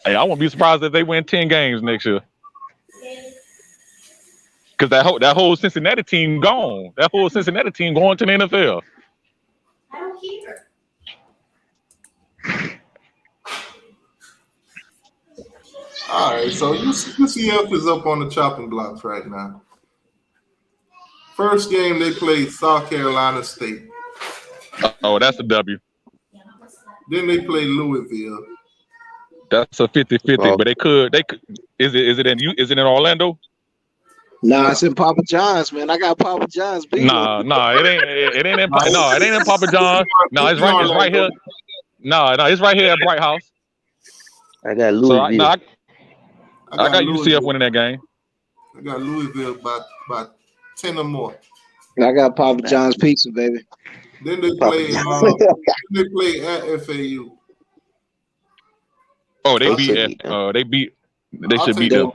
Hey, I won't be surprised if they win 10 games next year. Because that whole Cincinnati team gone. That whole Cincinnati team going to the NFL. I don't care. All right, so UCF is up on the chopping blocks right now. First game they played South Carolina State. Oh, that's a W. Then they played Louisville. That's a 50-50, but they could. Is it in Orlando? Nah, it's in Papa John's, man. I got Papa John's. Nah, it ain't in Papa John's. No, it's right here. No, it's right here at Bright House. I got Louisville. I got UCF winning that game. I got Louisville by 10 or more. I got Papa John's pizza, baby. Then they play. They play at FAU. Oh, they beat. They should beat them.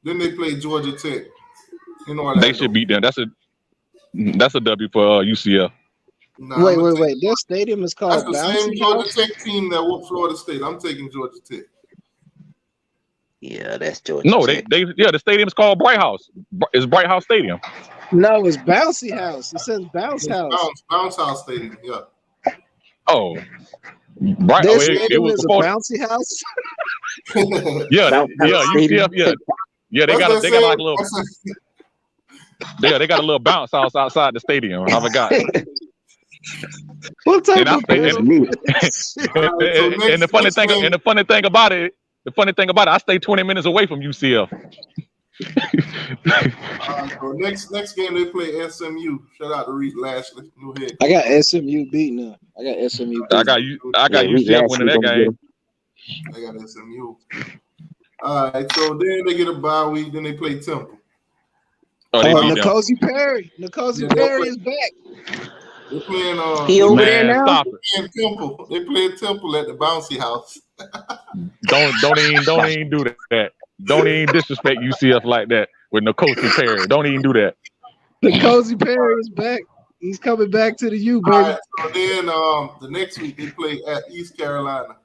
Then they play Georgia Tech in Orlando. They should beat them. That's a W for UCF. Nah, wait. Their stadium is called. That's the same Georgia Tech team that whooped Florida State. I'm taking Georgia Tech. Yeah, that's Georgia. No, Tech. the stadium's called Bright House. It's Bright House Stadium. No, it's Bouncy House. It says Bounce House. Bounce House Stadium. Yeah. Oh, Bright. This stadium is a bouncy house. UCF. Yeah, they got like a little. They got a little bounce house outside the stadium. I forgot. What type of and the funny thing about it, I stay 20 minutes away from UCF. So next game they play SMU. Shout out to Reed Lashley, new head. I got SMU beating them. I got SMU. I got UCF winning that game. I got SMU. All right, so then they get a bye week. Then they play Temple. N'Kosi Perry. N'Kosi Perry is back. They're playing. He over there now. Stop it. Temple. They play Temple at the Bouncy House. Don't even do that. Don't even disrespect UCF like that with N'Kosi Perry. Don't even do that. N'Kosi Perry is back. He's coming back to the U, baby. Right, so then the next week they play at East Carolina.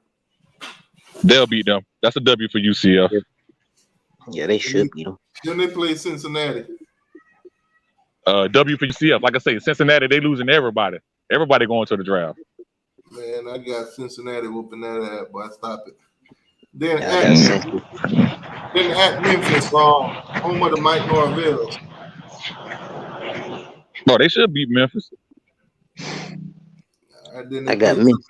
They'll beat them. That's a W for UCF. Yeah, they should beat them. Then they play Cincinnati. W for UCF. Like I say, Cincinnati, they losing everybody. Everybody going to the draft. Man, I got Cincinnati whooping that ass, boy. Stop it. Then at Memphis, home of the Mike Norvell. Oh, they should beat Memphis. I got Memphis.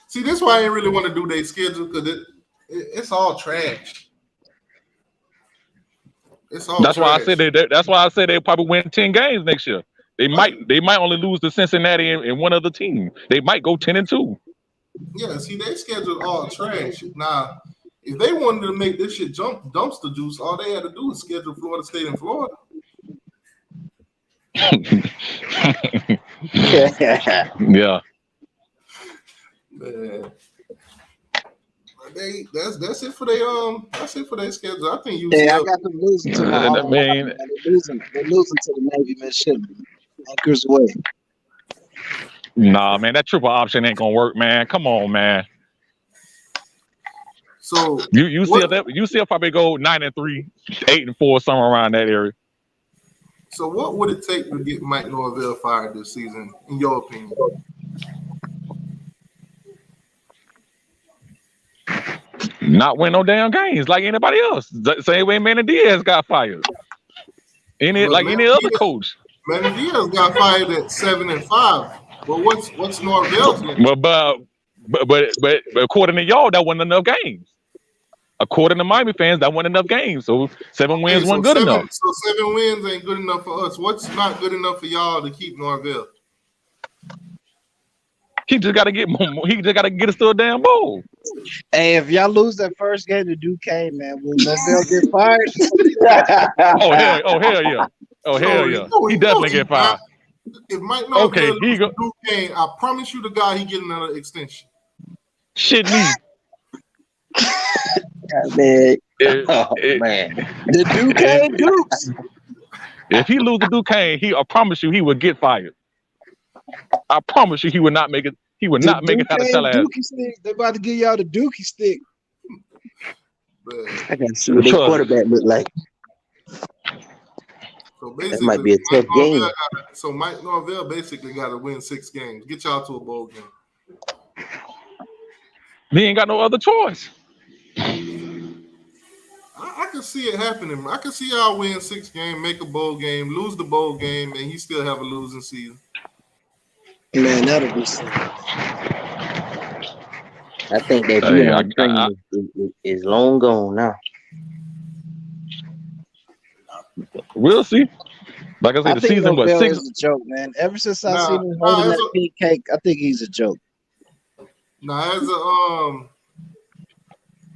See, this is why I ain't really want to do their schedule because it's all trash. It's all. That's trash. why I said they probably win 10 games next year. They might only lose to Cincinnati and one other team. They might go 10-2. Yeah, see, they schedule all trash. Now, if they wanted to make this shit dumpster juice, all they had to do is schedule Florida State and Florida. Yeah. Man. That's it for their schedule. I think I got them losing to the they're losing to the Navy Mississippi. Anchors away. Nah, man, that triple option ain't gonna work, man. Come on, man. So you see if probably go 9-3, 8-4, somewhere around that area. So what would it take to get Mike Norvell fired this season, in your opinion? Not win no damn games like anybody else. Same way Manny Diaz got fired. Any other coach. Manny Diaz got fired at 7-5. But what's Norvell's game? But according to y'all, that wasn't enough games. According to Miami fans, that wasn't enough games. So 7 wins wasn't good enough. So 7 wins ain't good enough for us. What's not good enough for y'all to keep Norvell? He just got to get more. He just got to get us to a damn bowl. Hey, if y'all lose that first game to Duquesne, man, will Norvell get fired? hell yeah. He definitely get fired. If Mike Norvell loses to Duquesne, I promise you the guy he get another extension. Shit me. Man. Man. The Duquesne Dukes. If he loses to Duquesne, I promise you he would get fired. I promise you he would not make it. He would not make it out of Tallahassee. They're about to give y'all the Dookie stick. I gotta see what their quarterback look like. So basically, that might be a tough game. So Mike Norvell basically got to win 6 games. Get y'all to a bowl game. He ain't got no other choice. I can see it happening. I can see y'all win 6 games, make a bowl game, lose the bowl game, and he still have a losing season. Man, that'll be something. I think that Deion is long gone now. We'll see. Like I said, the season was 6. Is a joke, man. Ever since I seen him holding that pink cake, I think he's a joke. Now,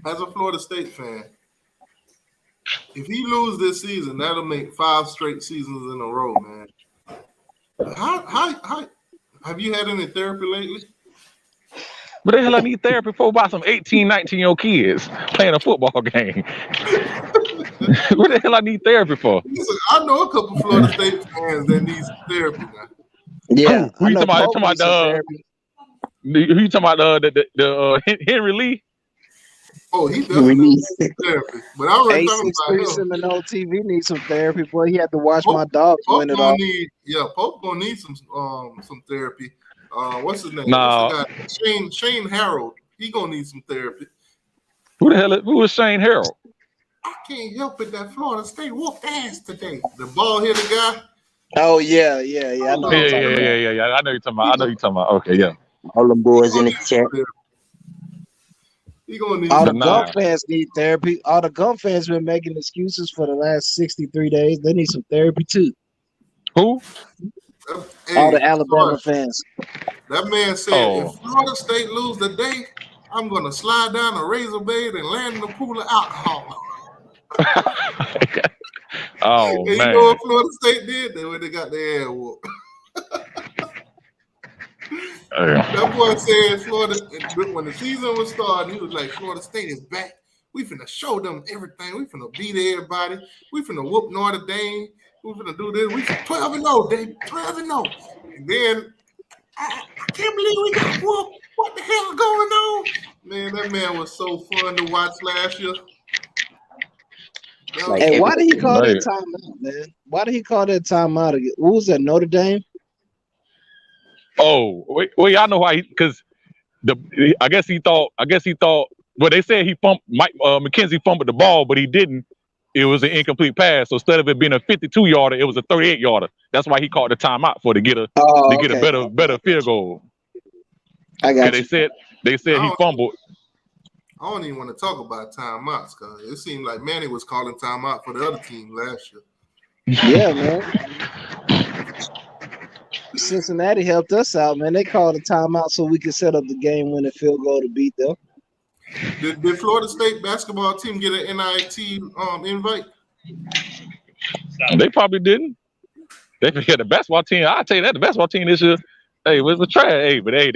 as a Florida State fan, if he lose this season, that'll make 5 straight seasons in a row, man. How have you had any therapy lately? What the hell I need therapy for about some 18, 19-year-old kids playing a football game? What the hell I need therapy for? Listen, I know a couple Florida State fans that need some therapy now. Yeah, who you talking about? Who you talking about? The Henry Lee? Oh, he definitely needs therapy. But I already talking about him. Seminole TV needs some therapy. Boy, he had to watch my dogs win it all. Pope gonna need some therapy. What's his name? Nah. What's the guy? Shane Harold. He gonna need some therapy. Who is Shane Harold? I can't help it that Florida State whooped ass today. The ball-headed guy. Oh yeah. I know. Yeah. I know you're talking about. Okay, yeah. All them boys in the chat. All the Gump fans need therapy. All the Gump fans been making excuses for the last 63 days. They need some therapy too. Who? All the Alabama fans. That man said, if Florida State lose the day, I'm gonna slide down a razor blade and land in a pool of alcohol. Man. You know what Florida State did? They got their ass whooped. That boy said Florida, when the season was starting, he was like, Florida State is back. We finna show them everything. We finna beat everybody. We finna whoop Notre Dame. We finna do this. We 12-0, Dave. 12-0. And then I can't believe we got whooped. What the hell going on? Man, that man was so fun to watch last year. Hey, why did he call that timeout, man? Why did he call that timeout again? What was that, Notre Dame? Oh, well, y'all know why? Because I guess he thought. Well, they said McKenzie fumbled the ball, but he didn't. It was an incomplete pass. So instead of it being a 52-yarder, it was a 38-yarder. That's why he called the timeout to get a better field goal. I got you. They said he fumbled. I don't even want to talk about timeouts because it seemed like Manny was calling timeout for the other team last year. Yeah, man. Cincinnati helped us out, man. They called a timeout so we could set up the game-winning field goal to beat them. Did Florida State basketball team get an NIT invite? They probably didn't. They had the basketball team. I'll tell you that the basketball team this year, hey, was trash. Hey, but they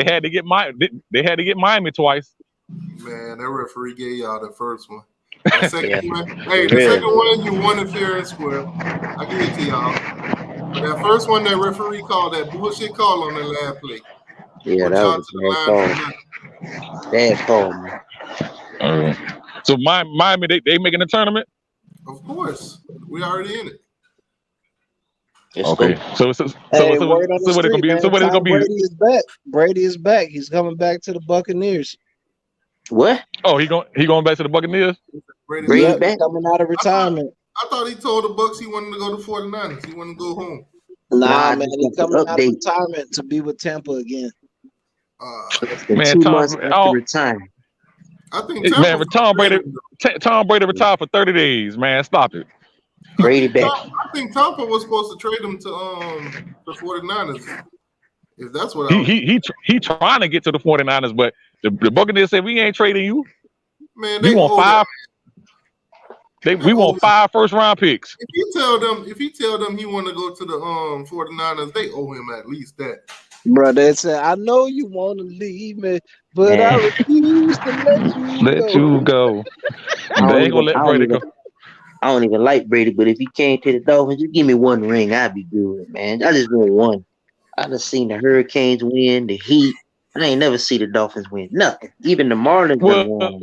had to get Miami twice. Man, that referee gave y'all the first one. The second one, the second one you won it fair and square. I give it to y'all. But that first one, that referee called that bullshit call on the last play. Yeah, that was bad call, man. So Miami, they making the tournament? Of course, we already in it. Okay, so what it gonna be? So what it gonna be? Brady is back. Brady is back. He's coming back to the Buccaneers. What? Oh, he going back to the Buccaneers? Brady back coming out of retirement. I thought he told the Bucs he wanted to go to 49ers. He wanted to go home. Nah, man, he's coming out of retirement to be with Tampa again. Man, 2 months after retirement. I think Tom Brady retired for 30 days. Man, stop it. Brady back. I think Tampa was supposed to trade him to the 49ers. If that's what he trying to get to the 49ers, but the Buccaneers said we ain't trading you. Man, we want 5. We want 5 first-round picks. If he tell them he want to go to the 49ers, they owe him at least that. Bro, they said, I know you want to leave me, but I refuse to let you go. They ain't gonna let Brady go. I don't even like Brady, but if he came to the Dolphins, just give me 1 ring, I'd be good, man. I just want 1. I just seen the Hurricanes win, the Heat. I ain't never see the Dolphins win nothing. Even the Marlins won.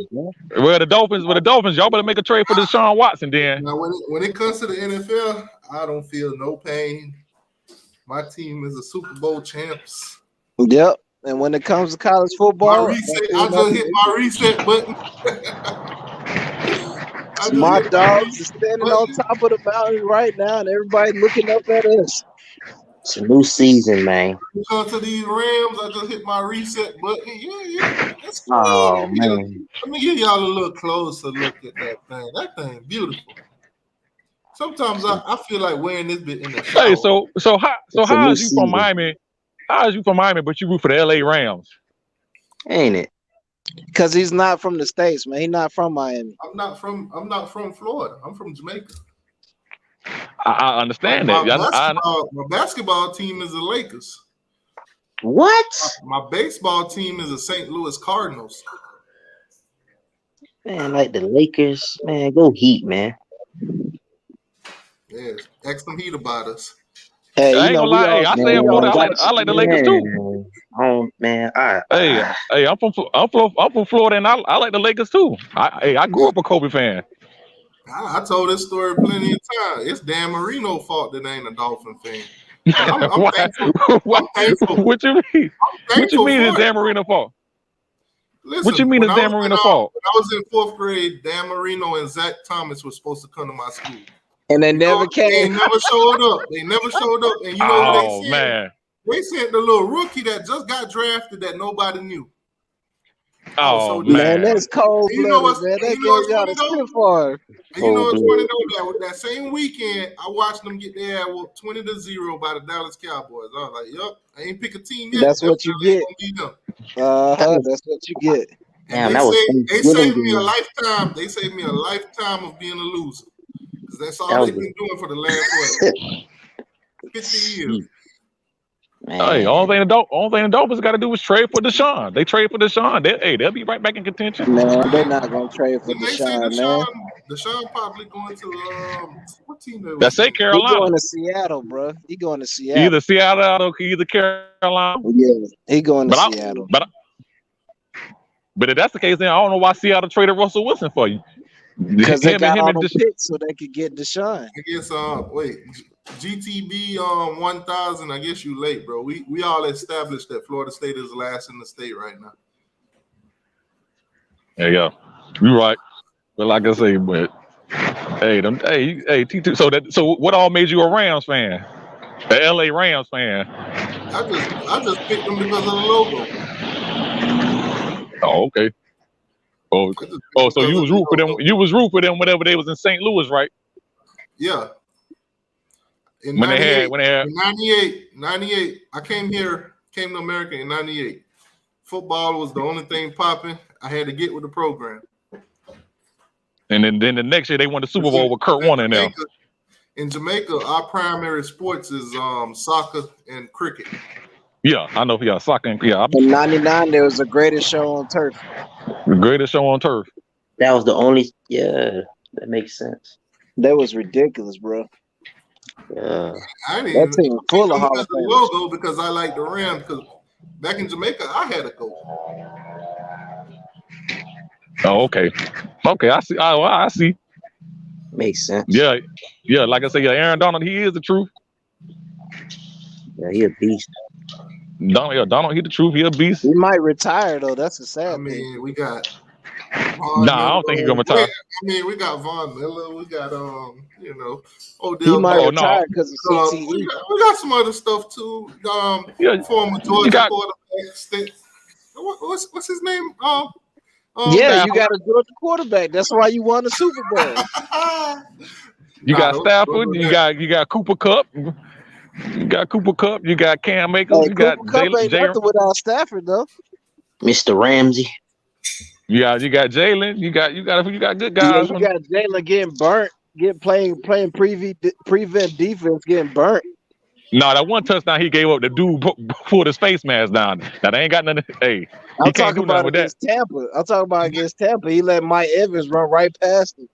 The Dolphins, y'all better make a trade for Deshaun Watson then. Now, when it comes to the NFL, I don't feel no pain. My team is a Super Bowl champs. Yep. And when it comes to college football, I just hit my reset button. My dogs are standing on top of the mountain right now, and everybody looking up at us. It's a new season, man. Because to these Rams, I just hit my reset button. Yeah. That's cool. Oh, man. Let me give y'all a little closer look at that thing. That thing beautiful. Sometimes I feel like wearing this bit in the shower. Hey, so how is you from Miami? How is you from Miami, but you root for the LA Rams? Ain't it? Because he's not from the States, man. He's not from Miami. I'm not from Florida. I'm from Jamaica. I understand that. My basketball team is the Lakers. What? My baseball team is the St. Louis Cardinals. Man, like the Lakers, man, go Heat, man. Yeah, ask them Heat about us. Hey, I ain't gonna lie. Hey, I say in Florida, I like the Lakers too. Hey, I'm from Florida, and I like the Lakers too. I grew up a Kobe fan. I told this story plenty of times. It's Dan Marino's fault that I ain't a Dolphin fan. I'm thankful. I'm thankful. What you mean? What you mean is Dan Marino's fault? Listen, what you mean is Dan Marino's fault? When I was in 4th grade, Dan Marino and Zach Thomas were supposed to come to my school. And they never came. They never showed up. And you know what they said? Man. They sent the little rookie that just got drafted that nobody knew. Oh, man, that's cold. You know what's man? funny though? And you know what's funny though? That same weekend, I watched them get their 20-0 by the Dallas Cowboys. I was like, "Yup, I ain't pick a team yet." That's what you get. That's what you get. And they saved me a lifetime. They saved me a lifetime of being a loser because that's all they've been doing for the last 50 years. Man. Hey, only thing the Dolphins got to do is trade for Deshaun. They trade for Deshaun. They'll be right back in contention. Man, they're not gonna trade for Deshaun, man. Deshaun probably going to what team? That's it, Carolina. He going to Seattle, bro. He going to Seattle. Either Seattle or either Carolina. Yeah, he going to Seattle. But if that's the case, then I don't know why Seattle traded Russell Wilson for you. Because they got all the picks so they could get Deshaun. I guess GTB 1000. I guess you late, bro. We all established that Florida State is last in the state right now. There you go. You're right. But like I say, but hey, T2. So what all made you a Rams fan? The LA Rams fan? I just picked them because of the logo. Oh, okay. So you was root for them. You was root for them whenever they was in St. Louis, right? Yeah. In when 98, they had 98, I came to America in 98. Football was the only thing popping. I had to get with the program. And then the next year they won the Super Bowl with Kurt Warner in there. In Jamaica, our primary sports is soccer and cricket. Yeah, I know. Yeah, soccer and In '99, there was the greatest show on turf. The greatest show on turf. That was the only. Yeah, that makes sense. That was ridiculous, bro. Yeah, that team full of Hall of Fame logo because I like the Rams. Because back in Jamaica, I had a goal. Oh, okay. I see. I see. Makes sense. Yeah. Like I said, Aaron Donald, he is the truth. Yeah, he a beast. Donald, he the truth. He a beast. He might retire though. That's a sad thing. We got. I don't think he's gonna retire. We got Von Miller. We got Odell. He might retire because of CTE. We got some other stuff too. Former Georgia quarterback. What's his name? You got a Georgia quarterback. That's why you won the Super Bowl. You got Stafford. You got Cooper Kupp. You got Cooper Kupp. You got Cam Akers. You got Jalen without Stafford though. Mr. Ramsey. You got Jalen. You got good guys. Yeah, you got Jalen getting burnt. Playing prevent defense, getting burnt. No, that one touchdown he gave up, the dude pulled his face mask down. That ain't got nothing. Hey, I'm talking about against Tampa. I'm talking about against Tampa. He let Mike Evans run right past him.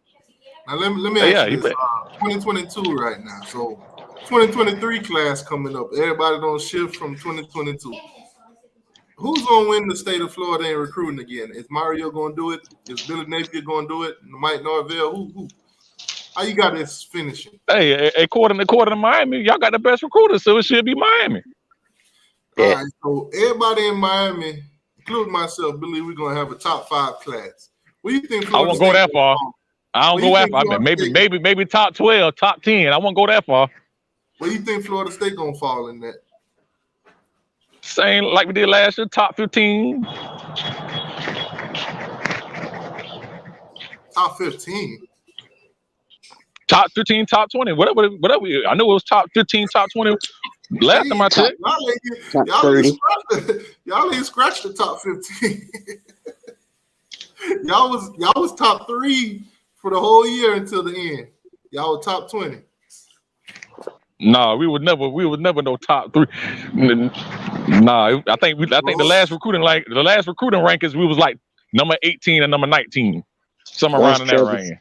Now let me ask you this. 2022 right now. So 2023 class coming up. Everybody don't shift from 2022. Who's gonna win the state of Florida in recruiting again? Is Mario gonna do it? Is Billy Napier gonna do it? Mike Norvell? Who? How you got this finishing? Hey, according to Miami, y'all got the best recruiters, so it should be Miami. Yeah. All right, so everybody in Miami, including myself, believe we're gonna have a top 5 class. What do you think? I won't go that far. I don't go that far. Maybe top 12, top 10. I won't go that far. Where do you think Florida State gonna fall in that? Same like we did last year, top 15. Top 15. Top 15, top 20, whatever. I know it was top 15, top 20. Last time I checked. Y'all ain't scratched the top 15. y'all was top 3 for the whole year until the end. Y'all were top 20. Nah, we would never no top 3. Nah, I think the last recruiting rankings we was like number 18 and number 19, somewhere around in that range.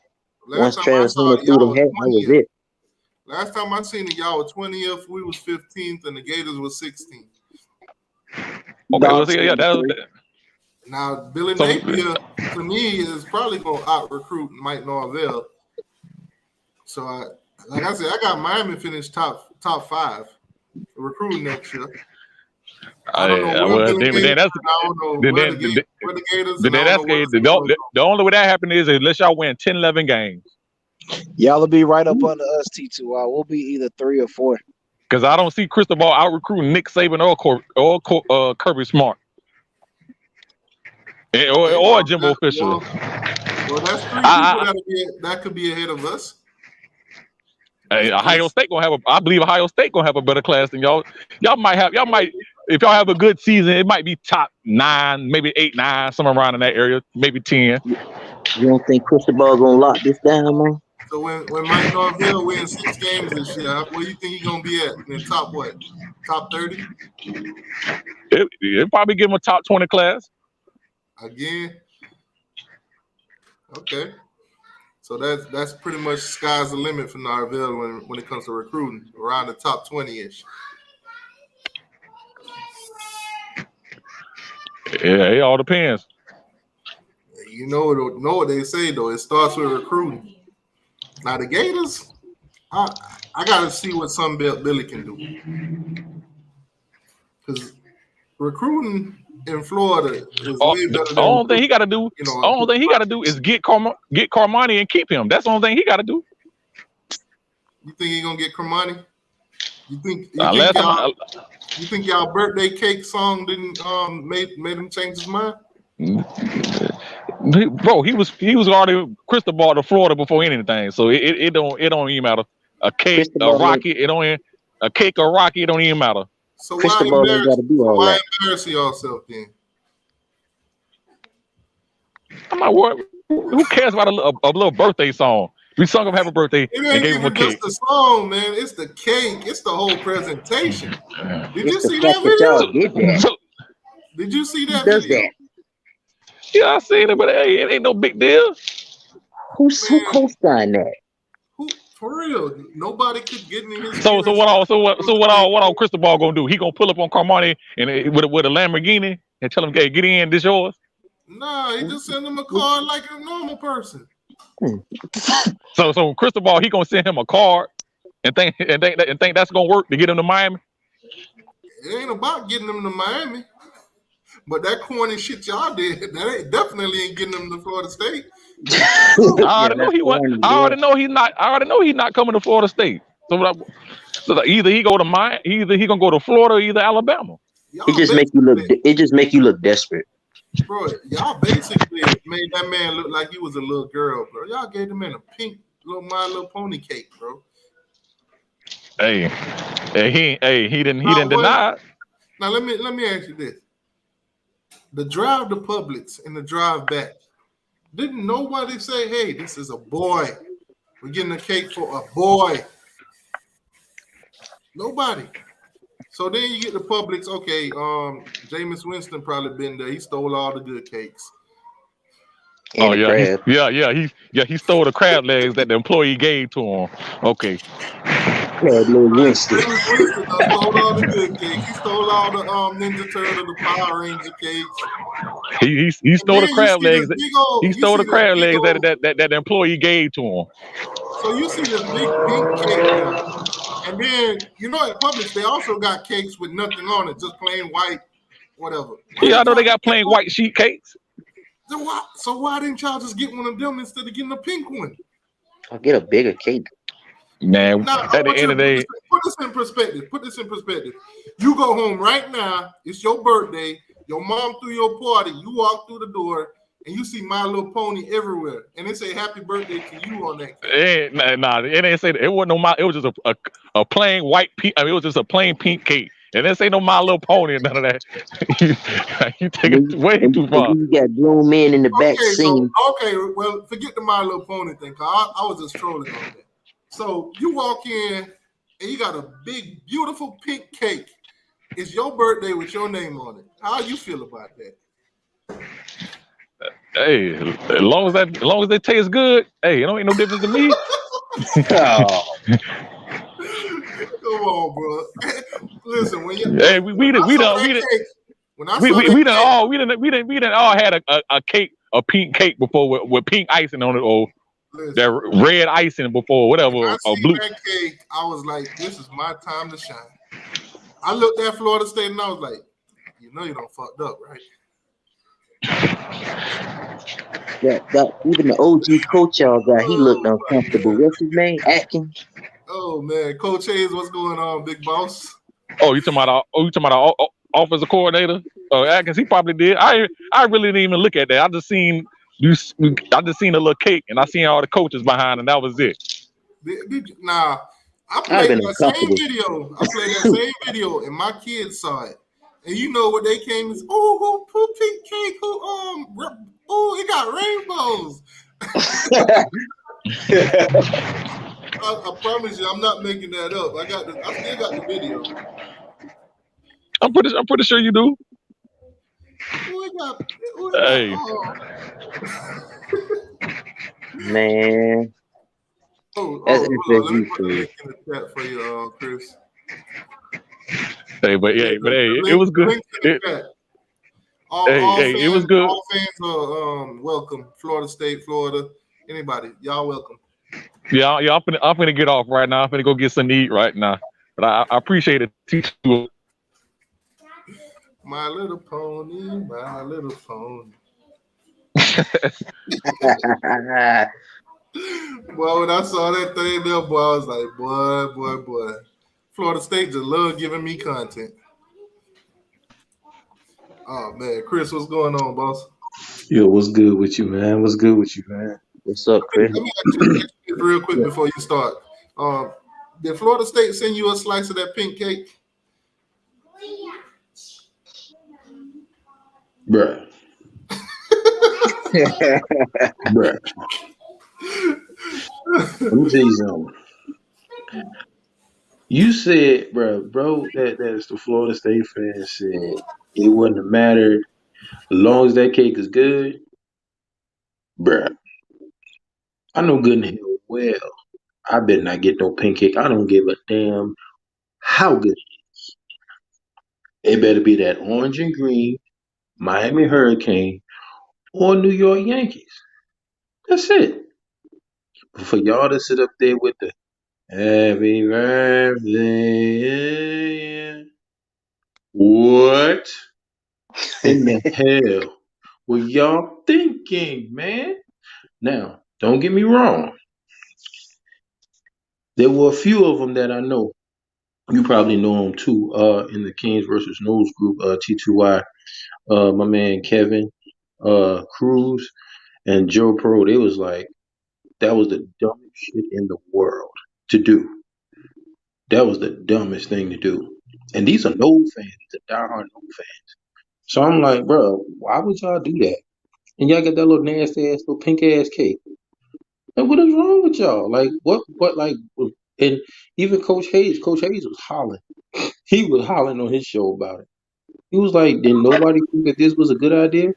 Last time I saw it, y'all was 20th. Last time I seen it, y'all were 20th. We was 15th, and the Gators was 16th. Okay, well, yeah, that was. Now Billy Napier to me is probably gonna out recruit Mike Norvell. So like I said, I got Miami finished top 5 recruiting next year. I don't know where the Gators. The only way that happened is unless y'all win 10, 11 games. Y'all will be right up under us, T2. We'll be either 3 or 4. Because I don't see Cristobal out recruiting Nick Saban or Kirby Smart. Or Jimbo Fisher. Well, that's 3 people that could be ahead of us. Hey, Ohio State gonna have I believe Ohio State gonna have a better class than y'all. Y'all might if y'all have a good season, it might be top 9, maybe 8, 9, somewhere around in that area, maybe 10. You don't think Cristobal gonna lock this down, man? So when Mike Norvell wins 6 games this year, where do you think he's gonna be at? In the top what? Top 30? It probably give him a top 20 class. Again. Okay. So that's pretty much sky's the limit for Norvell when it comes to recruiting, around the top 20-ish. Yeah, it all depends. You know what they say though. It starts with recruiting. Now the Gators, I gotta see what some Billy can do. Because recruiting in Florida is way better. The only thing he got to do, is get Carmani and keep him. That's the only thing he got to do. You think he's gonna get Carmani? You think y'all birthday cake song didn't made him change his mind? Bro, he was already Cristobal to Florida before anything, so it don't even matter. A cake, a rocket, a cake or rocket, it don't even matter. So why embarrass yourself then? I'm not worried. Who cares about a little birthday song? We sung him happy birthday and gave him a cake. It's the song, man. It's the cake. It's the whole presentation. Did you see that video? Did you see that video? Yeah, I seen it, but hey, it ain't no big deal. Who co-signed that? For real, nobody could get in his. So what all Cristobal gonna do? He gonna pull up on Carmani and with a Lamborghini and tell him, "Hey, get in, this yours." Nah, he just send him a card like a normal person. So Cristobal, he gonna send him a card and think that's gonna work to get him to Miami. It ain't about getting him to Miami, but that corny shit y'all did, that definitely ain't getting him to Florida State. I already know he's not coming to Florida State. So either he go to Miami, either he gonna go to Florida, or either Alabama. It just make you look desperate. Bro, y'all basically made that man look like he was a little girl, bro. Y'all gave the man a pink My Little Pony cake, bro. Hey, he didn't deny it. Now let me ask you this: the drive to Publix and the drive back, didn't nobody say, "Hey, this is a boy. We're getting a cake for a boy"? Nobody. So then you get the Publix. Okay, Jameis Winston probably been there. He stole all the good cakes. Oh he stole the crab legs that the employee gave to him. Okay. Winston stole all the good cakes. He stole all the Ninja Turtle, the Power Ranger cakes. He stole the crab legs. He stole the crab legs that the employee gave to him. So you see this big pink cake there. And then, at Publix, they also got cakes with nothing on it, just plain white, whatever. Yeah, I know they got plain white sheet cakes. So why didn't y'all just get one of them instead of getting a pink one? I'll get a bigger cake. Man, now, at the end of the day. Put this in perspective. You go home right now. It's your birthday. Your mom threw your party. You walk through the door. And you see My Little Pony everywhere, and they say "Happy Birthday" to you on that cake. Nah, it ain't say that. It wasn't no it was just a plain white pink. I mean, it was just a plain pink cake. And this ain't no My Little Pony or none of that. You take it way too far. You got grown men in the back singing. Well, forget the My Little Pony thing, cause I was just trolling on that. So you walk in and you got a big, beautiful pink cake. It's your birthday with your name on it. How you feel about that? Hey, as long as they taste good, hey, it don't make no difference to me. Oh. Come on, bro. Listen, when you we done all had a cake, a pink cake before with pink icing on it, or that red icing before, whatever, when I or see blue. that cake, I was like, this is my time to shine. I looked at Florida State and I was like, you know you don't fucked up, right? That even the OG coach y'all got, he looked uncomfortable. What's his name? Atkins. Oh man, Coach Hayes, what's going on, big boss? Oh, you talking about our offensive coordinator? Atkins, he probably did. I really didn't even look at that. I just seen a little cake, and I seen all the coaches behind, and that was it. Nah, I played that same video, and my kids saw it. And you know what they came and said, who pink cake, it got rainbows. I promise you, I'm not making that up. I still got the video. I'm pretty sure you do. Hey. Man. Let me put the link in the chat for you, Chris. Hey, it was good. It was good. All fans are welcome. Florida State, Florida, anybody, y'all welcome. Yeah, I'm finna get off right now. I'm finna go get something to eat right now. But I appreciate it. My Little Pony, My Little Pony. Well, when I saw that thing there, boy, I was like, boy. Florida State just love giving me content. Oh man, Chris, what's going on, boss? Yo, what's good with you, man? What's up, Chris? Let me ask you real quick before you start. Did Florida State send you a slice of that pink cake? Bruh. Bruh. Let me tell you something. You said, bro, that's the Florida State fans said it wouldn't have mattered as long as that cake is good. Bruh. I know good and hell well I better not get no pink cake. I don't give a damn how good it is. It better be that orange and green Miami Hurricane or New York Yankees. That's it. But for y'all to sit up there with the Happy birthday. What in the hell were y'all thinking, man? Now, don't get me wrong. There were a few of them that I know. You probably know them too. In the Kings versus Noles group, T2Y, my man Kevin, Cruz, and Joe Pro. They was like, that was the dumbest shit in the world to do. That was the dumbest thing to do. And these are Nole fans. These are diehard Nole fans. So I'm like, bro, why would y'all do that? And y'all got that little nasty ass, little pink ass cake. Like, what is wrong with y'all? Like, what, and even Coach Hayes was hollering. He was hollering on his show about it. He was like, did nobody think that this was a good idea?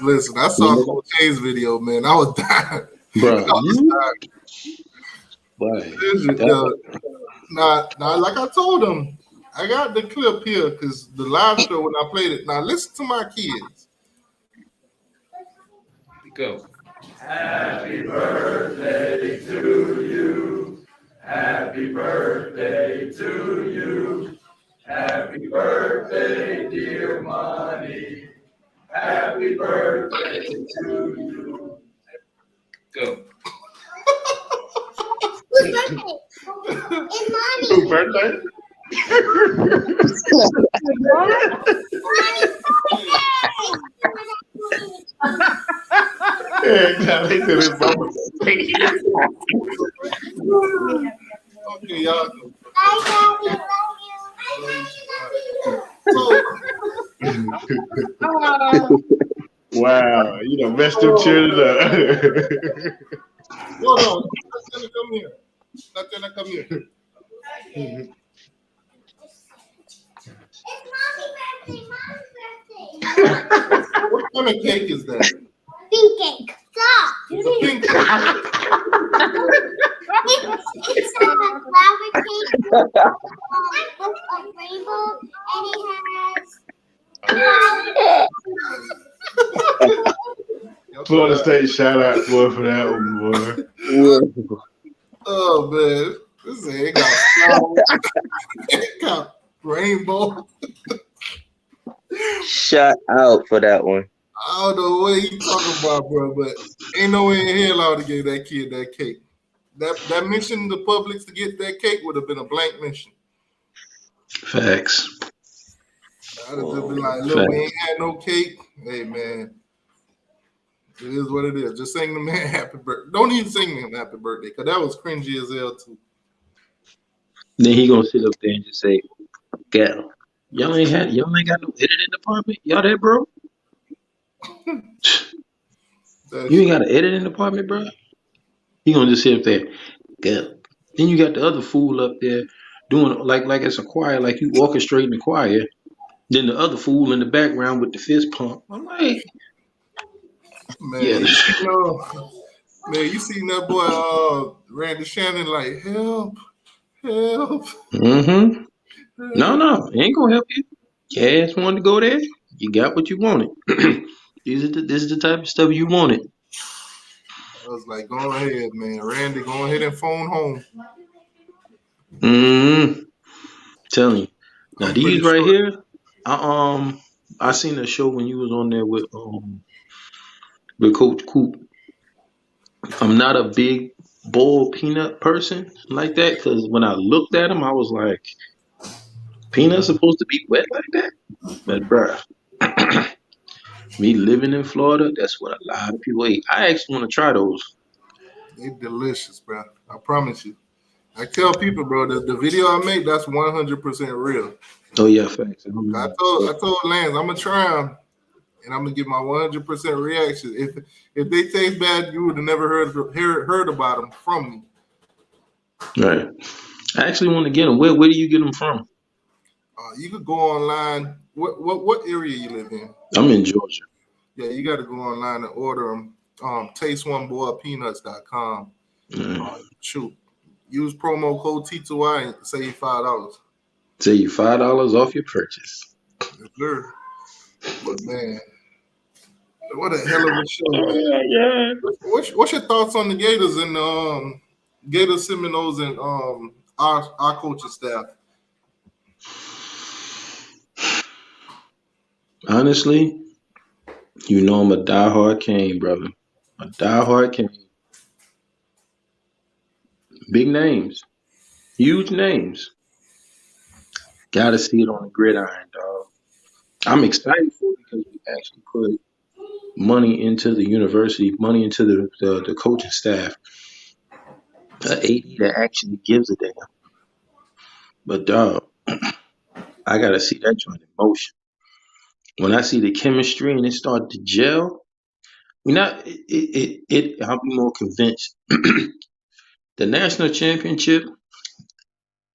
Listen, I saw Coach Hayes' video, man. I was dying. Bro, Now, like I told him, I got the clip here because the live show when I played it. Now, listen to my kids. Go. Happy birthday to you. Happy birthday to you. Happy birthday, dear Money. Happy birthday to you. Go. Whose birthday? It's Money. Whose birthday? Exactly. Okay, y'all. Wow, you know, messed them children up. Hold on. Tatiana, come here. Tatiana, come here. What kind of cake is that? Pink cake. Stop. It's a pink cake. It's a flower cake with a rainbow, and it has. Florida State shout out boy for that one, boy. Oh man, this ain't got flowers. It got rainbow. Shout out for that one. I don't know what you talking about, bro, but ain't no way in hell I would give that kid that cake. That mission to Publix to get that cake would have been a blank mission. Facts. I'd have just been like, look, we ain't had no cake. Hey man, it is what it is. Just sing the man happy birthday. Don't even sing him happy birthday, because that was cringy as hell too. Then he gonna sit up there and just say, "Gal, y'all ain't got no editing department. Y'all that bro? You ain't got an editing department, bro." He gonna just sit up there, "Gal." Then you got the other fool up there doing like it's a choir, like you orchestrating the choir. Then the other fool in the background with the fist pump. I'm like, man, yeah. You seen that boy Randy Shannon like help. Mm-hmm. No, it ain't gonna help you. Your ass wanted to go there. You got what you wanted. This is the type of stuff you wanted. I was like, go ahead, man. Randy, go ahead and phone home. Telling you. Now these right here, I seen a show when you was on there with Coach Coop. I'm not a big boiled peanut person like that, because when I looked at him, I was like, peanuts supposed to be wet like that? But bruh, me living in Florida, that's what a lot of people eat. I actually want to try those. They're delicious, bro. I promise you. I tell people, bro, the video I make, that's 100% real. Oh yeah, facts. I told Lance, I'm gonna try them, and I'm gonna give my 100% reaction. If they taste bad, you would have never heard about them from me. Right. I actually want to get them. Where do you get them from? You could go online. What area you live in? I'm in Georgia. Yeah, you got to go online and order them. TasteOneBoilPeanuts.com. Shoot. Use promo code T2I and save $5. Save you $5 off your purchase. Yes, sir. But man, what a hell of a show, man. Yeah. What's your thoughts on the Gators and Gator Seminoles and our coaching staff? Honestly, you know I'm a diehard Cane, brother. A diehard Cane. Big names. Huge names. Gotta see it on the gridiron, dog. I'm excited for it because we actually put money into the university, money into the coaching staff. An AD that actually gives a damn. But dog, I gotta see that joint in motion. When I see the chemistry and it start to gel, I'll be more convinced. The national championship,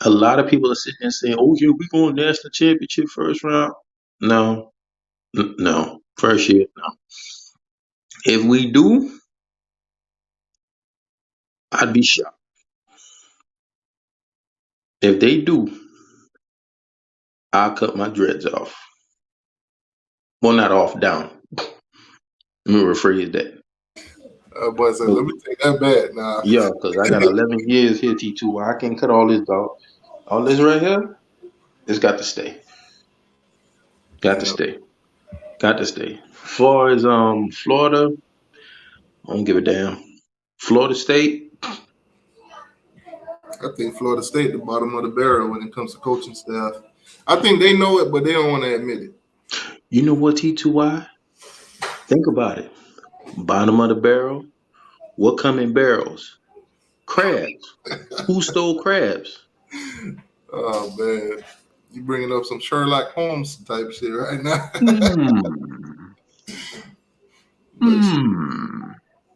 a lot of people are sitting there saying, "Oh yeah, we going national championship first round." No, first year, no. If we do, I'd be shocked. If they do, I'll cut my dreads off. Well, not off, down. Let me rephrase that. Boy said, let me take that back now. Yeah, because I got 11 years here, T2. I can't cut all this dog. All this right here, it's got to stay. Got to stay. As far as Florida, I don't give a damn. Florida State. I think Florida State the bottom of the barrel when it comes to coaching staff. I think they know it, but they don't want to admit it. You know what, T2Y? Think about it. Bottom of the barrel. What come in barrels? Crabs. Who stole crabs? Oh man, You bringing up some Sherlock Holmes type shit right now.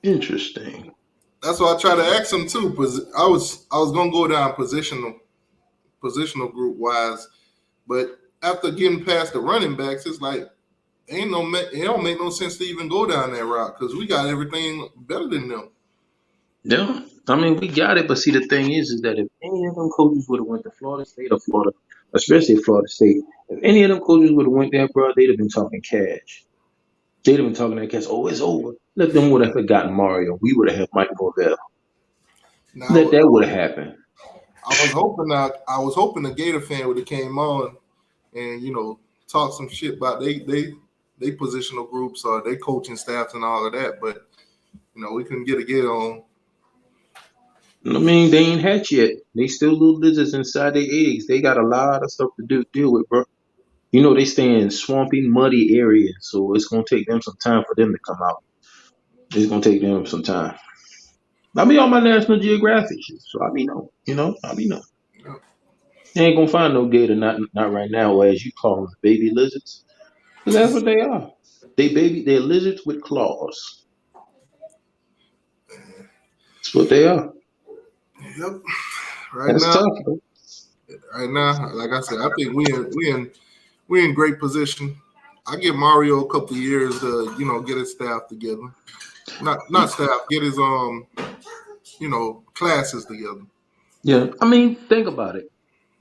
Interesting. That's why I try to ask him too. I was gonna go down positional group wise, but after getting past the running backs, it's like it don't make no sense to even go down that route because we got everything better than them. Yeah, I mean we got it, but see the thing is that if any of them coaches would have went to Florida State or Florida, especially Florida State, if any of them coaches would have went there, bro, they'd have been talking cash. They'd have been talking that cash. Oh, it's over. Let them would have forgotten Mario. We would have had Mike Norvell. That would have happened. I was hoping a Gator fan would have came on and talk some shit about they positional groups or they coaching staffs and all of that, but we couldn't get a get on. I mean, they ain't hatched yet. They still little lizards inside their eggs. They got a lot of stuff to deal with, bro. They stay in swampy, muddy areas, so it's gonna take them some time for them to come out. It's gonna take them some time. I be on my National Geographic shit, so I be know. I be know. You ain't gonna find no gator, not right now, or as you call them, baby lizards. Because that's what they are. They're lizards with claws. That's what they are. Yep. That's tough, bro. Right now, like I said, I think we in great position. I give Mario a couple of years to get his staff together. Not staff, get his classes together. Yeah, I mean, think about it.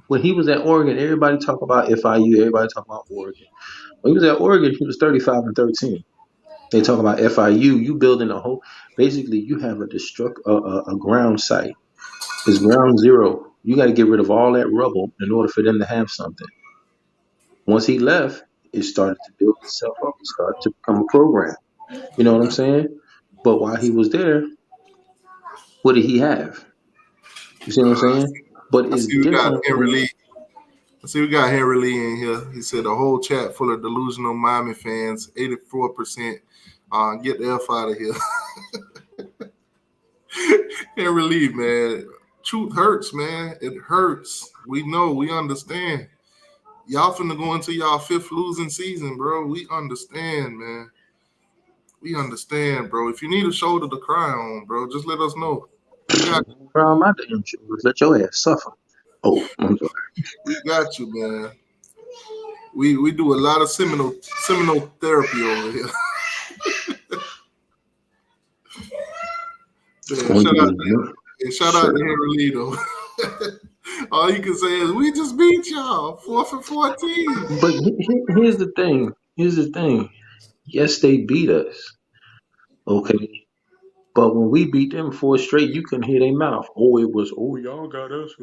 When he was at Oregon, everybody talk about FIU. Everybody talk about Oregon. When he was at Oregon, he was 35-13. They talk about FIU. You building a whole. Basically, you have a ground site. It's ground zero. You got to get rid of all that rubble in order for them to have something. Once he left, it started to build itself up. It started to become a program. You know what I'm saying? But while he was there, what did he have? You see what I'm saying? But it's different. I see we got Henry Lee in here. He said a whole chat full of delusional Miami fans, 84%. Get the F out of here. Henry Lee, man. Truth hurts, man. It hurts. We know. We understand. Y'all finna go into y'all 5th losing season, bro. We understand, man. We understand, bro. If you need a shoulder to cry on, bro, just let us know. We got you. Let your ass suffer. Oh, I'm sorry. We got you, man. We do a lot of seminal therapy over here. Man, shout out to Henry Lee, though. All you can say is we just beat y'all 4-14. But here's the thing. Yes, they beat us. Okay. But when we beat them 4 straight, you couldn't hear their mouth. Y'all got us.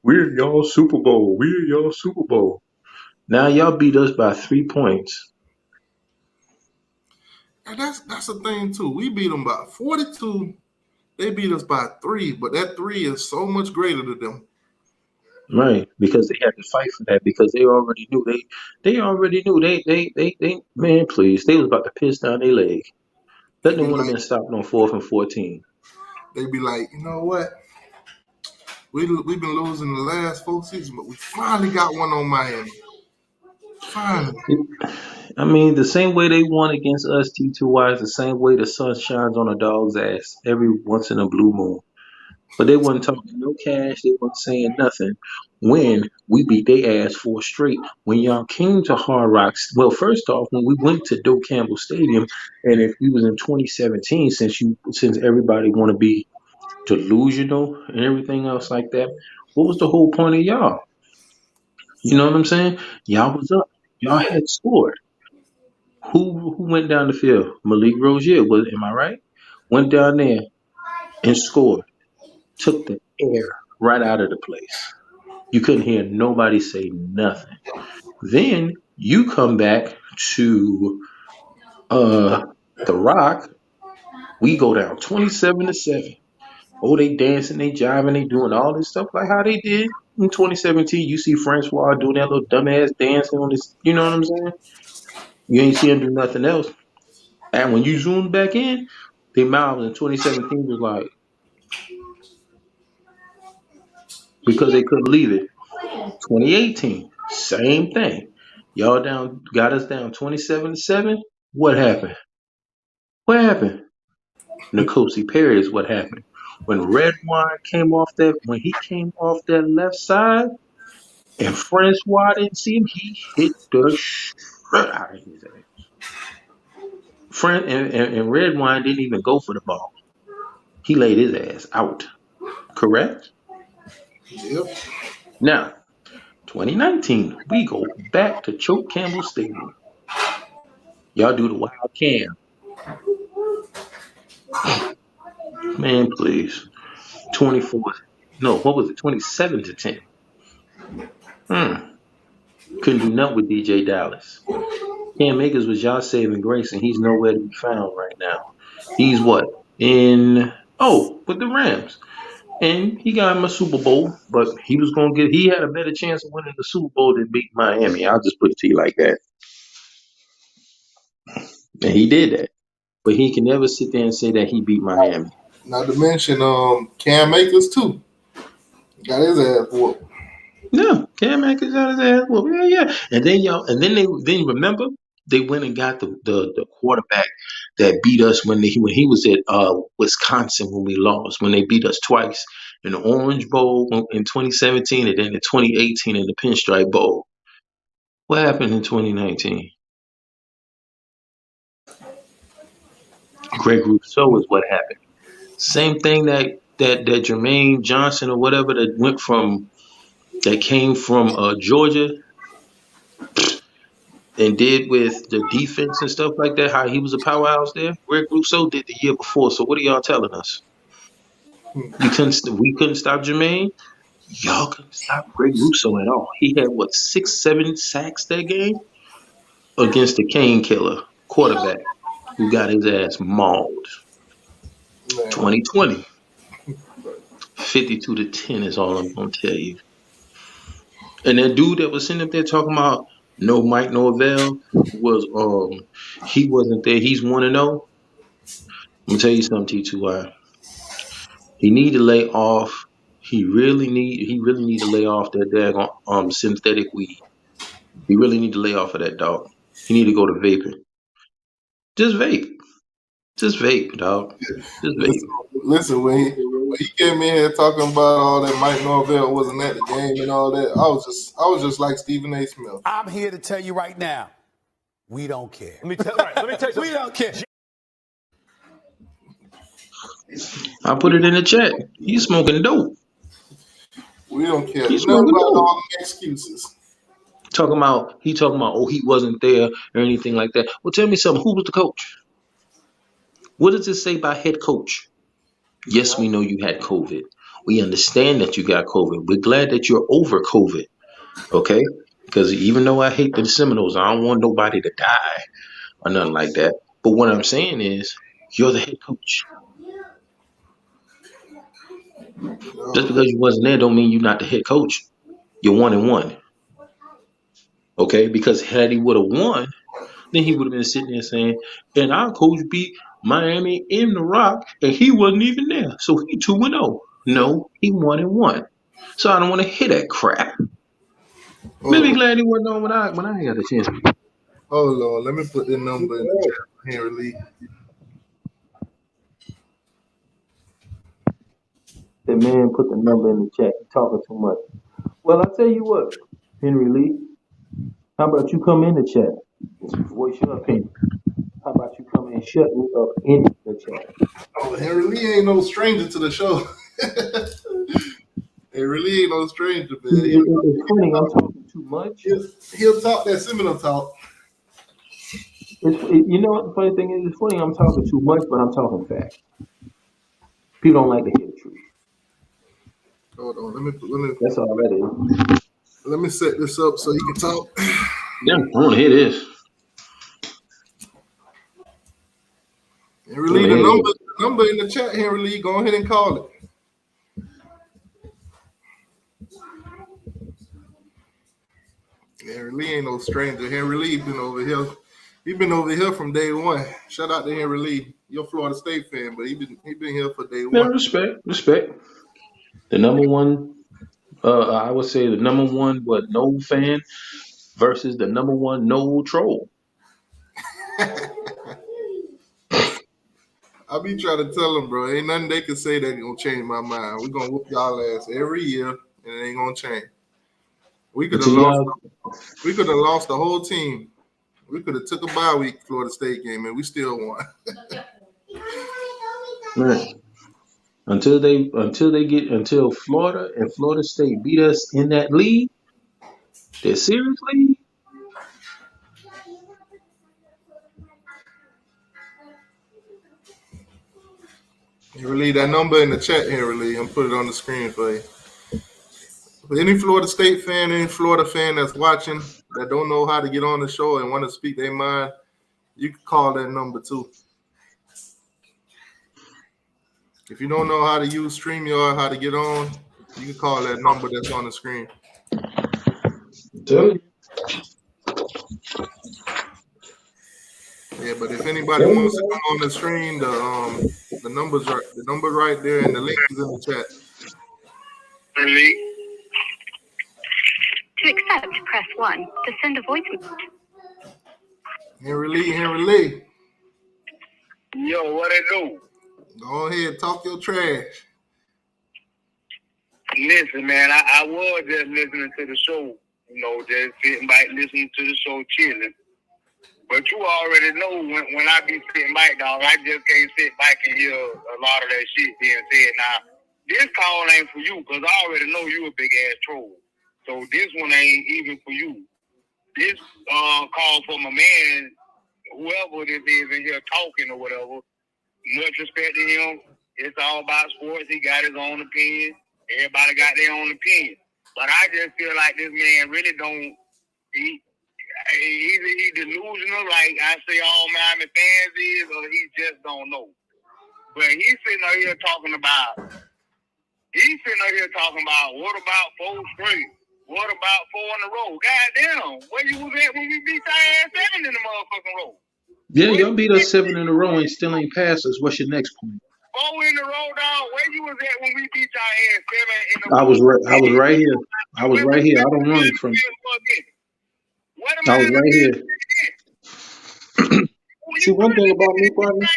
We're y'all Super Bowl. We're y'all Super Bowl. Now y'all beat us by 3 points. And that's the thing, too. We beat them by 42. They beat us by 3, but that 3 is so much greater than them. Right, because they had to fight for that because they already knew they man, please, they was about to piss down their leg. Let them would have been stopped on 4th and 14. They'd be like, you know what? We've been losing the last 4 seasons, but we finally got one on Miami. Finally. I mean, the same way they won against us, T2Y, is the same way the sun shines on a dog's ass every once in a blue moon. But they wasn't talking no cash. They wasn't saying nothing when we beat their ass 4 straight. When y'all came to Hard Rocks, well, first off, when we went to Doak Campbell Stadium, and if we was in 2017, since everybody want to be delusional and everything else like that, what was the whole point of y'all? You know what I'm saying? Y'all was up. Y'all had scored. Who went down the field? Malik Rozier, am I right? Went down there and scored. Took the air right out of the place. You couldn't hear nobody say nothing. Then you come back to the Rock. We go down 27-7. Oh, they dancing, they jiving, they doing all this stuff like how they did in 2017. You see Francois doing that little dumbass dancing on this. You know what I'm saying? You ain't see him do nothing else. And when you zoom back in, their mouths in 2017 was like, because they couldn't leave it. 2018, Same thing. Y'all got us down 27-7. What happened? What happened? N'Kosi Perry is what happened. When Red Wine when he came off that left side, and Francois didn't see him, he hit the shit out of his ass. And Red Wine didn't even go for the ball. He laid his ass out. Correct? Yep. Now, 2019, we go back to Choke Campbell Stadium. Y'all do the wild cam. Man, please. 24. No, what was it? 27-10. Couldn't do nothing with DJ Dallas. Cam Akers was y'all saving grace, and he's nowhere to be found right now. He's what? With the Rams. And he got him a Super Bowl, but he had a better chance of winning the Super Bowl than beat Miami. I'll just put it to you like that. And he did that. But he can never sit there and say that he beat Miami. Not to mention Cam Akers too. Got his ass whooped. Yeah, Cam Akers got his ass whooped. Yeah. And then remember they went and got the quarterback that beat us when he was at Wisconsin when we lost, when they beat us twice in the Orange Bowl in 2017 and then in 2018 in the Pinstripe Bowl. What happened in 2019? Greg Rousseau is what happened. Same thing that Jermaine Johnson or whatever that came from Georgia and did with the defense and stuff like that, how he was a powerhouse there. Greg Rousseau did the year before. So what are y'all telling us? We couldn't stop Jermaine. Y'all couldn't stop Greg Rousseau at all. He had 6-7 sacks that game against the Cane Killer quarterback who got his ass mauled. 2020. 52-10 is all I'm gonna tell you. And that dude that was sitting up there talking about no Mike Norvell was he wasn't there. He's 1-0. I'm gonna tell you something, T2I. He need to lay off. He really need to lay off that daggone synthetic weed. He really need to lay off of that, dog. He need to go to vaping. Just vape. Just vape, dog. Just vape. Listen, when he came in here talking about all that Mike Norvell wasn't at the game and all that, I was just like Stephen A. Smith. I'm here to tell you right now, we don't care. Let me tell you something. We don't care. I put it in the chat. He's smoking dope. We don't care. He's smoking dope. All the excuses. He talking about, he wasn't there or anything like that. Well, tell me something. Who was the coach? What does it say about head coach? Yes, we know you had COVID. We understand that you got COVID. We're glad that you're over COVID. Okay? Because even though I hate the Seminoles, I don't want nobody to die or nothing like that. But what I'm saying is, you're the head coach. Just because you wasn't there don't mean you're not the head coach. You're 1-1. Okay? Because had he would have won, then he would have been sitting there saying, and our coach beat Miami in the Rock, and he wasn't even there. So he 2-0. No, he 1-1. So I don't want to hear that crap. Maybe glad he wasn't on when I got a chance. Oh Lord, let me put the number in the chat, Henry Lee. That man put the number in the chat. He's talking too much. Well, I tell you what, Henry Lee. How about you come in the chat? Voice your opinion. How about you come in and shut me up in the chat? Oh, Henry Lee ain't no stranger to the show. Henry Lee ain't no stranger, man. It's funny, I'm talking too much. He'll talk that Seminole talk. You know what the funny thing is? It's funny, I'm talking too much, but I'm talking fast. People don't like to hear the truth. Hold on, let me. That's all that is. Let me set this up so you can talk. Yeah, I want to hear this. Henry Lee, the number in the chat, Henry Lee, go ahead and call it. Henry Lee ain't no stranger. Henry Lee been over here. He been over here from day one. Shout out to Henry Lee. You're a Florida State fan, but he been here for day one. Yeah, respect. The number one I would say the number one no fan versus the number one no troll. I be trying to tell them, bro, ain't nothing they can say that gonna change my mind. We gonna whoop y'all ass every year, and it ain't gonna change. We could have lost the whole team. We could have took a bye week Florida State game, and we still won. Right. Until Florida and Florida State beat us in that league, that series league. Henry, that number in the chat, Henry, I'm put it on the screen for you. For any Florida State fan, any Florida fan that's watching that don't know how to get on the show and want to speak their mind, you can call that number too. If you don't know how to use StreamYard, how to get on, you can call that number that's on the screen. Yeah, but if anybody wants to come on the screen, the number's right. The number right there, and the link is in the chat. To accept, press 1. To send a voice message. Henry Lee. Yo, what it do? Go ahead, talk your trash. Listen, man, I was just listening to the show, just sitting back listening to the show, chilling. But you already know when I be sitting back, dog, I just can't sit back and hear a lot of that shit being said. Now, this call ain't for you, because I already know you a big-ass troll. So this one ain't even for you. This call for my man, whoever this is in here talking or whatever. Much respect to him. It's all about sports. He got his own opinion. Everybody got their own opinion. But I just feel like this man really don't... Either he's delusional, like I say all Miami fans is, or he just don't know. But he's sitting out here talking about, what about 4 straight? What about 4 in a row? Goddamn, where you was at when we beat our ass 7 in the motherfucking row? Yeah, y'all beat us 7 in a row and still ain't passed us. What's your next point? 4 in a row, dog. Where you was at when we beat our ass 7 in a row? I was right here. I don't run from it. I was right here. See, one thing about me, partner.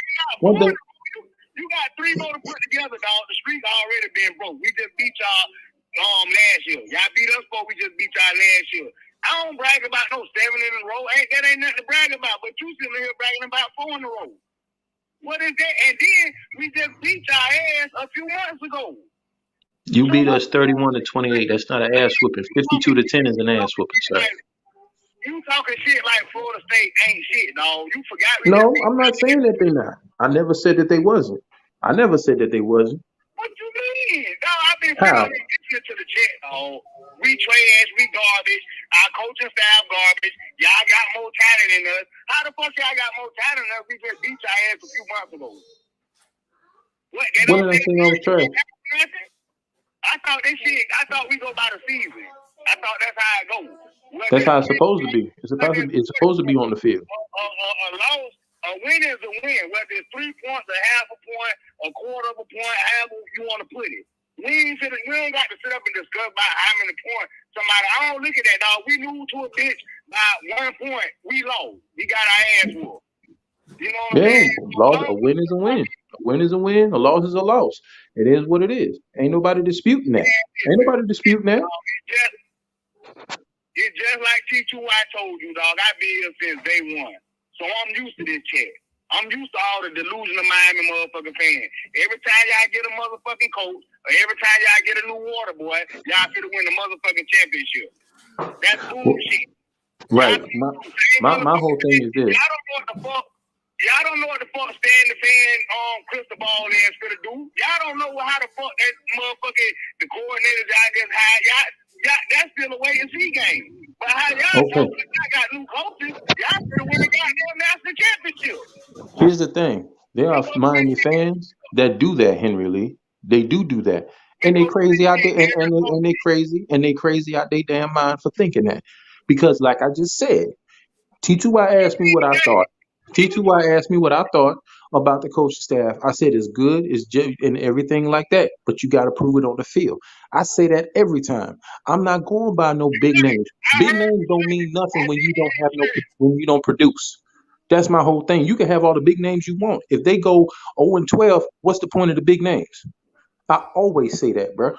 You got 3 more to put together, dog. The streak already been broke. We just beat y'all last year. Y'all beat us 4. We just beat y'all last year. I don't brag about no 7 in a row. That ain't nothing to brag about. But you sitting here bragging about 4 in a row. What is that? And then we just beat y'all ass a few months ago. You beat us 31-28. That's not an ass whooping. 52-10 is an ass whooping, sir. You talking shit like Florida State ain't shit, dog. You forgot. No, I'm not saying that they not. I never said that they wasn't. What you mean? Dog, I've been listening to the chat, dog. We trash, we garbage. Our coaching staff garbage. Y'all got more talent than us. How the fuck y'all got more talent than us? We just beat y'all ass a few months ago. What? They don't think I was trash? I thought we go by the season. I thought that's how it goes. That's how it's supposed to be. It's supposed to be on the field. A win is a win. Whether it's 3 points, a half a point, a quarter of a point, however you want to put it. We don't got to sit up and discuss about how many points somebody. I don't look at that, dog. We lose to a bitch by 1 point. We lost. We got our ass whooped. You know what I'm saying? A win is a win. A win is a win. A loss is a loss. It is what it is. Ain't nobody disputing that. It's just like T2 I told you, dog. I've been here since day one. So I'm used to this chat. I'm used to all the delusional Miami motherfucking fans. Every time y'all get a motherfucking coach, or every time y'all get a new water boy, y'all finna win the motherfucking championship. That's bullshit. Right. My whole thing is this. Y'all don't know what the fuck stand the fan crystal ball is finna do. Y'all don't know how the fuck that motherfucking the coordinators y'all just hired. That's still a wait and see game. But how y'all got new coaches, y'all finna win the goddamn national championship. Here's the thing. There are Miami fans that do that, Henry Lee. They do that. And they crazy out there and they crazy out their damn mind for thinking that. Because like I just said, T2I asked me what I thought. about the coaching staff. I said it's good, it's and everything like that, but you got to prove it on the field. I say that every time. I'm not going by no big names. Big names don't mean nothing when you don't produce. That's my whole thing. You can have all the big names you want. If they go 0-12, what's the point of the big names? I always say that, bro.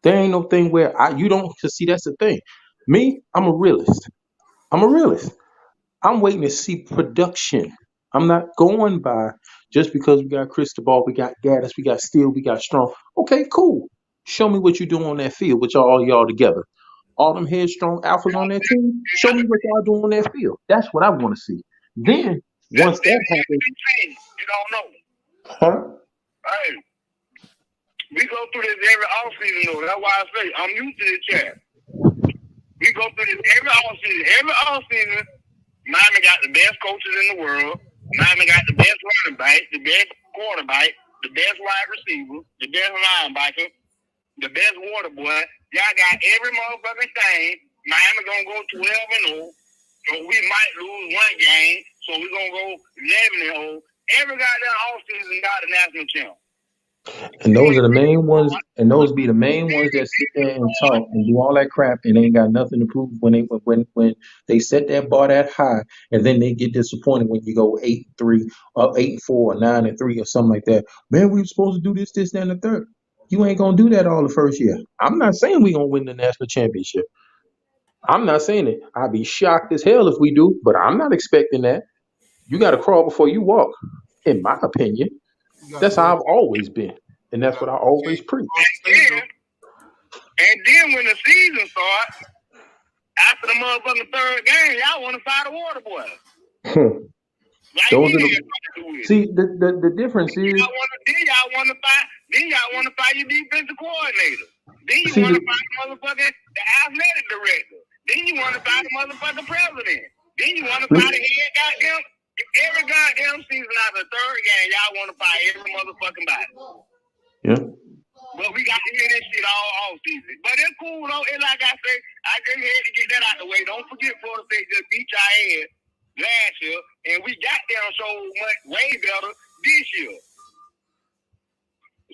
There ain't no thing where you don't see. That's the thing. Me, I'm a realist. I'm waiting to see production. I'm not going by just because we got Cristobal, we got Gaddis, we got Steele, we got Strong. Okay, cool. Show me what you doing on that field with all y'all together. All them headstrong alphas on that team. Show me what y'all doing on that field. That's what I want to see. Then once that happens, you don't know. huh? Hey, we go through this every offseason, though. That's why I say I'm used to this chat. We go through this every offseason. Every offseason, Miami got the best coaches in the world. Miami got the best running back, the best quarterback, the best wide receiver, the best linebacker, the best water boy. Y'all got every motherfucking thing. Miami gonna go 12-0. So we might lose one game. So we gonna go 11-0. Every goddamn offseason got a national champ. And those are the main ones, and those be the main ones that sit there and talk and do all that crap and ain't got nothing to prove when they set that bar that high, and then they get disappointed when you go 8-3 or 8-4 or 9-3 or something like that. Man, we were supposed to do this, that, and the third. You ain't gonna do that all the first year. I'm not saying we gonna win the national championship. I'm not saying it. I'd be shocked as hell if we do, but I'm not expecting that. You got to crawl before you walk, in my opinion. That's how I've always been, and that's what I always preach. And then when the season starts, after the motherfucking third game, y'all want to fight the water boy. Those are see the difference is. Then y'all want to fight your defensive coordinator. Then you want to fight the motherfucking the athletic director. Then you want to fight the motherfucking president. Then you want to fight the head goddamn. Every goddamn season after the third game, y'all want to fight every motherfucking body. Yeah. But we got to hear this shit all season. But it's cool though. And like I say, I just had to get that out the way. Don't forget Florida State just beat your ass last year, and we got down so much way better this year.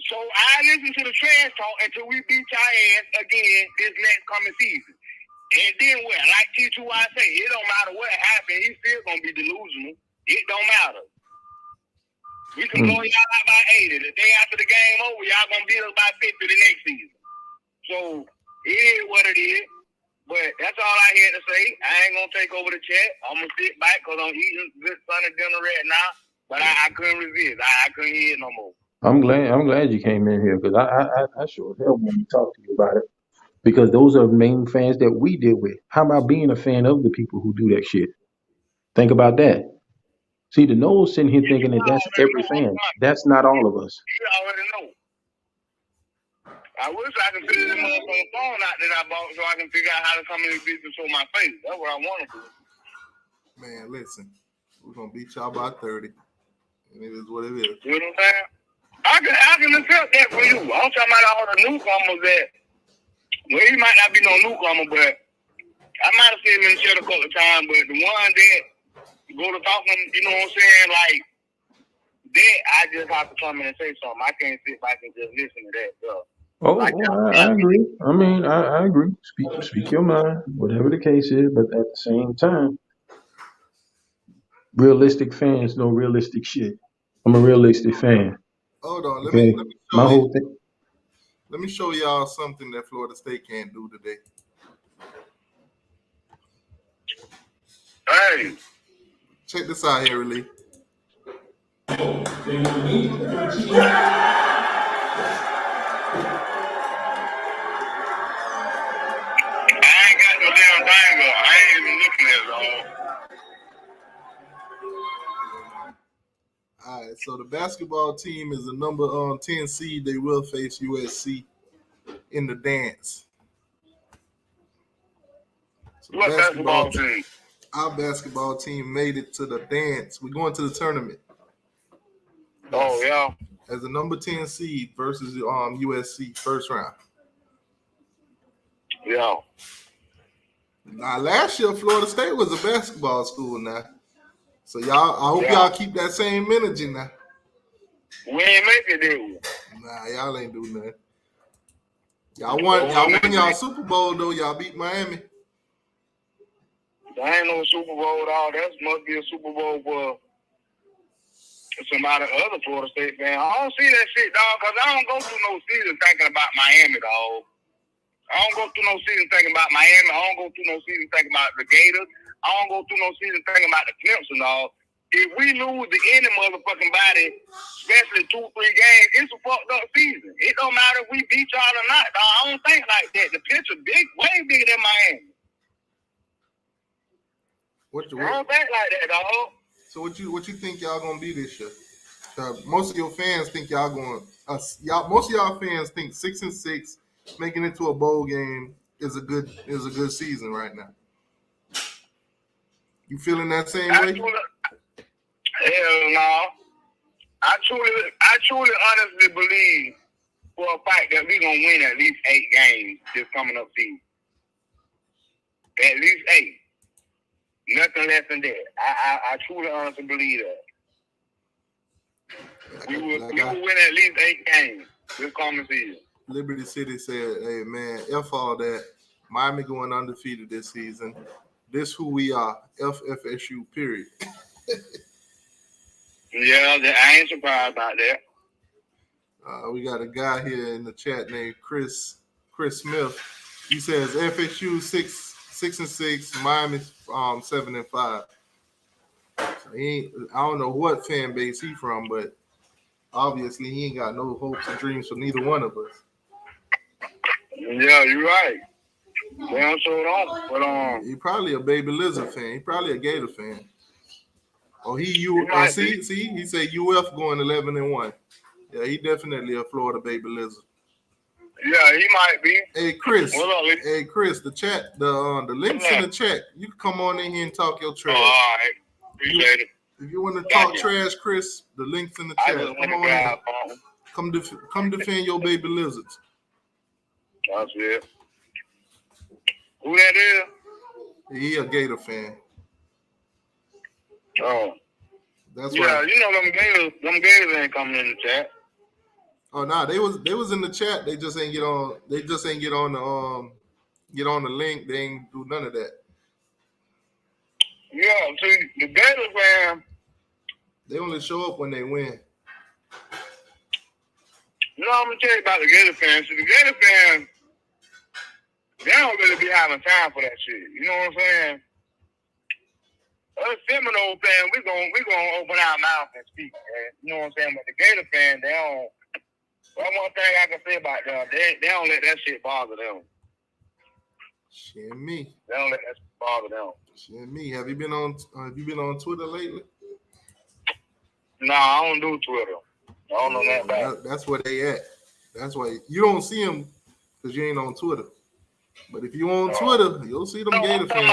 So I listen to the trash talk until we beat your ass again this next coming season. And then what? Like T2I say, it don't matter what happened. He's still gonna be delusional. It don't matter. We can blow y'all out by 80. The day after the game over, y'all gonna beat us by 50 the next season. So it is what it is. But that's all I had to say. I ain't gonna take over the chat. I'm gonna sit back because I'm eating good Sunday dinner right now. But I couldn't resist. I couldn't hear it no more. I'm glad you came in here because I sure hell want to talk to you about it. Because those are the main fans that we deal with. How about being a fan of the people who do that shit? Think about that. See, the nose sitting here thinking that that's every fan. That's not all of us. You already know. I wish I could figure this motherfucking phone out that I bought so I can figure out how to come in this business show my face. That's what I want to do. Man, listen. We're going to beat y'all by 30. And it is what it is. You know what I'm saying? I can accept that for you. I'm talking about all the newcomers that, well, he might not be no newcomer, but I might have seen him in the shed a couple of times, but the one that go to talking, you know what I'm saying, like, that I just have to come in and say something. I can't sit back and just listen to that stuff. Oh, like, I agree. I mean, I agree. Speak your mind, whatever the case is, but at the same time, realistic fans know realistic shit. I'm a realistic fan. Hold on, let me my whole thing. Let me show y'all something that Florida State can't do today. Hey. Check this out here, Lee. I ain't got no damn thing up. I ain't even looking at it all. All right, so the basketball team is the number 10 seed. They will face USC in the dance. So what basketball team? Our basketball team made it to the dance. We're going to the tournament. Oh, yeah. As the number 10 seed versus USC first round. Yeah. Now, last year, Florida State was a basketball school now. So y'all, I hope y'all keep that same energy now. We ain't make it, did we? Nah, y'all ain't do nothing. Y'all won y'all Super Bowl though. Y'all beat Miami. There ain't no Super Bowl at all. That must be a Super Bowl for somebody other Florida State fan. I don't see that shit, dog, because I don't go through no season thinking about Miami, dog. I don't go through no season thinking about Miami. I don't go through no season thinking about the Gators. I don't go through no season thinking about the Clemson, dog. If we lose to any motherfucking body, especially 2-3 games, it's a fucked up season. It don't matter if we beat y'all or not, dog. I don't think like that. The picture big, way bigger than Miami. I don't think like that, dog. So what you think y'all gonna be this year? Most of your fans think y'all going. Most of y'all fans think 6-6, making it to a bowl game is a good season right now. You feeling that same way? Hell no. I truly honestly believe for a fact that we're gonna win at least 8 games this coming up season. At least 8. Nothing less than that. I truly honestly believe that. We will win at least 8 games this coming season. Liberty City said, "Hey man, F all that. Miami going undefeated this season. This who we are. FSU. Period." Yeah, I ain't surprised about that. We got a guy here in the chat named Chris Smith. He says FSU 6-6, Miami 7-5. So I don't know what fan base he from, but obviously he ain't got no hopes and dreams for neither one of us. Yeah, you're right. Damn sure don't. But he probably a Baby Lizard fan. He probably a Gator fan. Oh, he said UF going 11-1. Yeah, he definitely a Florida Baby Lizard. Yeah, he might be. Hey Chris, the chat, the links in the chat. You can come on in here and talk your trash. All right, appreciate it. If you want to talk trash, Chris, the links in the chat. Come on in. Come defend your Baby Lizards. That's it. Who that is? He a Gator fan. Oh. That's right. Them Gators ain't coming in the chat. Oh nah, they was in the chat. They just ain't get on. They just ain't get on the link. They ain't do none of that. Yeah, see, the Gators fan. They only show up when they win. You know, I'm gonna tell you about the Gator fans. See, the Gator fans, they don't really be having time for that shit. You know what I'm saying? Us Seminole fans, we gonna open our mouth and speak, man. You know what I'm saying? But the Gator fans, they don't. That's one thing I can say about them. They don't let that shit bother them. Shit, me. They don't let that shit bother them. Shit, me. Have you been on Twitter lately? No, I don't do Twitter. I don't know that about. That's where they at. That's why you don't see them because you ain't on Twitter. But if you on Twitter, you'll see them Gator fans.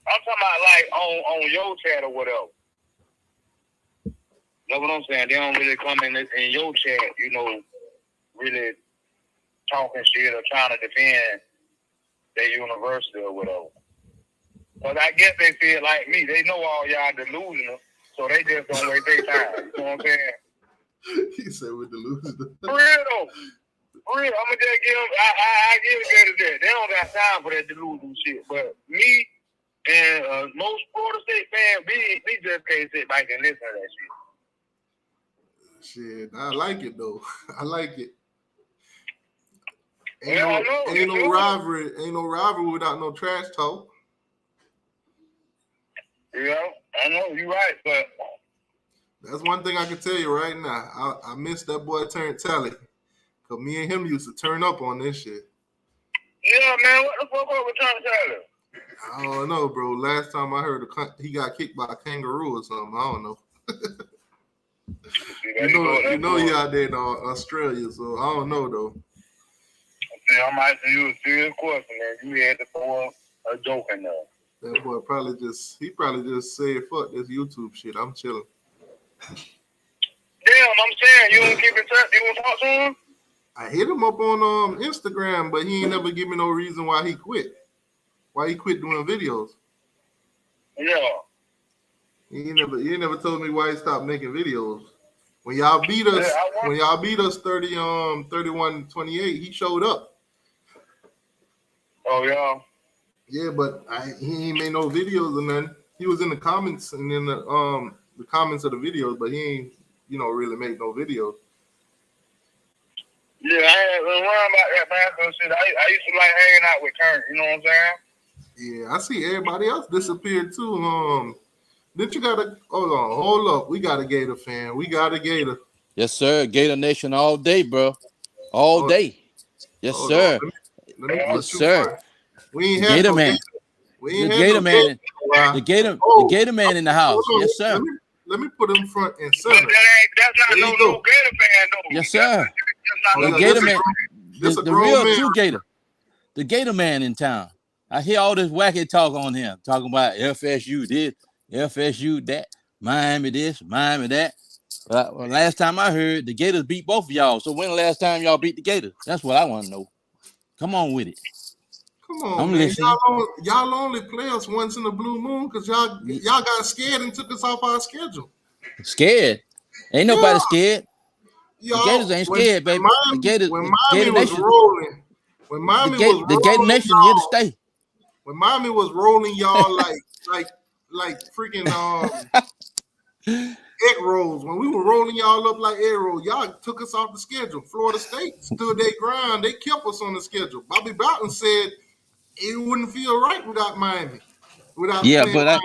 I'm talking about like on your chat or whatever. That's what I'm saying. They don't really come in your chat, you know, really talking shit or trying to defend their university or whatever. But I guess they feel like me. They know all y'all delusional, so they just don't waste their time. You know what I'm saying? He said we're delusional. For real though. For real, I'm gonna just give them. I give the Gators that. They don't got time for that delusional shit. But me and most Florida State fans, we just can't sit back and listen to that shit. Shit, I like it though. I like it. Ain't no rivalry without no trash talk. Yeah, I know you're right, but that's one thing I can tell you right now. I miss that boy Terrence Talley. Cause me and him used to turn up on this shit. Yeah, man, what the fuck up with Terrence Talley? I don't know, bro. Last time I heard he got kicked by a kangaroo or something. I don't know. You know he out there in Australia, so I don't know though. See, I'm asking you a serious question, man. You had to throw a joke in there. That boy probably just said, "Fuck this YouTube shit. I'm chilling." Damn, I'm saying you don't keep in touch. You want to talk to him? I hit him up on Instagram, but he ain't never give me no reason why he quit. Why he quit doing videos? Yeah. You never told me why he stopped making videos. When y'all beat us, 31-28, he showed up. Oh yeah. Yeah, but he ain't made no videos or nothing. He was in the comments and in the comments of the videos, but he ain't really made no videos. Yeah, I ain't around about that basketball shit. I used to like hanging out with Kurt. You know what I'm saying? Yeah, I see everybody else disappeared too. Didn't you hold up? We got a Gator fan. We got a Gator. Yes, sir. Gator Nation all day, bro. All day. Yes, sir. Let me yes, sir. We ain't Gator had man. We ain't the had Gator no man. The Gator man in the house. Yes, sir. Let me put him front and center. That's not no Gator fan though. Yes, sir. The yeah, Gator man. The real true Gator. The Gator man in town. I hear all this wacky talk on him, talking about FSU this, FSU that, Miami this, Miami that. Well, last time I heard, the Gators beat both of y'all. So when the last time y'all beat the Gators? That's what I want to know. Come on with it. Come on, I'm man. listening. Y'all only play us once in a blue moon because y'all got scared and took us off our schedule. Scared? Ain't nobody scared. The Gators ain't scared, baby. When Miami Gator was Nation, rolling, when Miami was rolling, the Gator Nation here to stay. When Miami was rolling y'all like freaking egg rolls, when we were rolling y'all up like egg rolls, y'all took us off the schedule. Florida State stood their ground. They kept us on the schedule. Bobby Bowden said it wouldn't feel right without Miami. Yeah, but I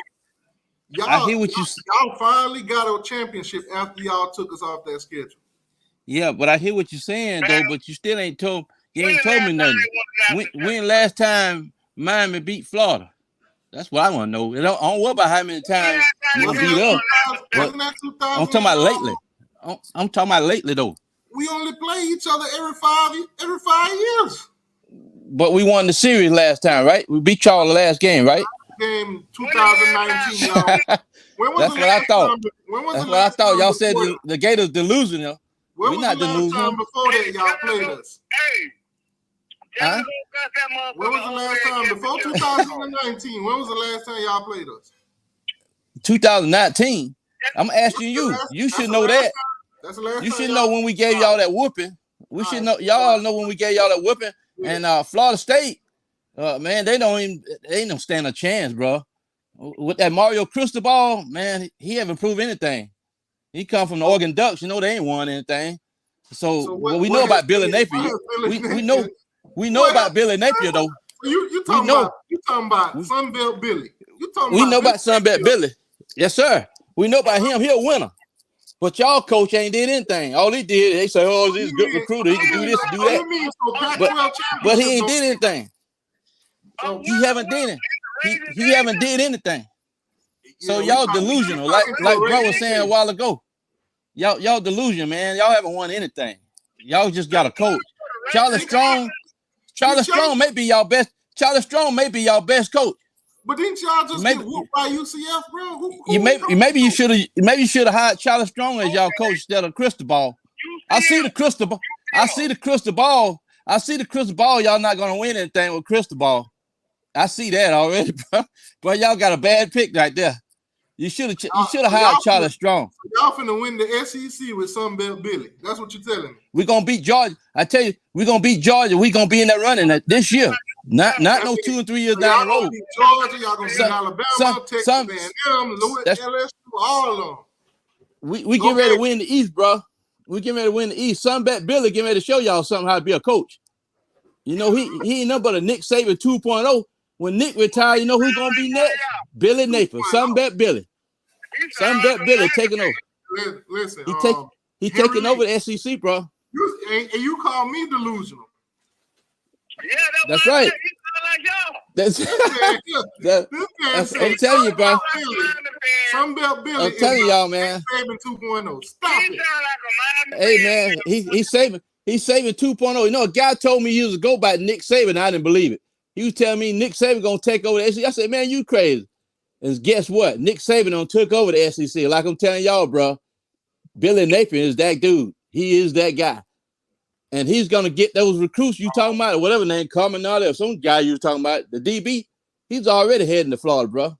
hear what y'all finally got a championship after y'all took us off that schedule. Yeah, but I hear what you're saying though. But you still ain't told me nothing. When last time Miami beat Florida? That's what I want to know. I don't worry about how many times you gonna beat up. I'm talking about lately. I'm talking about lately though. We only play each other every 5 years. But we won the series last time, right? We beat y'all the last game, right? Game 2019, y'all. That's what I thought. That's what I thought. Y'all said the Gators delusional. When was the last time before that y'all played us? Huh? When was the last time before 2019? When was the last time y'all played us? 2019. I'm asking you. You should know that. That's the last you time should know when we gave y'all that whooping. We should know. Y'all know when we gave y'all that whooping. And Florida State, man, they don't stand a chance, bro. With that Mario Cristobal, man, he haven't proved anything. He come from the Oregon Ducks. You know they ain't won anything. So we know about Billy Napier. We know about Billy Napier though. You talking about Sunbelt Billy? We know about Sunbelt Billy. Yes, sir. We know about him. He a winner. But y'all coach ain't did anything. All he did, they say, "Oh, he's a good recruiter. He can do this and do that." But he ain't did anything. He haven't did it. He haven't did anything. So y'all delusional, like bro was saying a while ago. Y'all delusional, man. Y'all haven't won anything. Y'all just got a coach. Charlie Strong may be y'all best. Charlie Strong may be y'all best coach. But didn't y'all just get whooped by UCF, bro? Maybe you should have hired Charlie Strong as y'all coach instead of Cristobal. I see the Cristobal. I see the Cristobal. Y'all not gonna win anything with Cristobal. I see that already, bro. But y'all got a bad pick right there. You should have hired Charlie Strong. Y'all finna win the SEC with Sunbelt Billy. That's what you're telling me. We're gonna beat Georgia. I tell you, we're gonna beat Georgia. We're gonna be in that running this year. Not no 2 or 3 years down the road. Georgia, y'all gonna beat Alabama, Texas A&M, LSU, all of them. We get ready to win the East, bro. We get ready to win the East. Sunbelt Billy get ready to show y'all something how to be a coach. You know, he ain't nothing but a Nick Saban 2.0. When Nick retire, you know who's gonna be next? Billy Napier. Sunbelt Billy. Sunbelt Billy taking over. Listen, he taking over the SEC, bro. You call me delusional. Yeah, that's right. I'm telling you, bro. Sunbelt Billy. I'm telling y'all, man. Saving 2.0. Stop it. Hey, man, he's saving 2.0. You know, a guy told me years ago about Nick Saban. I didn't believe it. He was telling me Nick Saban gonna take over the SEC. I said, man, you crazy. And guess what? Nick Saban done took over the SEC. Like I'm telling y'all, bro. Billy Napier is that dude. He is that guy. And he's going to get those recruits you talking about, or whatever name, Carmen or some guy you was talking about, the DB, he's already heading to Florida, bro.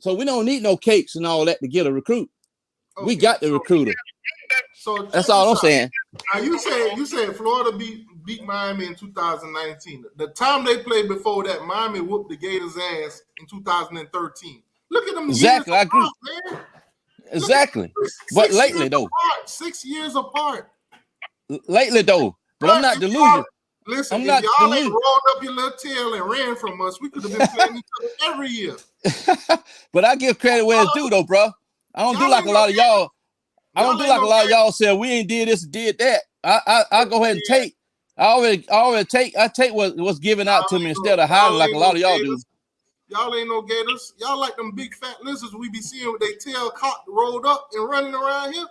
So we don't need no cakes and all that to get a recruit. Okay, we got the recruiter. So that's all I'm saying. Now you said Florida beat Miami in 2019. The time they played before that, Miami whooped the Gators' ass in 2013. Look at them. Exactly, I agree. Man. Exactly. But lately though, 6 years apart. Lately though, but I'm not delusional. Listen, if y'all ain't rolled up your little tail and ran from us, we could have been playing each other every year. But I give credit where it's due, though, bro. I don't do like a lot of y'all. I don't do like a lot of y'all said we ain't did this, did that. I go ahead and take. I take what's given out to me instead of hiding like a lot of y'all do. Y'all ain't no Gators. Y'all like them big fat lizards we be seeing with their tail cocked, rolled up, and running around here.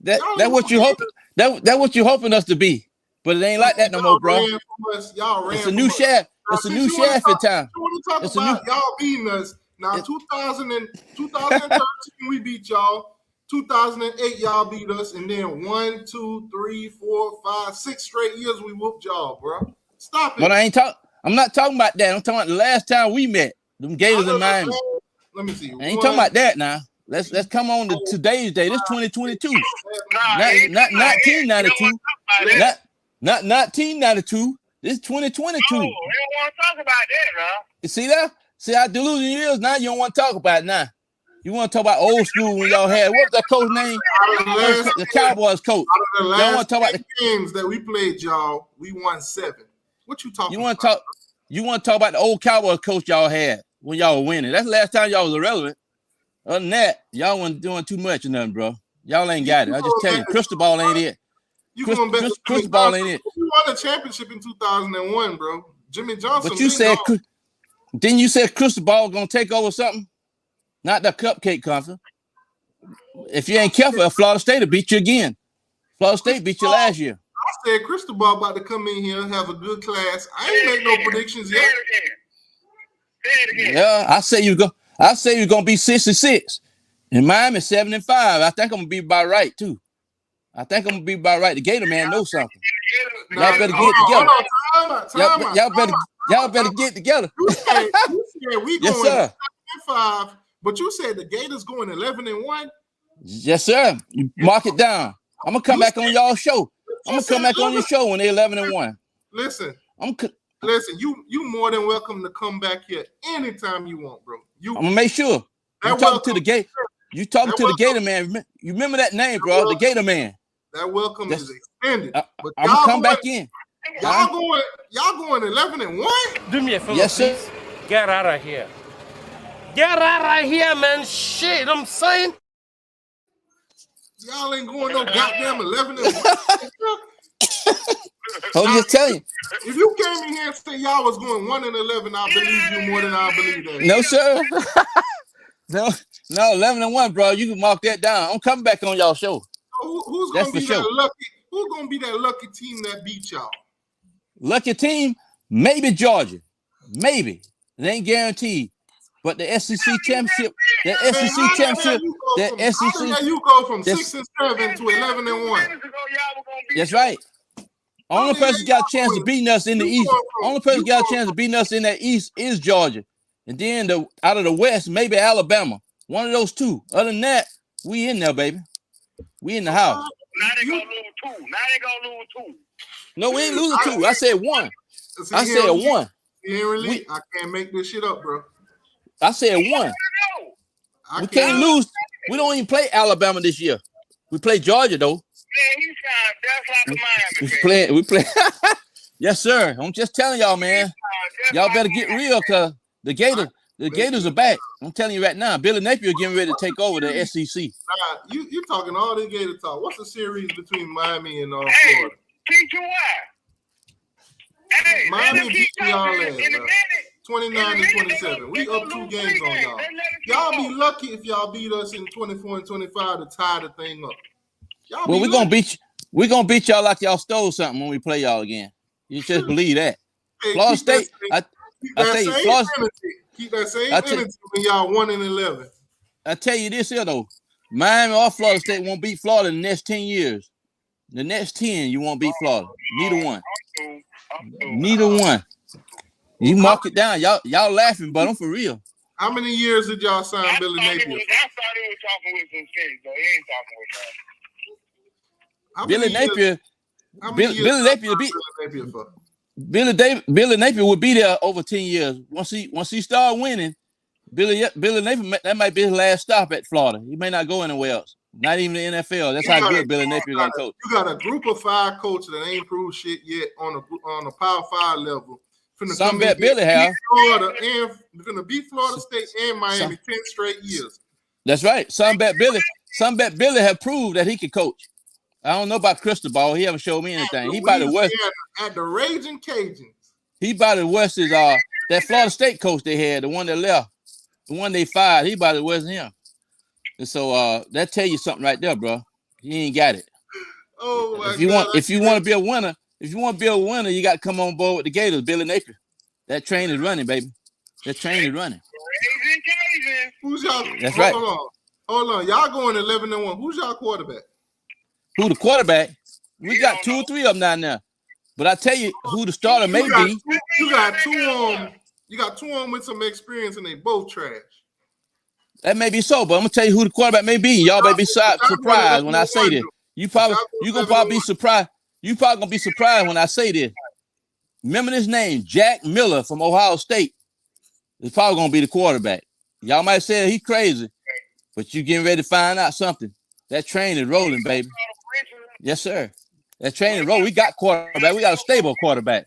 That's what you hope. That what you hoping us to be. But it ain't like that no more, bro. It's a new shaft. It's a new shaft in time. It's a new. Y'all beating us. Now, 2013 we beat y'all. 2008 y'all beat us, and then 1, 2, 3, 4, 5, 6 straight years we whooped y'all, bro. Stop it. But I'm not talking about that. I'm talking about the last time we met. Them Gators in Miami. Let me see. I ain't talking about that now. Let's come on to today's day. This 2022. Not 1992. Not 1992. This 2022. Oh, you don't want to talk about that, huh? You see that? See how delusion you is now? You don't want to talk about it now. You want to talk about old school when y'all had, what was that coach name? The Cowboys coach. Out of the last 10 games that we played, y'all, we won 7. What you talking about? You want to talk about the old Cowboys coach y'all had when y'all were winning. That's the last time y'all was irrelevant. Other than that, y'all wasn't doing too much or nothing, bro. Y'all ain't got it. I just tell you, crystal ball ain't it. Crystal ball ain't it. You won a championship in 2001, bro. Jimmy Johnson. But you said, didn't you say crystal ball gonna take over something? Not the cupcake conference. If you ain't careful, Florida State will beat you again. Florida State beat you last year. I said crystal ball about to come in here and have a good class. I ain't make no predictions yet. Yeah, I say you're gonna be 6-6. And Miami 7-5. I think I'm gonna be about right too. I think I'm gonna be about right. The Gator man knows something. Y'all better get together. Y'all better get together. You said we yes, going sir. 7-5, but you said the Gators going 11-1. Yes, sir. You mark it down. I'm gonna come back on y'all's show. I'm gonna come back on your show when they're 11-1. Listen, listen. You more than welcome to come back here anytime you want, bro. I'm gonna make sure. You talking to the Gator. You talking to the Gator man. You remember that name, bro? The Gator man. That welcome is extended. But I'm gonna come back in. Y'all going 11-1? Do me a favor, yes, sir. please. Get out of here. Get out of here, man. Shit, I'm saying. Y'all ain't going no goddamn 11-1. I'm just telling you. If you came in here and said y'all was going 1-11, I believe you more than I believe that. No, sir. no, 11-1, bro. You can mark that down. I'm coming back on y'all show. Who's gonna be that lucky? Who's gonna be that lucky team that beat y'all? Lucky team, maybe Georgia, maybe it ain't guaranteed. But the SEC championship, you go from 6-7 to 11-1. That's right. Only person got a chance of beating us in the East. Only person got a chance of beating us in that East is Georgia, and then out of the West, maybe Alabama. One of those two. Other than that, we in there, baby. We in the house. Now they gonna lose 2. No, we ain't losing 2. I said 1. I said 1. I can't make this shit up, bro. I said 1. We can't lose. We don't even play Alabama this year. We play Georgia though. Man, he's kind of just like Miami. We play. Yes, sir. I'm just telling y'all, man. Y'all better get real, cause the Gators are back. I'm telling you right now. Billy Napier getting ready to take over the SEC. You talking all the Gator talk. What's the series between Miami and Florida? Miami beat y'all last 29-27. We up 2 games on y'all. Y'all be lucky if y'all beat us in 24 and 25 to tie the thing up. Well, we're gonna beat y'all like y'all stole something when we play y'all again. You just believe that. Hey, Florida State, I tell you, Florida, keep that same energy when y'all 1-11. I tell you this here though, Miami or Florida State won't beat Florida in the next 10 years. The next 10, you won't beat Florida. Neither one. Neither one. You mark it down. Y'all laughing, but I'm for real. How many years did y'all sign Billy Napier? I thought he was talking with some sense, though. He ain't talking with Billy Napier. Billy Napier would be there over 10 years. Once he start winning, Billy Napier, that might be his last stop at Florida. He may not go anywhere else. Not even the NFL. That's how good Billy Napier gonna coach. You got a group of 5 coaches that ain't proved shit yet on a Power 5 level. Some bet Billy have. Florida and gonna beat Florida State and Miami 10 straight years. That's right. Some bet Billy have proved that he can coach. I don't know about crystal ball. He haven't showed me anything. He about the worst at the Raging Cajuns. He about the worst is that Florida State coach they had, the one that left, the one they fired. He about the worst than him. And so that tell you something right there, bro. He ain't got it. Oh my if you want to be a winner, you got to come on board with the Gators, Billy Napier. That train is running, baby. That train is running. Who's y'all? That's right. Hold on. Y'all going 11-1. Who's y'all quarterback? Who the quarterback? We got 2 or 3 of them down there. But I tell you who the starter may be. You got 2 on. You got 2 on with some experience, and they both trash. That may be so, but I'm gonna tell you who the quarterback may be. Y'all may be surprised when I say this. You gonna probably be surprised. You probably gonna be surprised when I say this. Remember this name, Jack Miller from Ohio State. Is probably gonna be the quarterback. Y'all might say he's crazy, but you getting ready to find out something. That train is rolling, baby. Yes, sir. That train is rolling. We got quarterback. We got a stable quarterback.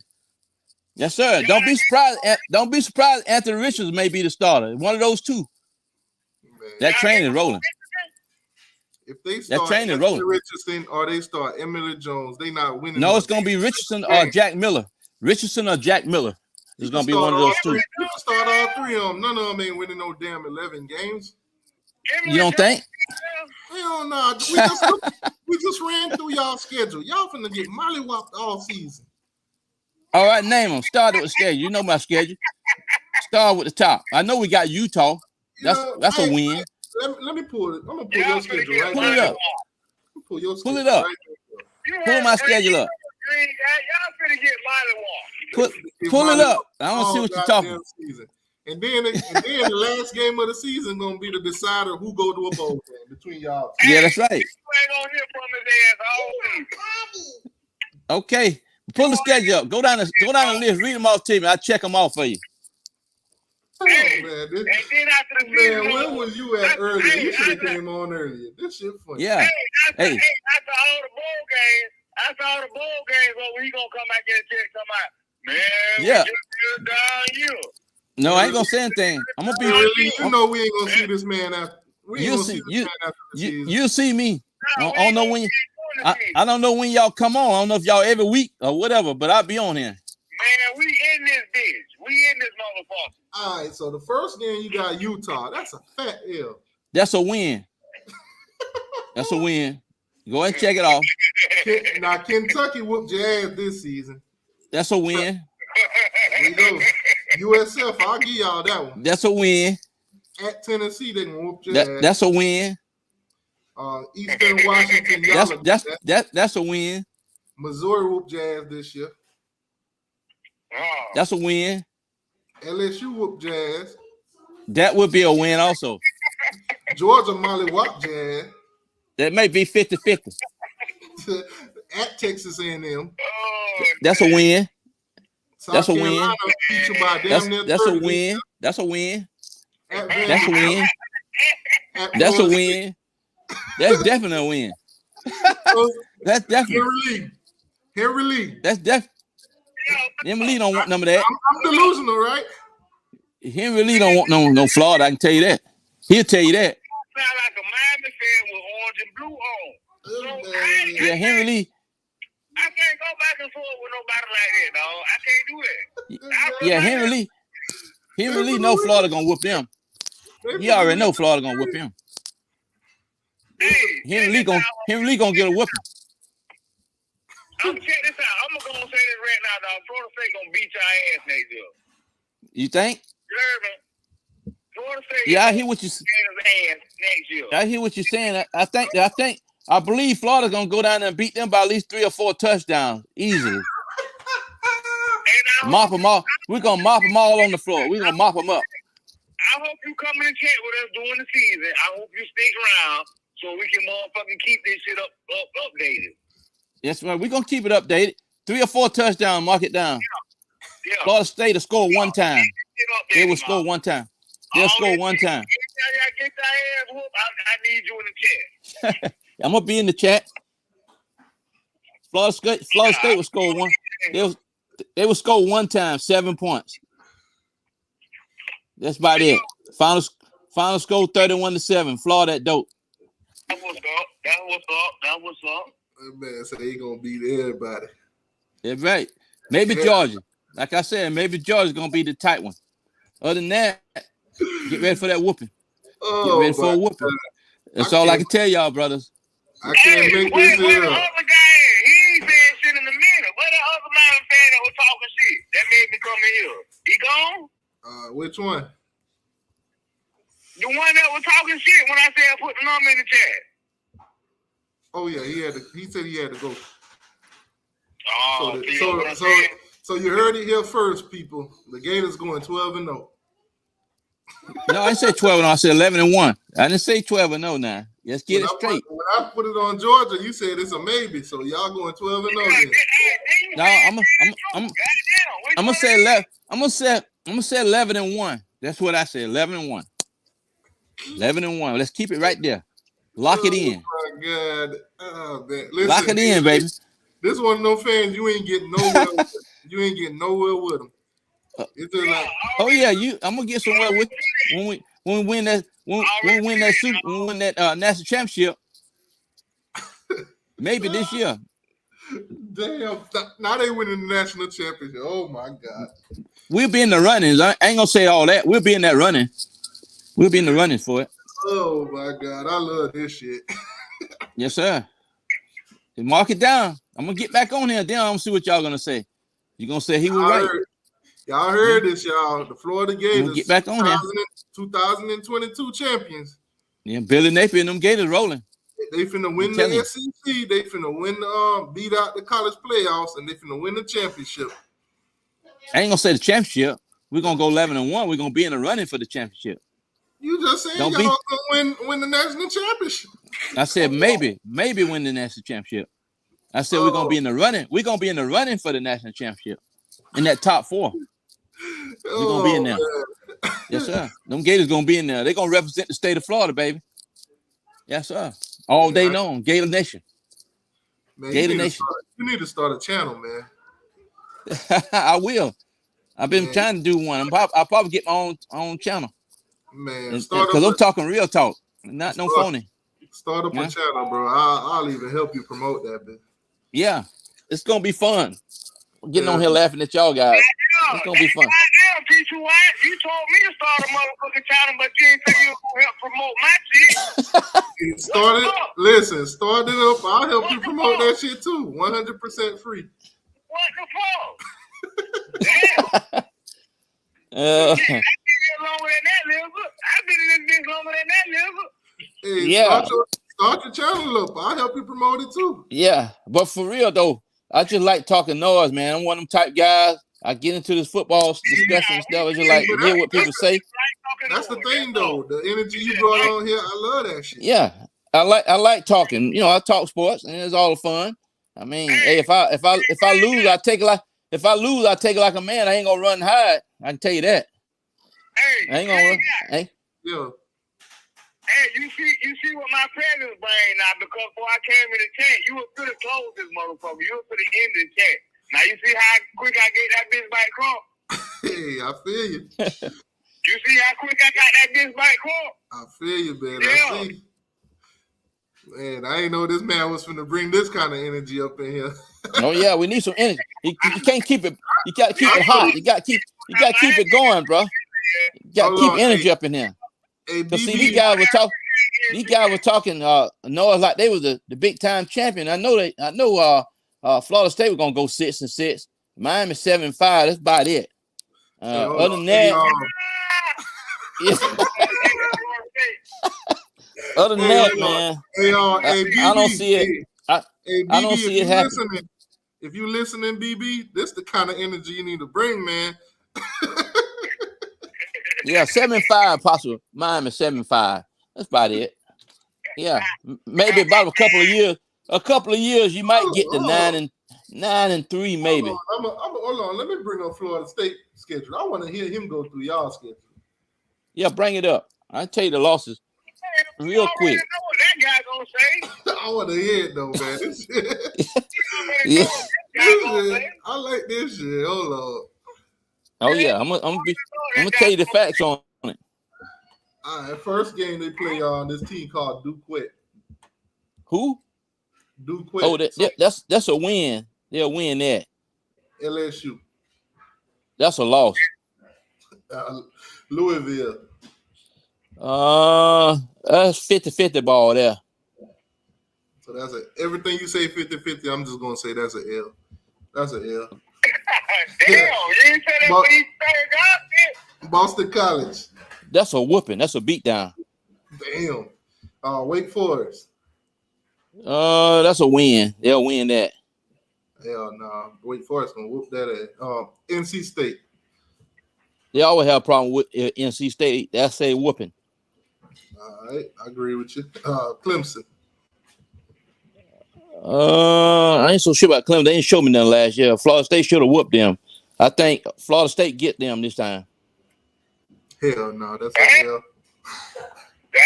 Yes, sir. Don't be surprised. Don't be surprised. Anthony Richards may be the starter. One of those 2. That train is rolling. If they start Richardson or they start Emily Jones, they not winning. No, it's gonna be Richardson or Jack Miller. Richardson or Jack Miller. It's gonna be one of those 2. You can start all 3 of them. None of them ain't winning no damn 11 games. You don't think? Hell no. We just ran through y'all schedule. Y'all finna get mollywopped all season. All right, name them. Start with the schedule. You know my schedule. Start with the top. I know we got Utah. That's a win. Let me pull it. I'm gonna pull your schedule right now. Pull it up. Pull your schedule. Pull it up. Pull my schedule up. Y'all finna get mollywopped. Pull it up. I don't see what you're talking about. And then the last game of the season gonna be the decider who go to a bowl game between y'all. Yeah, that's right. Okay, pull the schedule up. Go down the list. Read them off to me. I'll check them off for you. Oh, man, where was you at earlier? You should have came on earlier. This shit funny. Yeah. Hey. After all the bowl games, we gonna come back and check somebody. Man, yeah. We just down you. No, I ain't gonna say anything. I'm gonna be. You know we ain't gonna see this man after. You see me. I don't know when. I don't know when y'all come on. I don't know if y'all every week or whatever, but I'll be on here. Man, we in this bitch. We in this motherfucker. All right, so the first game you got Utah. That's a fat L. That's a win. That's a win. Go ahead and check it off. Now Kentucky whooped your ass this season. That's a win. There you go. USF, I'll give y'all that one. That's a win. At Tennessee, they gonna whoop your ass. That's a win. Eastern Washington, that's a win. Missouri whooped your ass this year. That's a win. LSU whooped your ass. That would be a win also. Georgia mollywhopped your ass. That may be 50-50. At Texas A&M. That's a win. That's a win. That's a win. That's a win. That's a win. That's a win. That's definitely a win. That's definitely. Henry Lee. That's definitely. Henry Lee don't want none of that. I'm delusional, right? Henry Lee don't want no Florida. I can tell you that. He'll tell you that. Sound like a Miami fan with orange and blue on. So yeah, Henry Lee. I can't go back and forth with nobody like that, dog. I can't do that. Yeah, Henry Lee know Florida gonna whoop them. He already know Florida gonna whoop him. Henry Lee gonna get a whooping. Check this out. I'm gonna say this right now, dog. Florida State gonna beat your ass next year. You think? Florida State. Yeah, I hear what you saying. I hear what you're saying. I believe Florida's gonna go down there and beat them by at least 3 or 4 touchdowns easily. Mop them all. We're gonna mop them all on the floor. We're gonna mop them up. I hope you coming to chat with us during the season. I hope you stick around so we can motherfucking keep this shit updated. Yes, right. We're gonna keep it updated. 3 or 4 touchdowns, mark it down. Yeah. Florida State will score one time. They will score one time. They'll score one time. Get that ass whoop. I need you in the chat. I'm gonna be in the chat. Florida State will score one. They will score one time, 7 points. That's about it. Final score 31-7. Florida at dope. That was up. That man said he gonna beat everybody. That's right. Maybe Georgia. Like I said, maybe Georgia's gonna be the tight one. Other than that, get ready for that whooping. Get ready for a whooping. That's all I can tell y'all, brothers. I can't make this Where the other guy at? He ain't saying shit in a minute. Where the other man fan that was talking shit? That made me come in here. He gone? Which one? The one that was talking shit when I said put the number in the chat. Oh yeah, he said he had to go. Oh, so you heard it here first, people. The Gators going 12-0. No, I didn't say 12-0. I said 11-1. I didn't say 12-0 now. Let's get it straight. When I put it on Georgia, you said it's a maybe. So y'all going 12-0 then. No, I'm gonna say 11. I'm gonna say 11-1. That's what I said. 11-1. 11-1. Let's keep it right there. Lock it in. Oh my God. Oh, man. Listen, lock it in, baby. This one of those fans you ain't getting nowhere. You ain't getting nowhere with them. It's just like, oh yeah, I'm gonna get somewhere with you when we win that national championship. Maybe this year. Damn! Now they winning the national championship. Oh my God! We'll be in the runnings. I ain't gonna say all that. We'll be in that running. We'll be in the running for it. Oh my God! I love this shit. Yes, sir. Mark it down. I'm gonna get back on here. Then I'm gonna see what y'all gonna say. You gonna say he was right? Y'all heard this, y'all. The Florida Gators, get back on here. 2022 champions. Yeah, Billy Napier and them Gators rolling. They finna win the SEC. They finna win beat out the college playoffs, and they finna win the championship. I ain't gonna say the championship. We're gonna go 11-1. We're gonna be in the running for the championship. You just said y'all gonna win the national championship. I said maybe win the national championship. I said we're gonna be in the running. We're gonna be in the running for the national championship. In that top 4. We're gonna be in there. Man. Yes, sir. Them Gators gonna be in there. They're gonna represent the state of Florida, baby. Yes, sir. All day long. Gator Nation. Man, Gator Nation. You need to start a channel, man. I will. I've been trying to do one. I'll probably get my own channel. Man, because I'm talking real talk, not no phony. Start up a channel, bro. I'll even help you promote that, man. Yeah, it's gonna be fun. Getting on here laughing at y'all guys. It's gonna be fun. You told me to start a motherfucking channel, but you ain't say you were gonna help promote my shit. Start it up. I'll help you promote that shit too. 100% free. What the fuck? Damn. I've been in this bitch longer than that, Hey, yeah. Start your channel up. I'll help you promote it too. Yeah, but for real though, I just like talking noise, man. I'm one of them type guys. I get into this football discussion and stuff. I just like to hear what people say. That's the thing, though. The energy you brought on here, I love that shit. Yeah, I like talking. You know, I talk sports, and it's all fun. I mean, hey, if I lose, I take it like a man. I ain't gonna run and hide. I can tell you that. Hey, I ain't gonna run. Hey. Yeah. Hey, you see what my presence bring now, because before I came in the chat, you was pretty close this motherfucker. You was pretty in the chat. Now you see how quick I get that bitch bite crump? Hey, I feel you. You see how quick I got that bitch bite crump? I feel you, man. Yeah. I see. Man, I ain't know this man was finna bring this kind of energy up in here. Oh yeah, we need some energy. You can't keep it. You gotta keep it hot. You gotta keep it going, bro. You gotta keep energy up in here. Cause see, these guys were talking noise like they was the big time champion. I know Florida State was gonna go 6-6. Miami 7-5. That's about it. Other than that, other than that, man, I don't see it. I don't see it happening. If you listening, BB, this the kind of energy you need to bring, man. Yeah, 7-5 possible. Miami 7-5. That's about it. Yeah, maybe about a couple of years. A couple of years, you might get to 9-3, maybe. Hold on. Let me bring up Florida State schedule. I want to hear him go through y'all schedule. Yeah, bring it up. I'll tell you the losses real quick. Know what that guy gonna say. I want to hear it though, man. Yeah. I like this shit. Hold on. Oh yeah, I'm gonna tell you the facts on it. All right, first game they play on this team called Duquette. Who? Duquette. Oh, that's a win. They'll win that. LSU. That's a loss. Louisville. That's 50-50 ball there. So that's everything you say 50-50. I'm just gonna say that's an L. That's an L. Damn, you didn't say that when he started out. Boston College. That's a whooping. That's a beatdown. Damn. Wake Forest. That's a win. They'll win that. Hell no. Nah. Wake Forest gonna whoop that ass. NC State. They always have a problem with NC State. That's a whooping. All right, I agree with you. Clemson. I ain't so sure about Clemson. They didn't show me nothing last year. Florida State should have whooped them. I think Florida State get them this time. Hell no, that's a hell. Damn.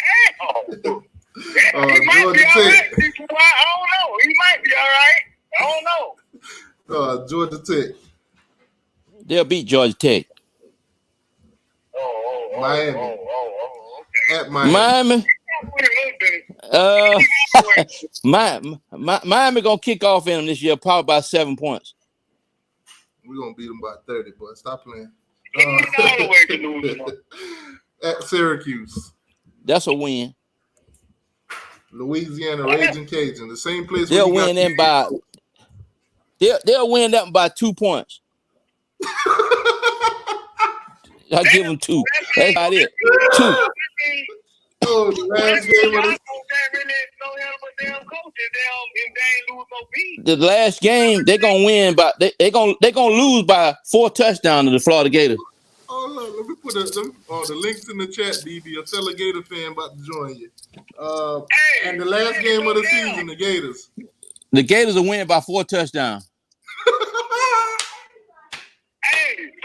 He might be all right. I don't know. He might be all right. I don't know. Georgia Tech. They'll beat Georgia Tech. Miami. Okay. At Miami. Miami gonna kick off in them this year, probably by 7 points. We're gonna beat them by 30, boy. Stop playing. At Syracuse. That's a win. Louisiana Raging Cajun, the same place. They'll win them by. They'll win that by 2 points. I give them 2. That's about it. 2. Oh, the last game of the last game they're gonna win, but they're gonna lose by 4 touchdowns to the Florida Gators. Oh look, let me put the links in the chat, BB. A fellow Gator fan about to join you. And the last game of the season, the Gators. The Gators will win by 4 touchdowns.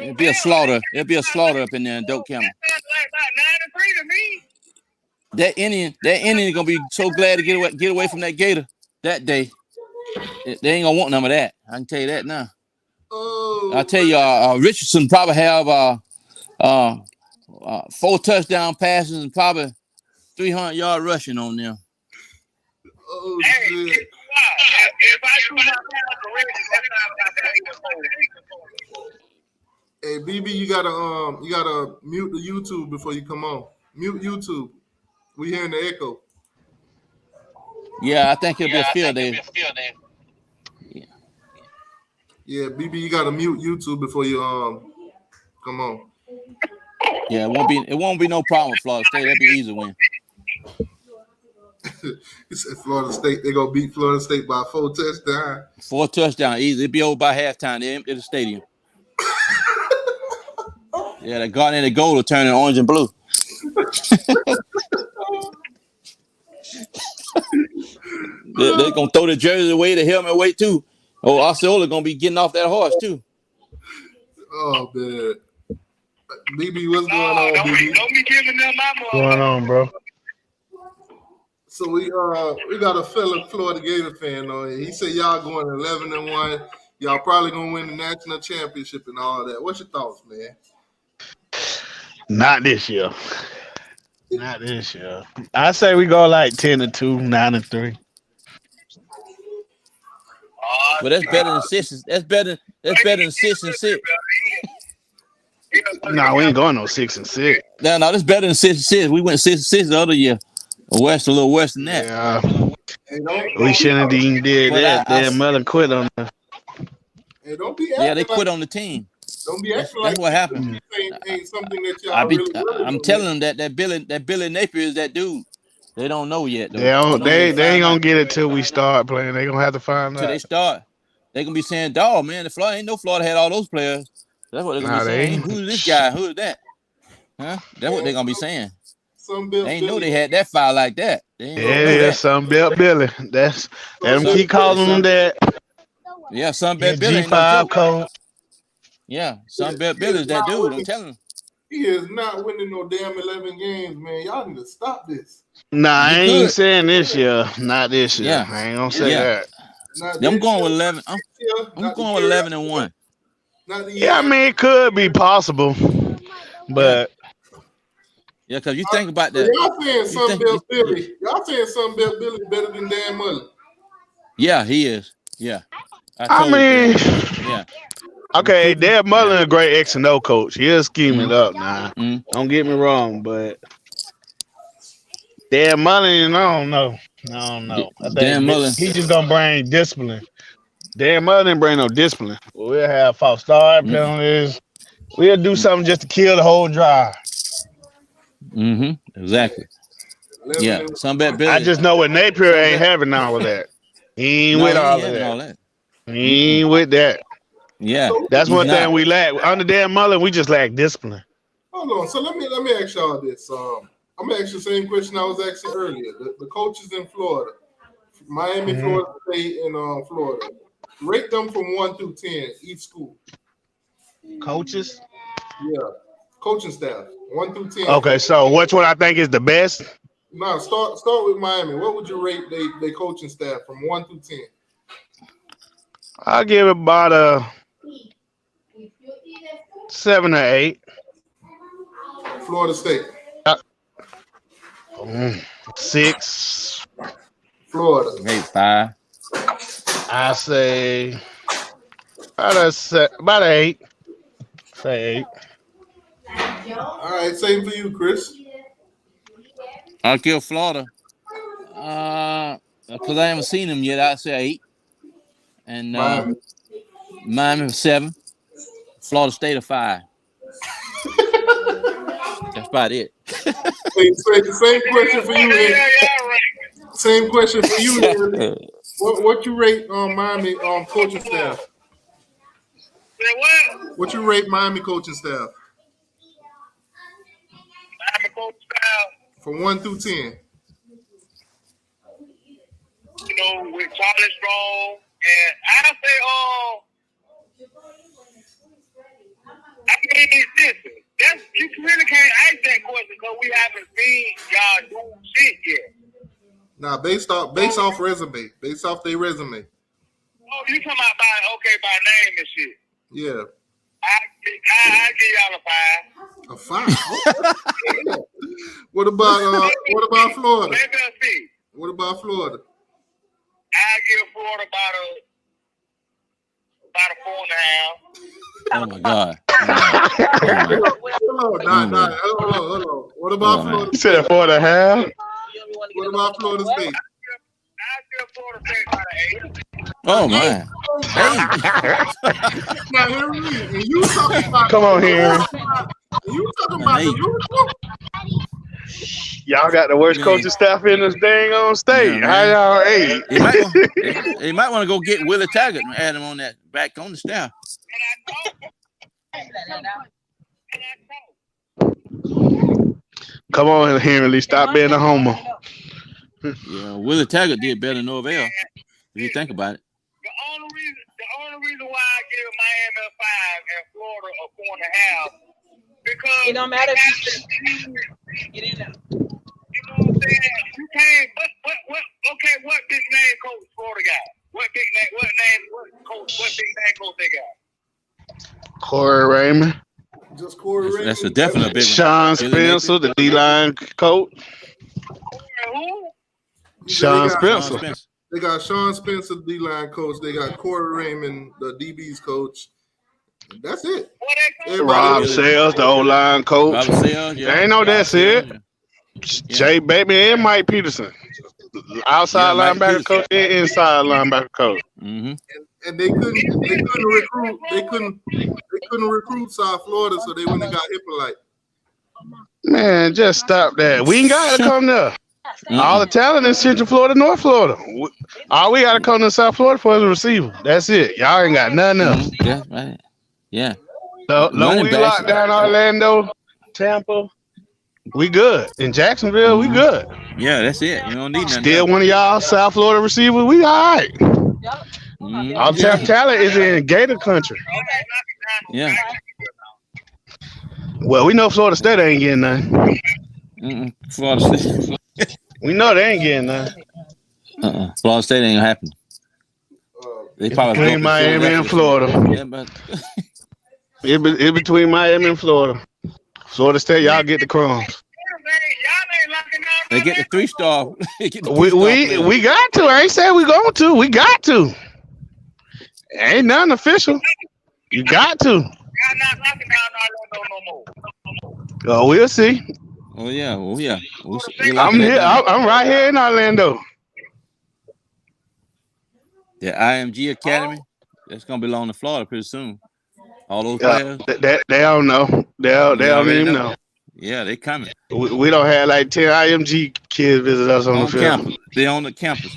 It'll be a slaughter. It'll be a slaughter up in there in Doak County. That Indian gonna be so glad to get away from that Gator that day. They ain't gonna want none of that. I can tell you that now. I'll tell you, Richardson probably have 4 touchdown passes and probably 300-yard rushing on them. Oh shit. Hey BB, you gotta mute the YouTube before you come on. Mute YouTube. We hearing the echo. Yeah, I think it'll be a field day. Yeah, BB, you gotta mute YouTube before you come on. Yeah, it won't be no problem with Florida State. That'll be an easy win. He said Florida State, they're gonna beat Florida State by 4 touchdowns. 4 touchdowns, easy. It'll be over by halftime. They empty the stadium. Yeah, the guard and the goal will turn in orange and blue. They're gonna throw the jersey away, the helmet away too. Oh, Osceola gonna be getting off that horse too. Oh man, BB, what's going on, BB? Don't be giving them my money. What's going on, bro? So we got a fellow Florida Gator fan on here. He said y'all going 11-1. Y'all probably gonna win the national championship and all that. What's your thoughts, man? Not this year. Not this year. I say we go like 10-2, 9-3. Well, that's better than 6. That's better than 6-6. No, we ain't going no 6-6. No, that's better than 6-6. We went 6-6 the other year. A little worse than that. Yeah. We shouldn't have even did that. Damn, Mother quit on us. Hey, don't be yeah, they quit on the team. Don't be acting that's what happened. Ain't something that y'all I'm telling them that Billy Napier is that dude. They don't know yet. They ain't gonna get it till we start playing. They gonna have to find out. Till they start. They gonna be saying, "Dog, man, Florida had all those players." That's what they're gonna be saying. Who's this guy? Who is that? Huh? That's what they're gonna be saying. Sunbelt They ain't know Billy. they had that file like that. They ain't gonna know Yeah, that. Sunbelt Billy. That's let them keep calling them that. Yeah, Sunbelt Yeah, Billy ain't no G5 joke. code. Yeah, Sunbelt Billy is that dude. I'm telling you. He is not winning no damn 11 games, man. Y'all need to stop this. Nah, I You ain't could. saying this year. Not this year. Yeah. I ain't gonna say that. Not I'm this going year, with 11. not this year, I'm not the going with year 11 after and that, 1. not the year Yeah, I after. mean it could be possible, but Yeah, because you think about So that. y'all saying Sunbelt Billy. Y'all saying Sunbelt Billy better than Dan Mullen. Yeah, he is. Yeah. I mean, yeah. okay, Dan Mullen a great X and O coach. He'll scheme it up now. Mm. Don't get me wrong, but Dan Mullen, I don't know. I think Dan Mullen. he just gonna bring discipline. Dan Mullen didn't bring no discipline. We'll have false start penalties. We'll do something just to kill the whole drive. Exactly. Yeah. Sunbelt Billy. I just know what Napier ain't having all of that. He ain't with all of that. He ain't with that. Yeah. That's he's one not. thing we lack. Under Dan Mullen, we just lack discipline. Hold on. So let me ask y'all this. I'm gonna ask you the same question I was asking earlier. The coaches in Florida, Miami, Florida State, and Florida, rate them from 1 through 10 each school. Coaches? Yeah, coaching staff 1 through 10. Okay, so which one I think is the best? Now start with Miami. What would you rate they coaching staff from 1 through 10? I'll give it about a 7 or 8. Florida State. 6. Florida. Maybe 5. I say about 8. Say 8. All right, same for you, Chris. I'll give Florida. Because I haven't seen them yet, I'd say 8. And Miami 7. Florida State a 5. That's about it. Same question for you. Same question for you. What you rate Miami coaching staff? What you rate Miami coaching staff? Miami coaching staff. From 1 through 10. You know, with Charlie Strong, and I say, I mean, listen, you really can't ask that question because we haven't seen y'all do shit yet. Now, based off resume, based off their resume. Oh, you talking about by name and shit? Yeah. I give y'all a 5. A 5. What about Florida? What about Florida? I give Florida about a 4.5. Oh my God. Hold on. What about Florida? You said 4.5? What about Florida State? I give Florida State about an 8. Oh man. Now, Henry, and you talking about Come on here. You talking about the uniform? Y'all got the worst coaching staff in this dang on state. Yeah, how y'all 8? He might want to go get Willie Taggart and add him on that back on the staff. Come on, Henry, stop being a homo. Yeah, Willie Taggart did better than Norvell. If you think about it. The only reason why I give Miami a 5 and Florida a 4.5 because it don't matter if you get in there. You know what I'm saying? You can't. What big name coach Florida got? What big name coach they got? Corey Raymond. Just Corey Raymond. That's a definite big one. Sean Spencer, the D-line coach. Who? Sean Spencer. They got Sean Spencer, the D-line coach. They got Corey Raymond, the DB's coach. That's it. Rob Sales, the O-line coach. Rob Sales, yeah. Ain't no that's it. Yeah. Jay Bateman and Mike Peterson. Outside linebacker coach and inside linebacker coach. Mm-hmm. And they couldn't recruit South Florida, so they went and got Hippolyte. Man, just stop that. We ain't got to come there. All the talent in Central Florida, North Florida. All we got to come to South Florida for is a receiver. That's it. Y'all ain't got nothing else. Yeah, right. Yeah. So we locked down Orlando. Tampa, we good. In Jacksonville, we good. Yeah, that's it. You don't need nothing. Still one of y'all South Florida receivers, we all right. Our talent is in Gator country. Yeah. Well, we know Florida State ain't getting none. Florida State. We know they ain't getting none. Florida State ain't gonna happen. They probably between Miami and Florida. Yeah, but it's between Miami and Florida. Florida State, y'all get the crumbs. They get the 3-star. We got to. I ain't saying we going to. We got to. Ain't nothing official. You got to. Oh, we'll see. Oh yeah. We'll see. I'm here. I'm right here in Orlando. The IMG Academy. That's gonna belong to Florida pretty soon. All those players. They don't know. They don't even know. Yeah, they coming. We don't have like 10 IMG kids visit us on the field. Campus. They on the campus.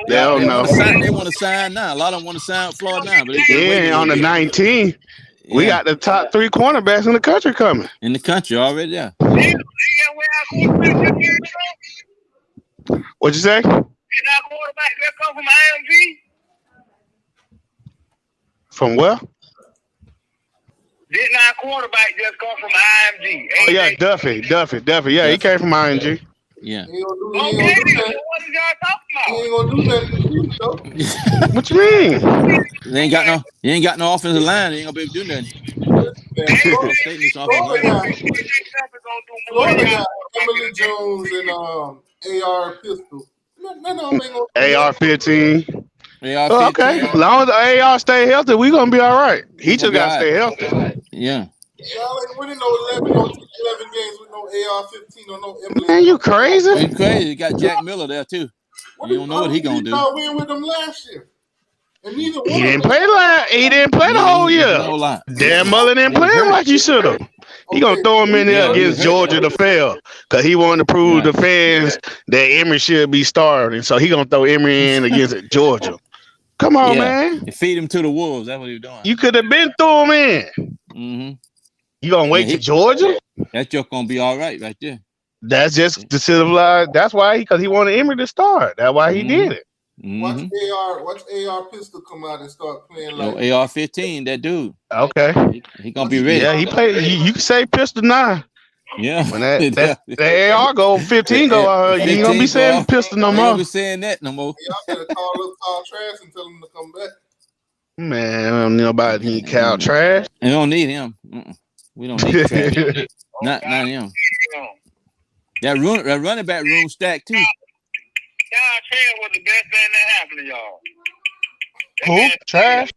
They don't know. They want to sign now. A lot of them want to sign with Florida now. But they on the 19. Yeah. We got the top 3 cornerbacks in the country coming. In the country already, yeah. What'd you say? From where? Didn't our quarterback just come from IMG? Oh yeah, Duffy. Yeah, he came from IMG. Yeah. What is y'all talking about? What you mean? You ain't got no offensive line. You ain't gonna be able to do nothing. Florida got Emily Jones and AR pistol. AR-15. Okay, as long as the AR stay healthy, we gonna be all right. He just gotta stay healthy. Yeah. Y'all ain't winning no 11 games with no AR-15 or no Emily. Man, you crazy? You crazy. You got Jack Miller there too. You don't know what he gonna do. Y'all win with them last year. And neither one he didn't play the whole year. Dan Mullen didn't play him like he should have. He gonna throw him in there against Georgia to fail, cause he wanted to prove the fans that Emory should be starting. So he gonna throw Emory in against Georgia. Come on, man. You feed him to the wolves. That's what he's doing. You could have been threw him in. Mm-hmm. You gonna wait to Georgia? That's just gonna be all right there. That's just the civilized. That's why because he wanted Emory to start. That's why he did it. Watch AR pistol come out and start playing like AR-15. That dude. Okay. He gonna be ready. Yeah, he played. You can say pistol 9. Yeah. When that AR go 15 go, you ain't gonna be saying pistol no more. Be saying that no more. Y'all better call up Kyle Trask and tell him to come back. Man, I don't know about need Kyle Trask. We don't need him. We don't need Trask. Not him. That running back room stacked too. Kyle Trask was the best thing that happened to y'all. Who? Trash?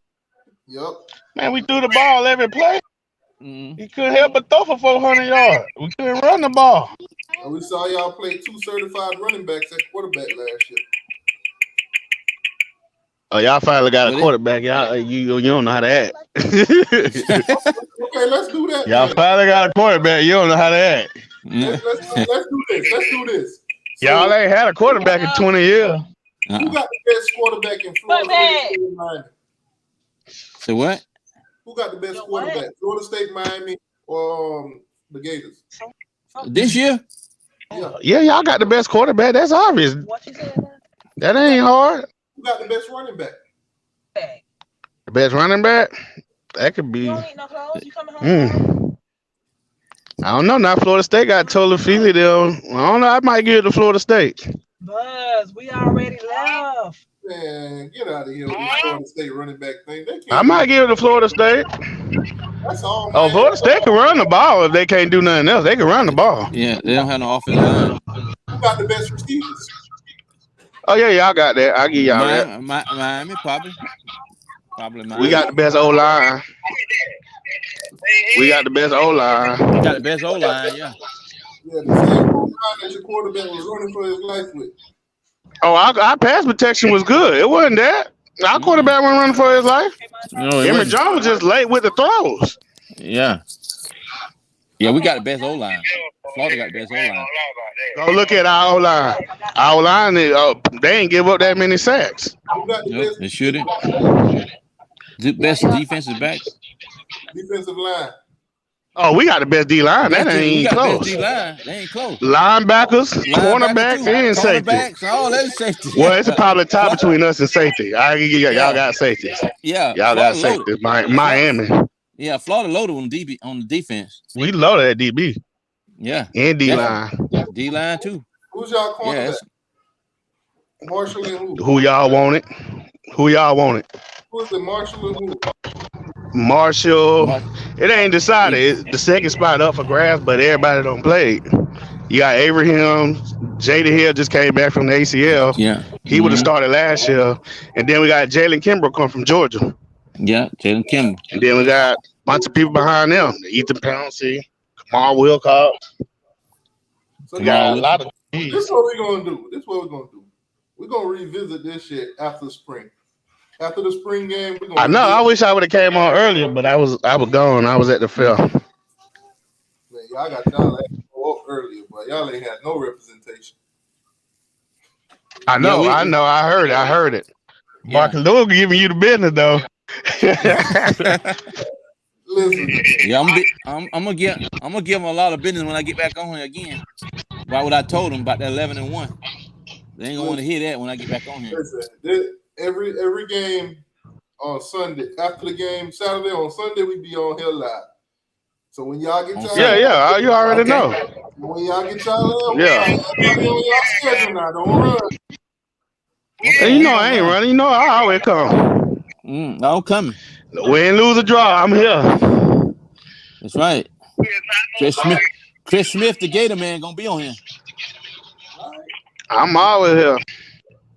Yep. Man, we threw the ball every play. He couldn't help but throw for 400 yards. We couldn't run the ball. And we saw y'all play 2 certified running backs at quarterback last year. Oh, y'all finally got a quarterback. Y'all, you don't know how to act. Okay, let's do that. Y'all finally got a quarterback. You don't know how to act. Let's do this. So, y'all ain't had a quarterback in 20 years. Who got the best quarterback in Florida? Miami? Say what? Who got the best quarterback? Florida State, Miami, or the Gators? This year? Yeah, y'all got the best quarterback. That's obvious. That ain't hard. Who got the best running back? The best running back? That could be. I don't know. Now Florida State got Tolafili though. I don't know. I might give it to Florida State. Buzz, we already left. Man, get out of here with this Florida State running back thing. I might give it to Florida State. That's all. Oh, Florida State can run the ball if they can't do nothing else. They can run the ball. Yeah, they don't have no offensive line. Who got the best receivers? Oh yeah, y'all got that. I'll give y'all that. Miami probably Miami. We got the best O line. We got the best O line. We got the best O line, yeah. Yeah, the same O line that your quarterback was running for his life with. Oh, our pass protection was good. It wasn't that. Our quarterback wasn't running for his life. No, Emory Jones was just late with the throws. Yeah. Yeah, we got the best O line. Florida got the best O line. Go look at our O line. Our O line, they ain't give up that many sacks. Nope, they shouldn't. The best defensive back. Defensive line. Oh, we got the best D line. That ain't close. D line. They ain't close. Linebackers, cornerbacks, and safety. All that safety. Well, it's probably a tie between us and safety. Y'all got safeties. Yeah, y'all got safety. Miami. Yeah, Florida loaded on the defense. We loaded at DB. Yeah, and D line. D line too. Who's y'all cornerback? Marshall and who? Who y'all want it? Who's the Marshall and who? Marshall. It ain't decided. It's the second spot up for grabs, but everybody don't play. You got Abraham. Jada Hill just came back from the ACL. Yeah. He would have started last year. And then we got Jalen Kimbrough come from Georgia. Yeah, Jalen Kimbrough. And then we got a bunch of people behind them. Ethan Pouncey, Kamar Wilcox. So we got a lot of this is what we're gonna do. We're gonna revisit this shit after spring. After the spring game, we're gonna. I know. I wish I would have came on earlier, but I was gone. I was at the fair. Man, y'all got y'all up earlier, but y'all ain't had no representation. I know. I heard it. Yeah. Marcus Lewis giving you the business though. Listen. Yeah, I'm gonna give him a lot of business when I get back on here again. About what I told him about that 11-1. They ain't gonna want to hear that when I get back on here. Listen, every game on Sunday, after the game Saturday, on Sunday we be on here live. So when y'all get y'all you already know. When y'all get y'all on y'all schedule now, don't run. And you know I ain't running. You know I always come. I'm coming. Win, lose, or draw, I'm here. That's right. Chris Smith, the Gator man, gonna be on here. I'm always here.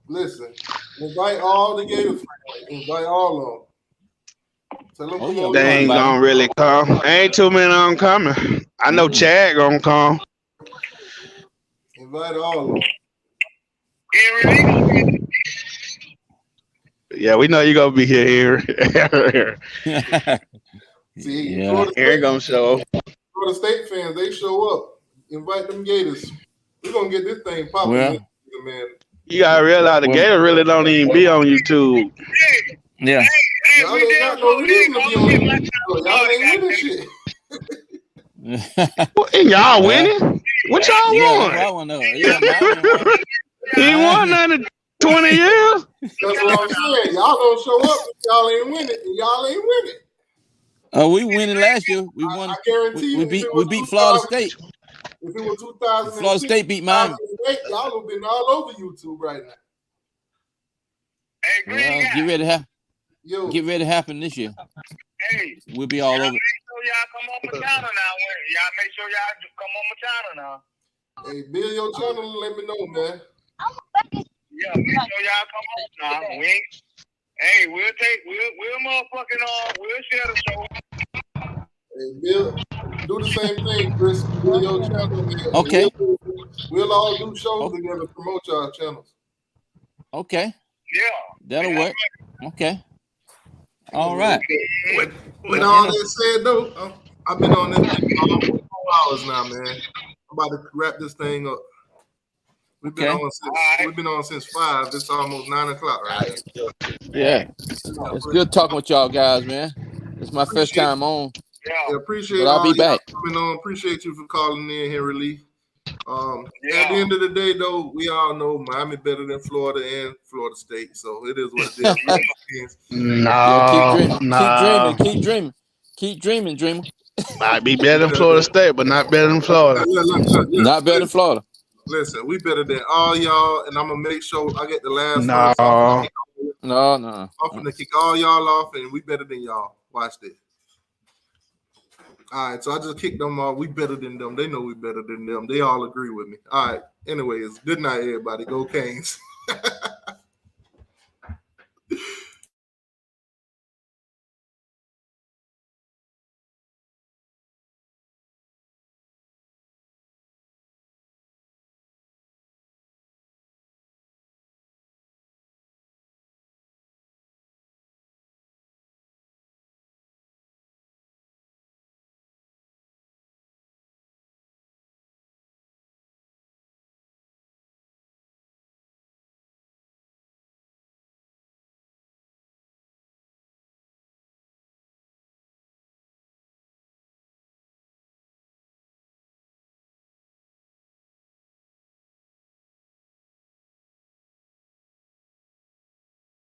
Listen, invite all the Gator fans. Invite all of them. They ain't gonna really come. Ain't too many of them coming. I know Chad gonna come. Invite all of them. Yeah, we know you gonna be here. See, Aaron gonna show up. Florida State fans, they show up. Invite them Gators. We're gonna get this thing popping, man. You gotta realize the Gator really don't even be on YouTube. Yeah. Y'all ain't got no reason to be on YouTube. Y'all ain't winning shit. And y'all winning? What y'all won? He won none in 20 years. That's what I'm saying. Y'all don't show up if y'all ain't winning, and y'all ain't winning. Oh, we winning last year. We won. I guarantee we beat Florida State. If it was 2000, Florida State beat Miami. Y'all have been all over YouTube right now. Hey, get ready to happen this year. Hey, we'll be all over. Make sure y'all come on my channel now. Y'all make sure y'all come on my channel now. Hey, build your channel and let me know, man. Yeah, make sure y'all come on now. Hey, we'll share the show. Hey, Bill, do the same thing, Chris. Build your channel, man. Okay. We'll all do shows together, promote y'all channels. Okay. Yeah. That'll work. Okay. All right. With all that said, though, I've been on this thing for almost 4 hours now, man. I'm about to wrap this thing up. We've been on since 5. It's almost 9 o'clock right now. Yeah. It's good talking with y'all guys, man. It's my first time on. Yeah, appreciate I'll be back. Coming on. Appreciate you for calling in, Henry Lee. At the end of the day, though, we all know Miami better than Florida and Florida State, so it is what it is. Keep dreaming, dreamer. Might be better than Florida State, but not better than Florida. Not better than Florida. Listen, we better than all y'all, and I'm gonna make sure I get the last. No. I'm gonna kick all y'all off, and we better than y'all. Watch this. All right, so I just kicked them off. We better than them. They know we better than them. They all agree with me. All right. Anyways, good night, everybody. Go Canes.